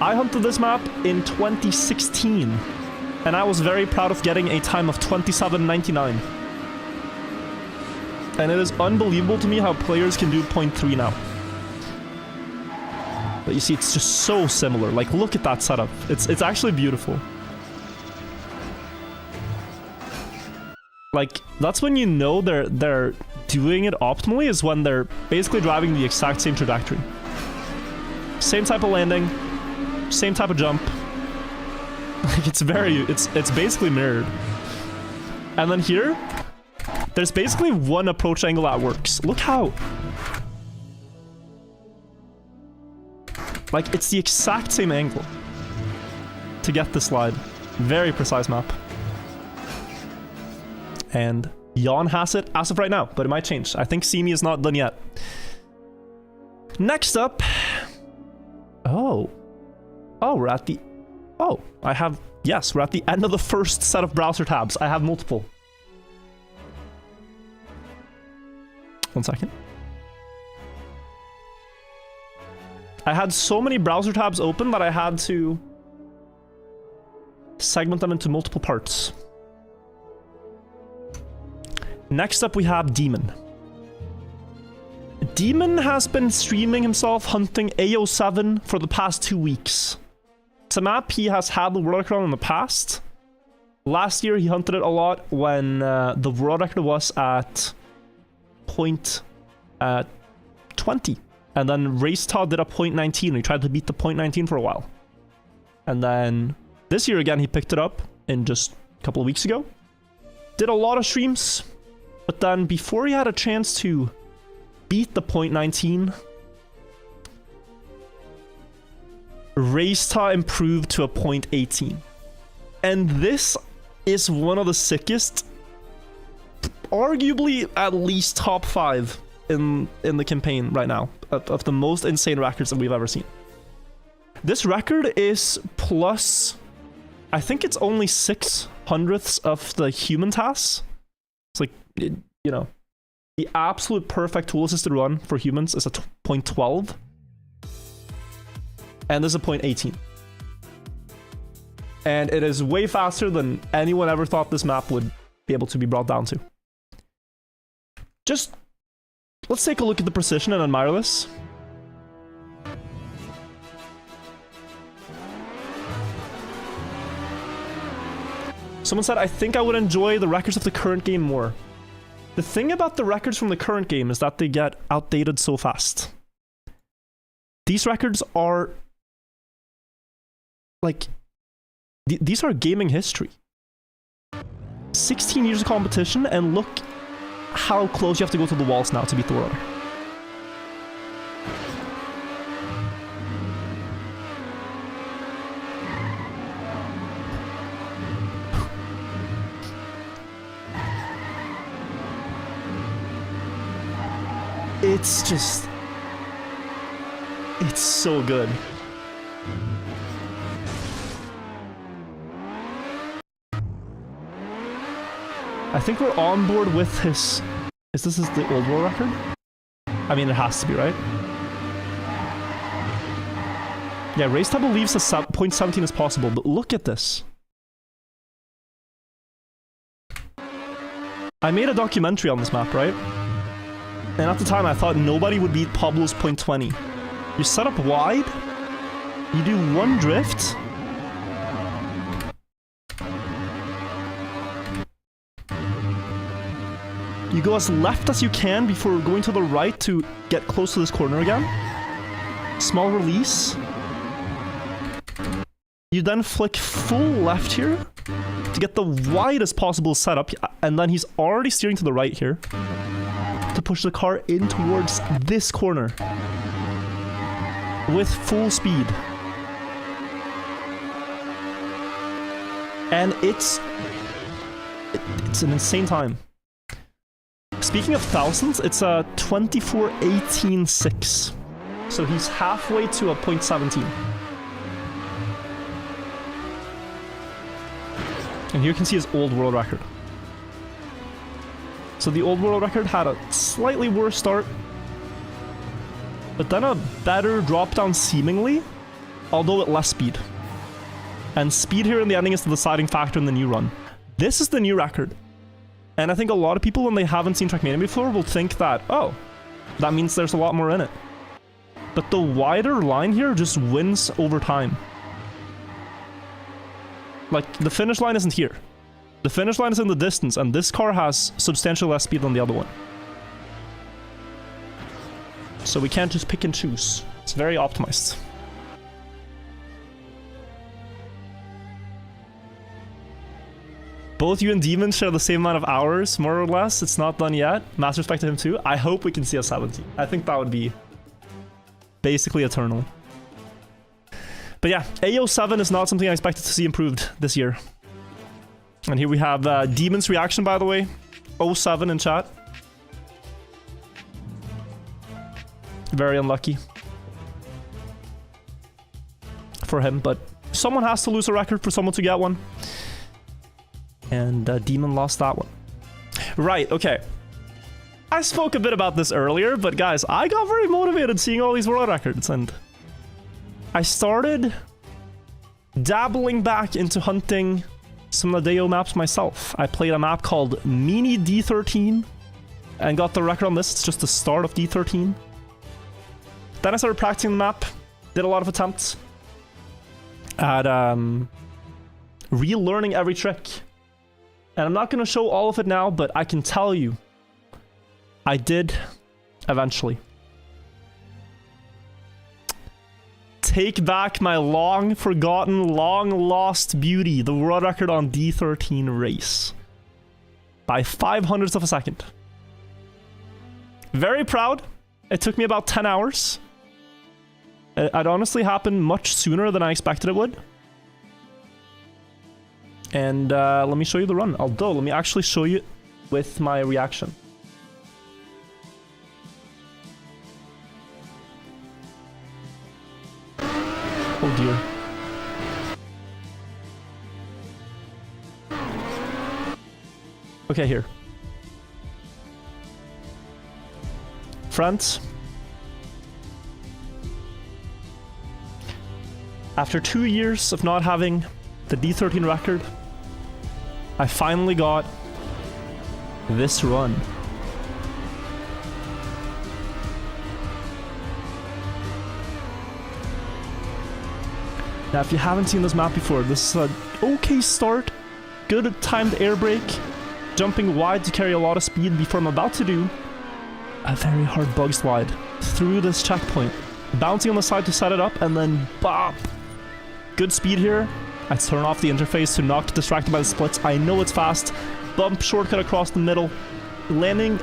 Speaker 1: I hunted this map in 2016, and I was very proud of getting a time of 27.99. And it is unbelievable to me how players can do 0.3 now. But you see, it's just so similar. Like, look at that setup. It's actually beautiful. Like, that's when you know they're doing it optimally, is when they're basically driving the exact same trajectory. Same type of landing, same type of jump. Like, it's basically mirrored. And then here, there's basically one approach angle that works. Look how... Like, it's the exact same angle to get the slide. Very precise map. And Jan has it as of right now, but it might change. I think See Me is not done yet. Next up... Oh, we're at the... Oh, I have... Yes, we're at the end of the first set of browser tabs. I have multiple. 1 second. I had so many browser tabs open that I had to segment them into multiple parts. Next up we have Demon. Demon has been streaming himself hunting AO7 for the past 2 weeks. It's a map he has had the world record on in the past. Last year he hunted it a lot when the world record was at point 20. And then RACE did a point 19. He tried to beat the point 19 for a while. And then this year again he picked it up in just a couple of weeks ago. Did a lot of streams. But then before he had a chance to beat the point 19, RACE improved to a point 18. And this is one of the sickest, arguably at least top 5 in the campaign right now, of the most insane records that we've ever seen. This record is plus, I think it's only 6/100ths of the human tasks. It's like, you know, the absolute perfect tool assisted run for humans is a point 12. And this is a point 18. And it is way faster than anyone ever thought this map would be able to be brought down to. Just, let's take a look at the precision and admire this. Someone said, I think I would enjoy the records of the current game more. The thing about the records from the current game is that they get outdated so fast. These records are... like... these are gaming history. 16 years of competition, and look how close you have to go to the walls now to beat the world. It's just... it's so good. I think we're on board with his... is this the old world record? I mean, it has to be, right? Yeah, RACE believes a point 17 is possible, but look at this. I made a documentary on this map, right? And at the time, I thought nobody would beat Pablo's point 20. You set up wide, you do one drift, you go as left as you can before going to the right to get close to this corner again. Small release. You then flick full left here to get the widest possible setup, and then he's already steering to the right here to push the car in towards this corner with full speed. And it's an insane time. Speaking of thousands, it's a 24:18.6. So he's halfway to a 0.17. And here you can see his old world record. So the old world record had a slightly worse start, but then a better drop down seemingly, although at less speed. And speed here in the ending is the deciding factor in the new run. This is the new record. And I think a lot of people, when they haven't seen Trackmania before, will think that, oh, that means there's a lot more in it. But the wider line here just wins over time. Like, the finish line isn't here. The finish line is in the distance, and this car has substantially less speed than the other one. So we can't just pick and choose. It's very optimized. Both you and Demon share the same amount of hours, more or less. It's not done yet. Mass respect to him too. I hope we can see a 70. I think that would be basically eternal. But yeah, AO7 is not something I expected to see improved this year. And here we have Demon's reaction, by the way. 07 in chat. Very unlucky for him, but someone has to lose a record for someone to get one. And Demon lost that one. Right, okay. I spoke a bit about this earlier, but guys, I got very motivated seeing all these world records, and I started dabbling back into hunting some Ladeo maps myself. I played a map called Mini D13 and got the record on this. It's just the start of D13. Then I started practicing the map, did a lot of attempts at relearning every trick. And I'm not going to show all of it now, but I can tell you, I did eventually take back my long-forgotten, long-lost beauty, the world record on D13-RACE, by 0.05 of a second. Very proud. It took me about 10 hours. It honestly happened much sooner than I expected it would. And let me show you the run. Although, let me actually show you with my reaction. Oh dear. Okay, here. Friends. After 2 years of not having the D13 record, I finally got this run. Now, if you haven't seen this map before, this is an okay start, good timed air brake, jumping wide to carry a lot of speed before I'm about to do a very hard bug slide through this checkpoint, bouncing on the side to set it up, and then bop. Good speed here. I turn off the interface to not get distracted by the splits. I know it's fast. Bump shortcut across the middle. Landing,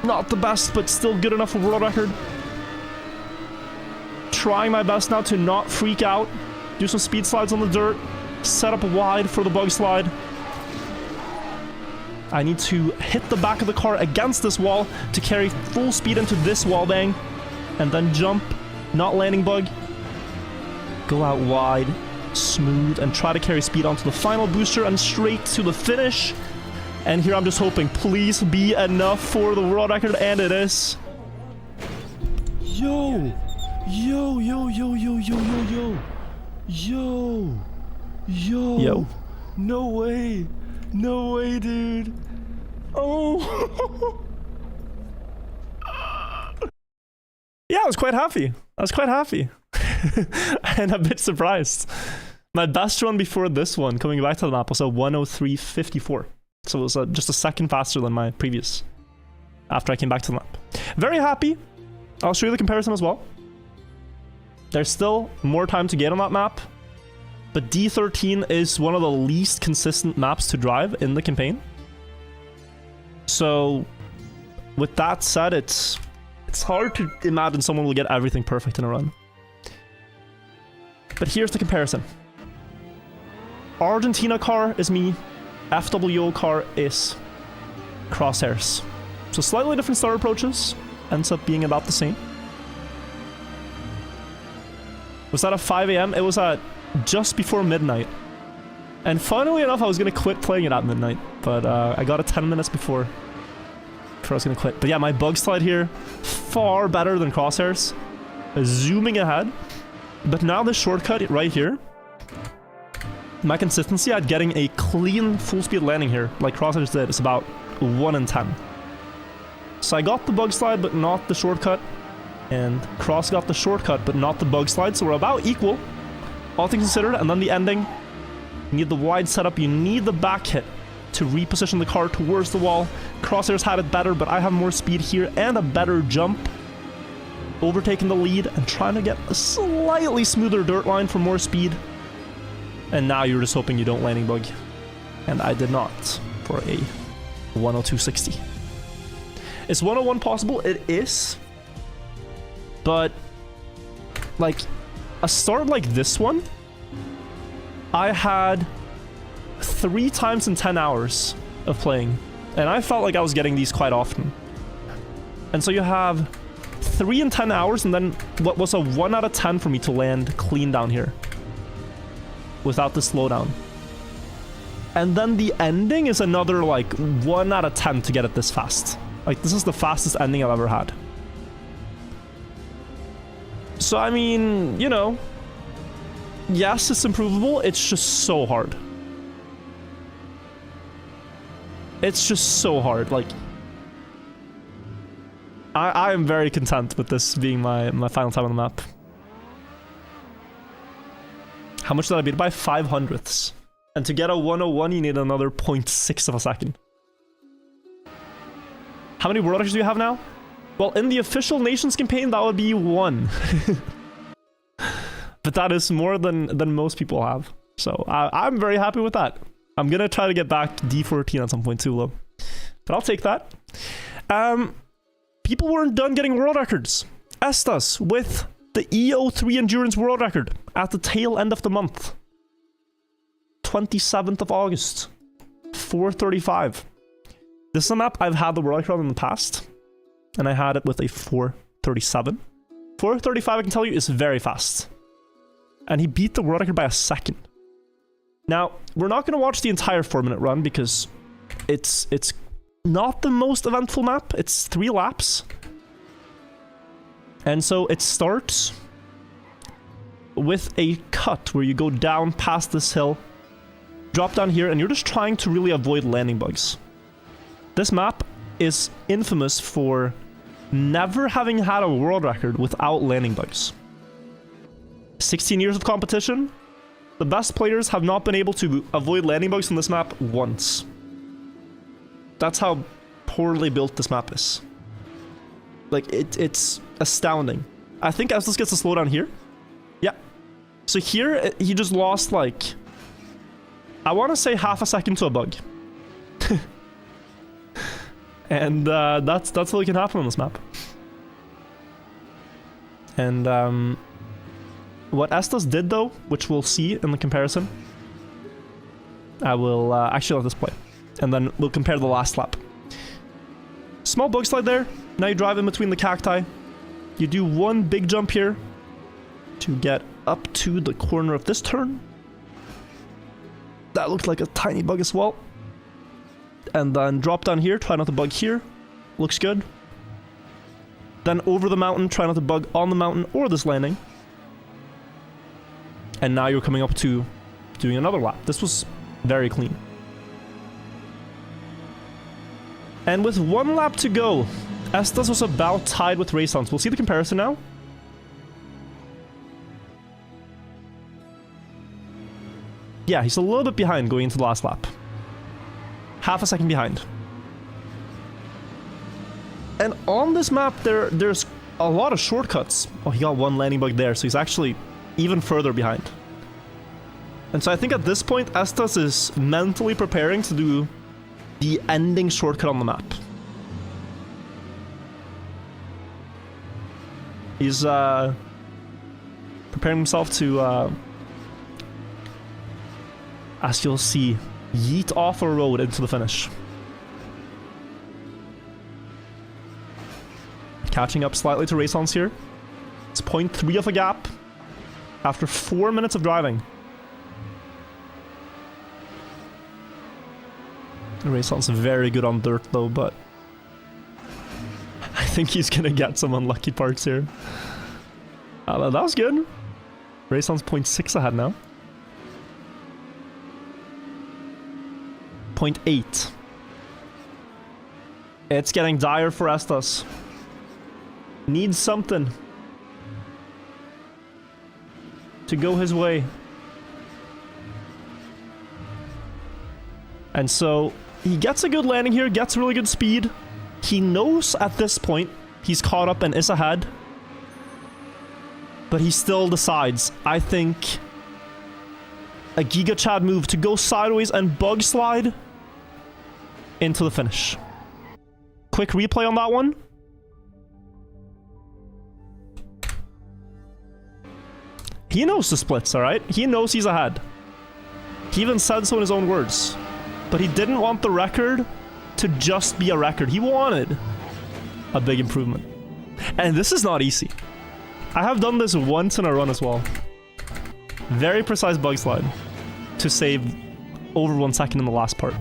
Speaker 1: not the best, but still good enough for world record. Trying my best now to not freak out. Do some speed slides on the dirt. Set up wide for the bug slide. I need to hit the back of the car against this wall to carry full speed into this wall bang. And then jump, not landing bug. Go out wide. Smooth, and try to carry speed onto the final booster and straight to the finish. And here I'm just hoping, please be enough for the world record, and it is. Yo! Yo, yo, yo, yo, yo, yo, yo. Yo! Yo! Yo! No way! No way, dude! Oh! Yeah, I was quite happy. And a bit surprised. My best run before this one, coming back to the map, was a 103.54. So it was just a second faster than my previous after I came back to the map. Very happy. I'll show you the comparison as well. There's still more time to get on that map. but D13 is one of the least consistent maps to drive in the campaign. So, with that said, it's hard to imagine someone will get everything perfect in a run. But here's the comparison. Argentina car is me, FWO car is Crosshairs. So slightly different start approaches, ends up being about the same. Was that at 5 AM? It was at just before midnight. And funnily enough, I was going to quit playing it at midnight, but I got it 10 minutes before I was going to quit. But yeah, my bug slide here, far better than Crosshairs. Zooming ahead. But now this shortcut right here, my consistency at getting a clean full speed landing here, like Crosshairs did, is about 1 in 10. So I got the bug slide, but not the shortcut. And Cross got the shortcut, but not the bug slide. So we're about equal, all things considered. And then the ending, you need the wide setup, you need the back hit to reposition the car towards the wall. Crosshairs had it better, but I have more speed here and a better jump. Overtaking the lead and trying to get a slightly smoother dirt line for more speed. And now you're just hoping you don't landing bug. And I did not for a 102.60. Is 101 possible? It is. But, like, a start like this one, I had 3 times in 10 hours of playing. And I felt like I was getting these quite often. And so you have 3 in 10 hours, and then what was a 1 out of 10 for me to land clean down here. Without the slowdown. And then the ending is another, like, 1 out of 10 to get it this fast. Like, this is the fastest ending I've ever had. So, I mean, you know, yes, it's improvable. It's just so hard. It's just so hard. Like, I am very content with this being my final time on the map. How much did I beat by? 500ths. And to get a 101, you need another 0.6 of a second. How many world records do you have now? Well, in the official Nations campaign, that would be 1. But that is more than most people have. So I'm very happy with that. I'm gonna try to get back to D14 at some point too, though. But I'll take that. People weren't done getting world records. Estas with the EO3 Endurance world record at the tail end of the month. 27th of August. 4:35. This is a map I've had the world record on in the past. And I had it with a 4:37. 4:35, I can tell you, is very fast. And he beat the world record by a second. Now, we're not going to watch the entire 4-minute run because it's not the most eventful map. It's 3 laps. And so it starts with a cut where you go down past this hill, drop down here, and you're just trying to really avoid landing bugs. This map is infamous for never having had a world record without landing bugs. 16 years of competition, the best players have not been able to avoid landing bugs on this map once. That's how poorly built this map is. Like, it's astounding. I think Estes gets a slowdown here. Yeah. So here, he just lost, like, I want to say half a second to a bug. And that's what can happen on this map. And what Estes did, though, which we'll see in the comparison, I will actually let this play. And then we'll compare the last lap. Small bug slide there. Now you drive in between the cacti. You do one big jump here to get up to the corner of this turn. That looked like a tiny bug as well. And then drop down here, try not to bug here. Looks good. Then over the mountain, try not to bug on the mountain or this landing. And now you're coming up to doing another lap. This was very clean. And with 1 lap to go, Estes was about tied with Race We'll see the comparison now. Yeah, he's a little bit behind going into the last lap. Half a second behind. And on this map, there's a lot of shortcuts. Oh, he got 1 landing bug there, so he's actually even further behind. And so I think at this point, Estes is mentally preparing to do the ending shortcut on the map. He's preparing himself to, as you'll see, yeet off a road into the finish. Catching up slightly to Raceons here. It's 0.3 of a gap after 4 minutes of driving. Raceon's very good on dirt though, but I think he's gonna get some unlucky parts here. That was good. Raceon's 0.6 ahead now. 0.8. It's getting dire for Estes. Needs something to go his way. And so he gets a good landing here, gets really good speed. He knows at this point he's caught up and is ahead. But he still decides, I think, a Giga Chad move to go sideways and bug slide into the finish. Quick replay on that one. He knows the splits, alright? He knows he's ahead. He even said so in his own words. But he didn't want the record to just be a record. He wanted a big improvement. And this is not easy. I have done this once in a run as well. Very precise bug slide to save over 1 second in the last part.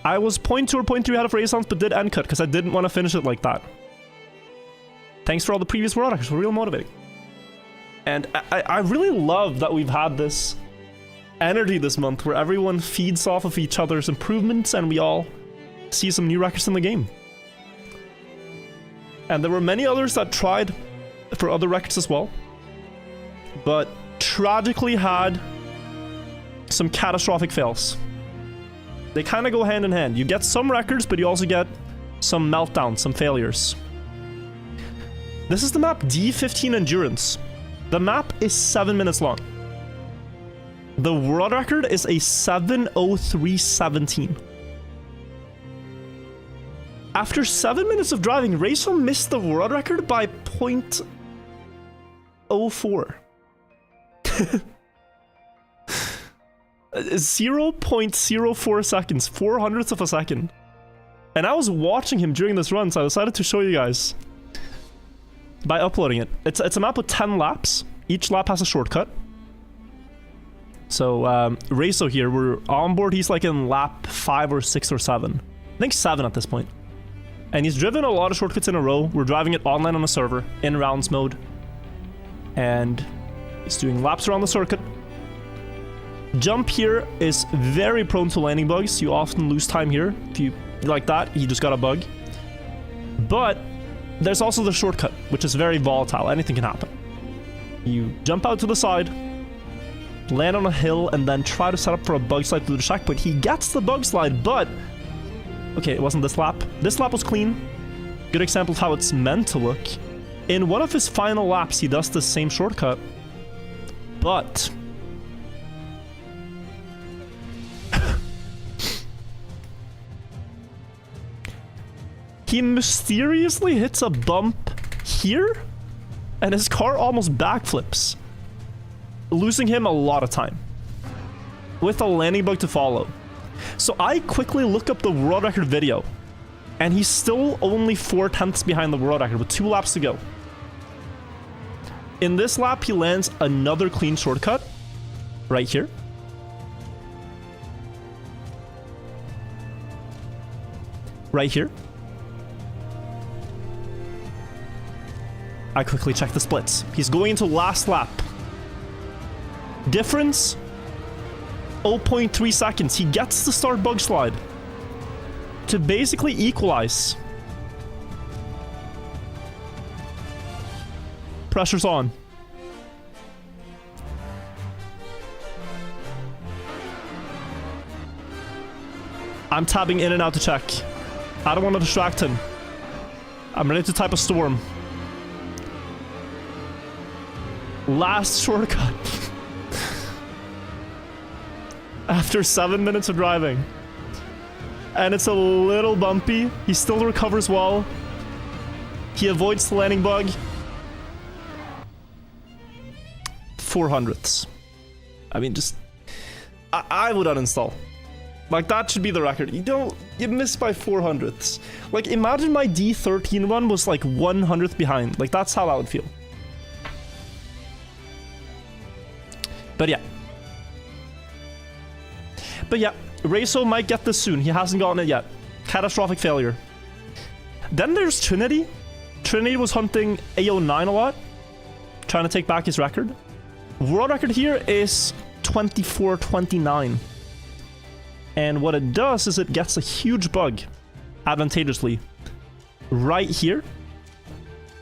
Speaker 1: I was 0.2 or 0.3 ahead of Raceons, but did end cut because I didn't want to finish it like that. Thanks for all the previous world records, real motivating. And I really love that we've had this energy this month where everyone feeds off of each other's improvements and we all see some new records in the game. And there were many others that tried for other records as well, but tragically had some catastrophic fails. They kind of go hand in hand. You get some records, but you also get some meltdowns, some failures. This is the map D13 Endurance. The map is 7 minutes long. The world record is a 7:03:17. After 7 minutes of driving, Racel missed the world record by 0.04. 0.04 seconds, 400ths of a second. And I was watching him during this run, so I decided to show you guys by uploading it. It's a map with 10 laps. Each lap has a shortcut. So, Raso here, we're on board. He's like in lap 5 or 6 or 7. I think 7 at this point. And he's driven a lot of shortcuts in a row. We're driving it online on a server, in rounds mode. And he's doing laps around the circuit. Jump here is very prone to landing bugs. You often lose time here. If you like that, you just got a bug. But there's also the shortcut, which is very volatile. Anything can happen. You jump out to the side, land on a hill, and then try to set up for a bug slide through the checkpoint. He gets the bug slide, but... okay, it wasn't this lap. This lap was clean. Good example of how it's meant to look. In one of his final laps, he does the same shortcut. But... he mysteriously hits a bump here, and his car almost backflips, losing him a lot of time, with a landing bug to follow. So I quickly look up the world record video, and he's still only 4/10ths behind the world record with 2 laps to go. In this lap, he lands another clean shortcut, right here. Right here. I quickly check the splits. He's going into last lap. Difference, 0.3 seconds. He gets the start bug slide to basically equalize. Pressure's on. I'm tabbing in and out to check. I don't want to distract him. I'm ready to type a storm. Last shortcut. after 7 minutes of driving. And it's a little bumpy. He still recovers well. He avoids the landing bug. 400ths. I mean, just... I would uninstall. Like, that should be the record. You miss by 400ths. Like, imagine my D13 run was like 100th behind. Like, that's how that would feel. But yeah. Raso might get this soon. He hasn't gotten it yet. Catastrophic failure. Then there's Trinity. Trinity was hunting AO9 a lot, trying to take back his record. World record here is 24-29. And what it does is it gets a huge bug, advantageously, right here.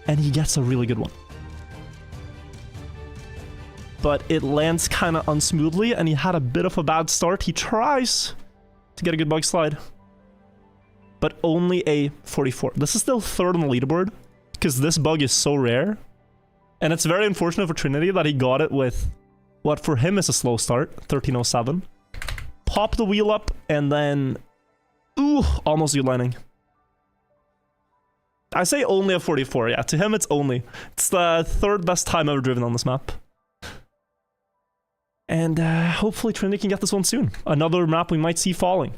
Speaker 1: And he gets a really good one. But it lands kind of unsmoothly, and he had a bit of a bad start. He tries to get a good bug slide, but only a 44. This is still third on the leaderboard, because this bug is so rare. And it's very unfortunate for Trinity that he got it with what for him is a slow start, 1307. Pop the wheel up, and then... Ooh, almost good landing. I say only a 44, yeah. To him, it's only. It's the third best time ever driven on this map. And hopefully Trinity can get this one soon. Another map we might see falling.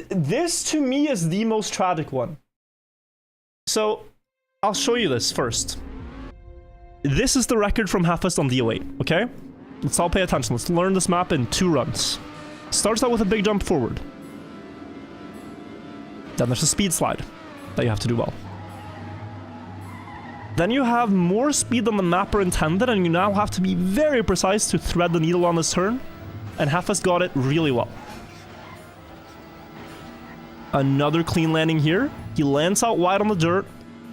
Speaker 1: This, to me, is the most tragic one. So, I'll show you this first. This is the record from Halfest on D08, okay? Let's all pay attention. Let's learn this map in 2 runs. Starts out with a big jump forward. Then there's a speed slide that you have to do well. Then you have more speed than the mapper intended, and you now have to be very precise to thread the needle on this turn. And Halfest got it really well. Another clean landing here. He lands out wide on the dirt,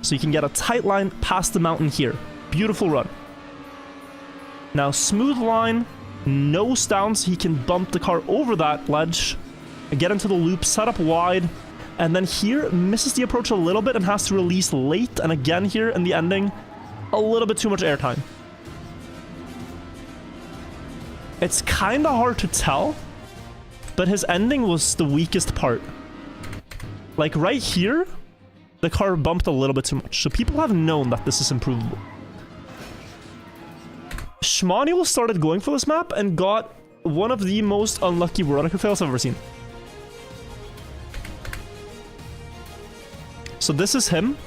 Speaker 1: so you can get a tight line past the mountain here. Beautiful run. Now, smooth line, nose down, so he can bump the car over that ledge, get into the loop, set up wide, and then here, misses the approach a little bit and has to release late, and again here in the ending, a little bit too much airtime. It's kind of hard to tell, but his ending was the weakest part. Like right here, the car bumped a little bit too much, so people have known that this is improvable. Schmaniel started going for this map and got one of the most unlucky world record fails I've ever seen. So this is him.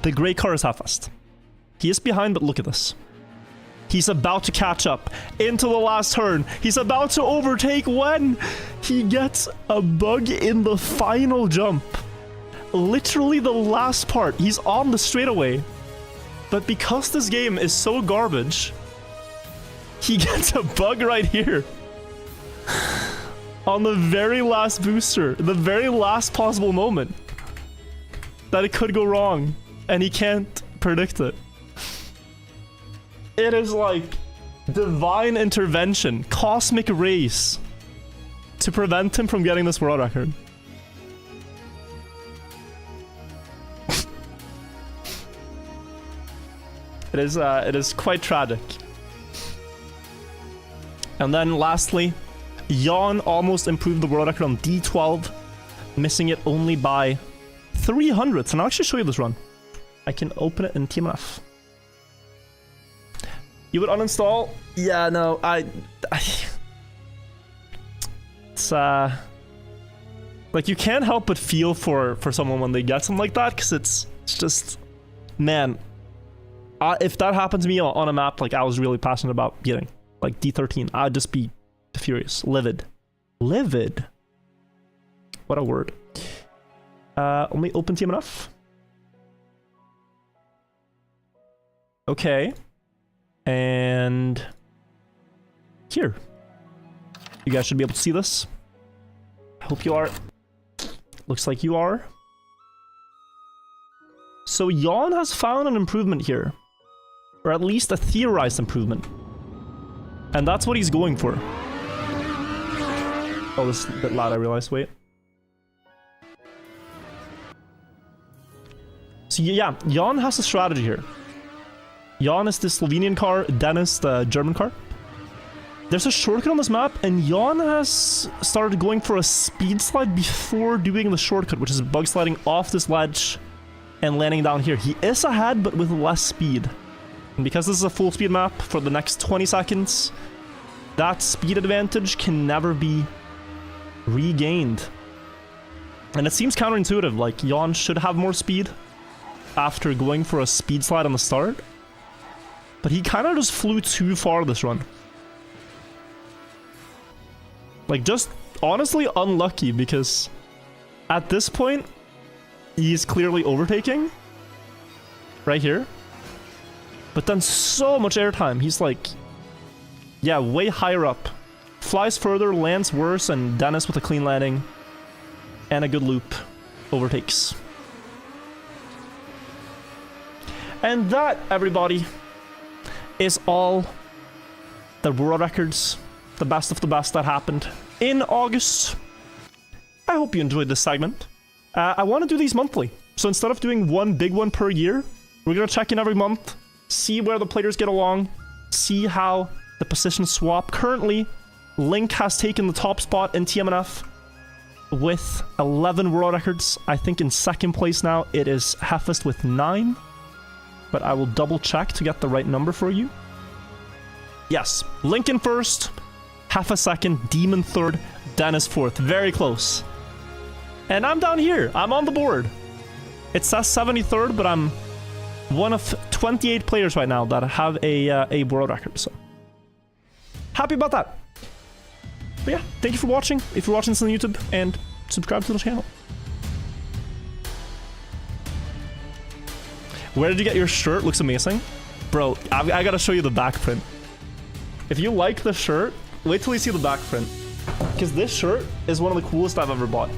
Speaker 1: The gray car is Halfest. He is behind, but look at this. He's about to catch up into the last turn. He's about to overtake when he gets a bug in the final jump. Literally the last part. He's on the straightaway. But because this game is so garbage, he gets a bug right here. On the very last booster. The very last possible moment. That it could go wrong. And he can't predict it. It is like divine intervention, cosmic race to prevent him from getting this world record. It is quite tragic. And then lastly, Jan almost improved the world record on D12, missing it only by 300ths. And I'll actually show you this run. I can open it in TMF. You would uninstall? Yeah, no, it's like you can't help but feel for someone when they get something like that, because it's just, man, if that happened to me on a map like I was really passionate about getting, like D13, I'd just be furious, livid. What a word. Only open TMF. Okay. And here. You guys should be able to see this. I hope you are. Looks like you are. So Jan has found an improvement here. Or at least a theorized improvement. And that's what he's going for. Oh, this is a bit loud, I realized. Wait. So yeah, Jan has a strategy here. Jan is the Slovenian car, Dennis the German car. There's a shortcut on this map, and Jan has started going for a speed slide before doing the shortcut, which is bug sliding off this ledge and landing down here. He is ahead, but with less speed. And because this is a full speed map for the next 20 seconds, that speed advantage can never be regained. And it seems counterintuitive, like Jan should have more speed after going for a speed slide on the start. But he kind of just flew too far this run. Like, just honestly unlucky, because at this point, he's clearly overtaking. Right here. But then so much airtime. He's like, yeah, way higher up. Flies further, lands worse, and Dennis with a clean landing. And a good loop. Overtakes. And that, everybody, is all the world records. The best of the best that happened in August. I hope you enjoyed this segment. I want to do these monthly. So instead of doing one big one per year, we're going to check in every month, see where the players get along, see how the positions swap. Currently, Link has taken the top spot in TMNF with 11 world records. I think in second place now it is Hefest with 9. But I will double check to get the right number for you. Yes, Link in first. Hefest second, Demon third, Dennis fourth. Very close. And I'm down here. I'm on the board. It says 73rd, but I'm one of 28 players right now that have a world record. So happy about that. But yeah, thank you for watching. If you're watching this on YouTube, and subscribe to the channel. Where did you get your shirt? Looks amazing. Bro, I gotta show you the back print. If you like the shirt, wait till you see the back print. Because this shirt is one of the coolest I've ever bought.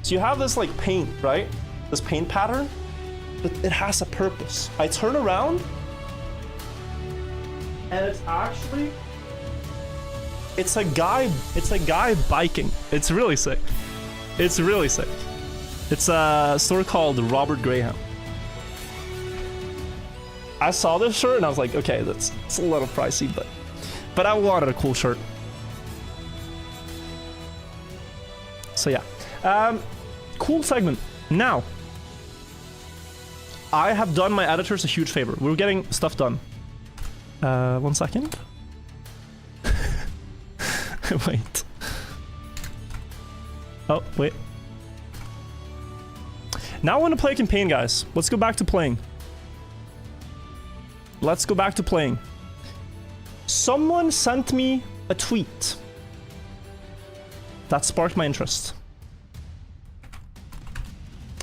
Speaker 1: So you have this like paint, right? This paint pattern, but it has a purpose. I turn around, and it's actually, it's a guy biking. It's really sick. It's really sick. It's a store called Robert Graham. I saw this shirt and I was like, okay, it's a little pricey, but I wanted a cool shirt. So yeah, cool segment. Now, I have done my editors a huge favor. We're getting stuff done. 1 second. Wait. Oh, wait. Now I want to play a campaign, guys. Let's go back to playing. Let's go back to playing. Someone sent me a tweet that sparked my interest.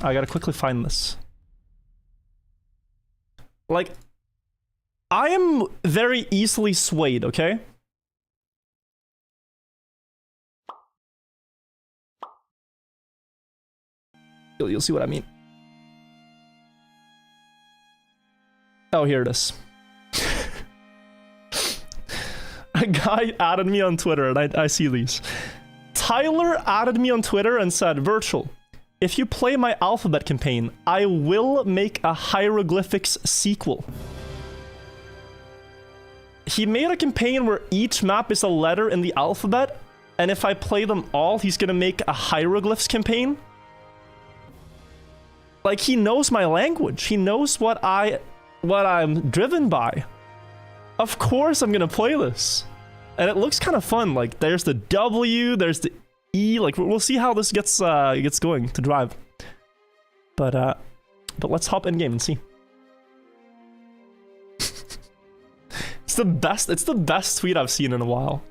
Speaker 1: I gotta quickly find this. Like, I am very easily swayed, okay? You'll see what I mean. Oh, here it is. A guy added me on Twitter, and I see these. Tyler added me on Twitter and said, Virtual, if you play my alphabet campaign, I will make a hieroglyphics sequel. He made a campaign where each map is a letter in the alphabet, and if I play them all, he's gonna make a hieroglyphs campaign. Like, he knows my language. He knows what I'm driven by. Of course I'm gonna play this. And it looks kind of fun. Like, there's the W, there's the E. Like, we'll see how this gets going to drive. But let's hop in game and see. It's the best tweet I've seen in a while.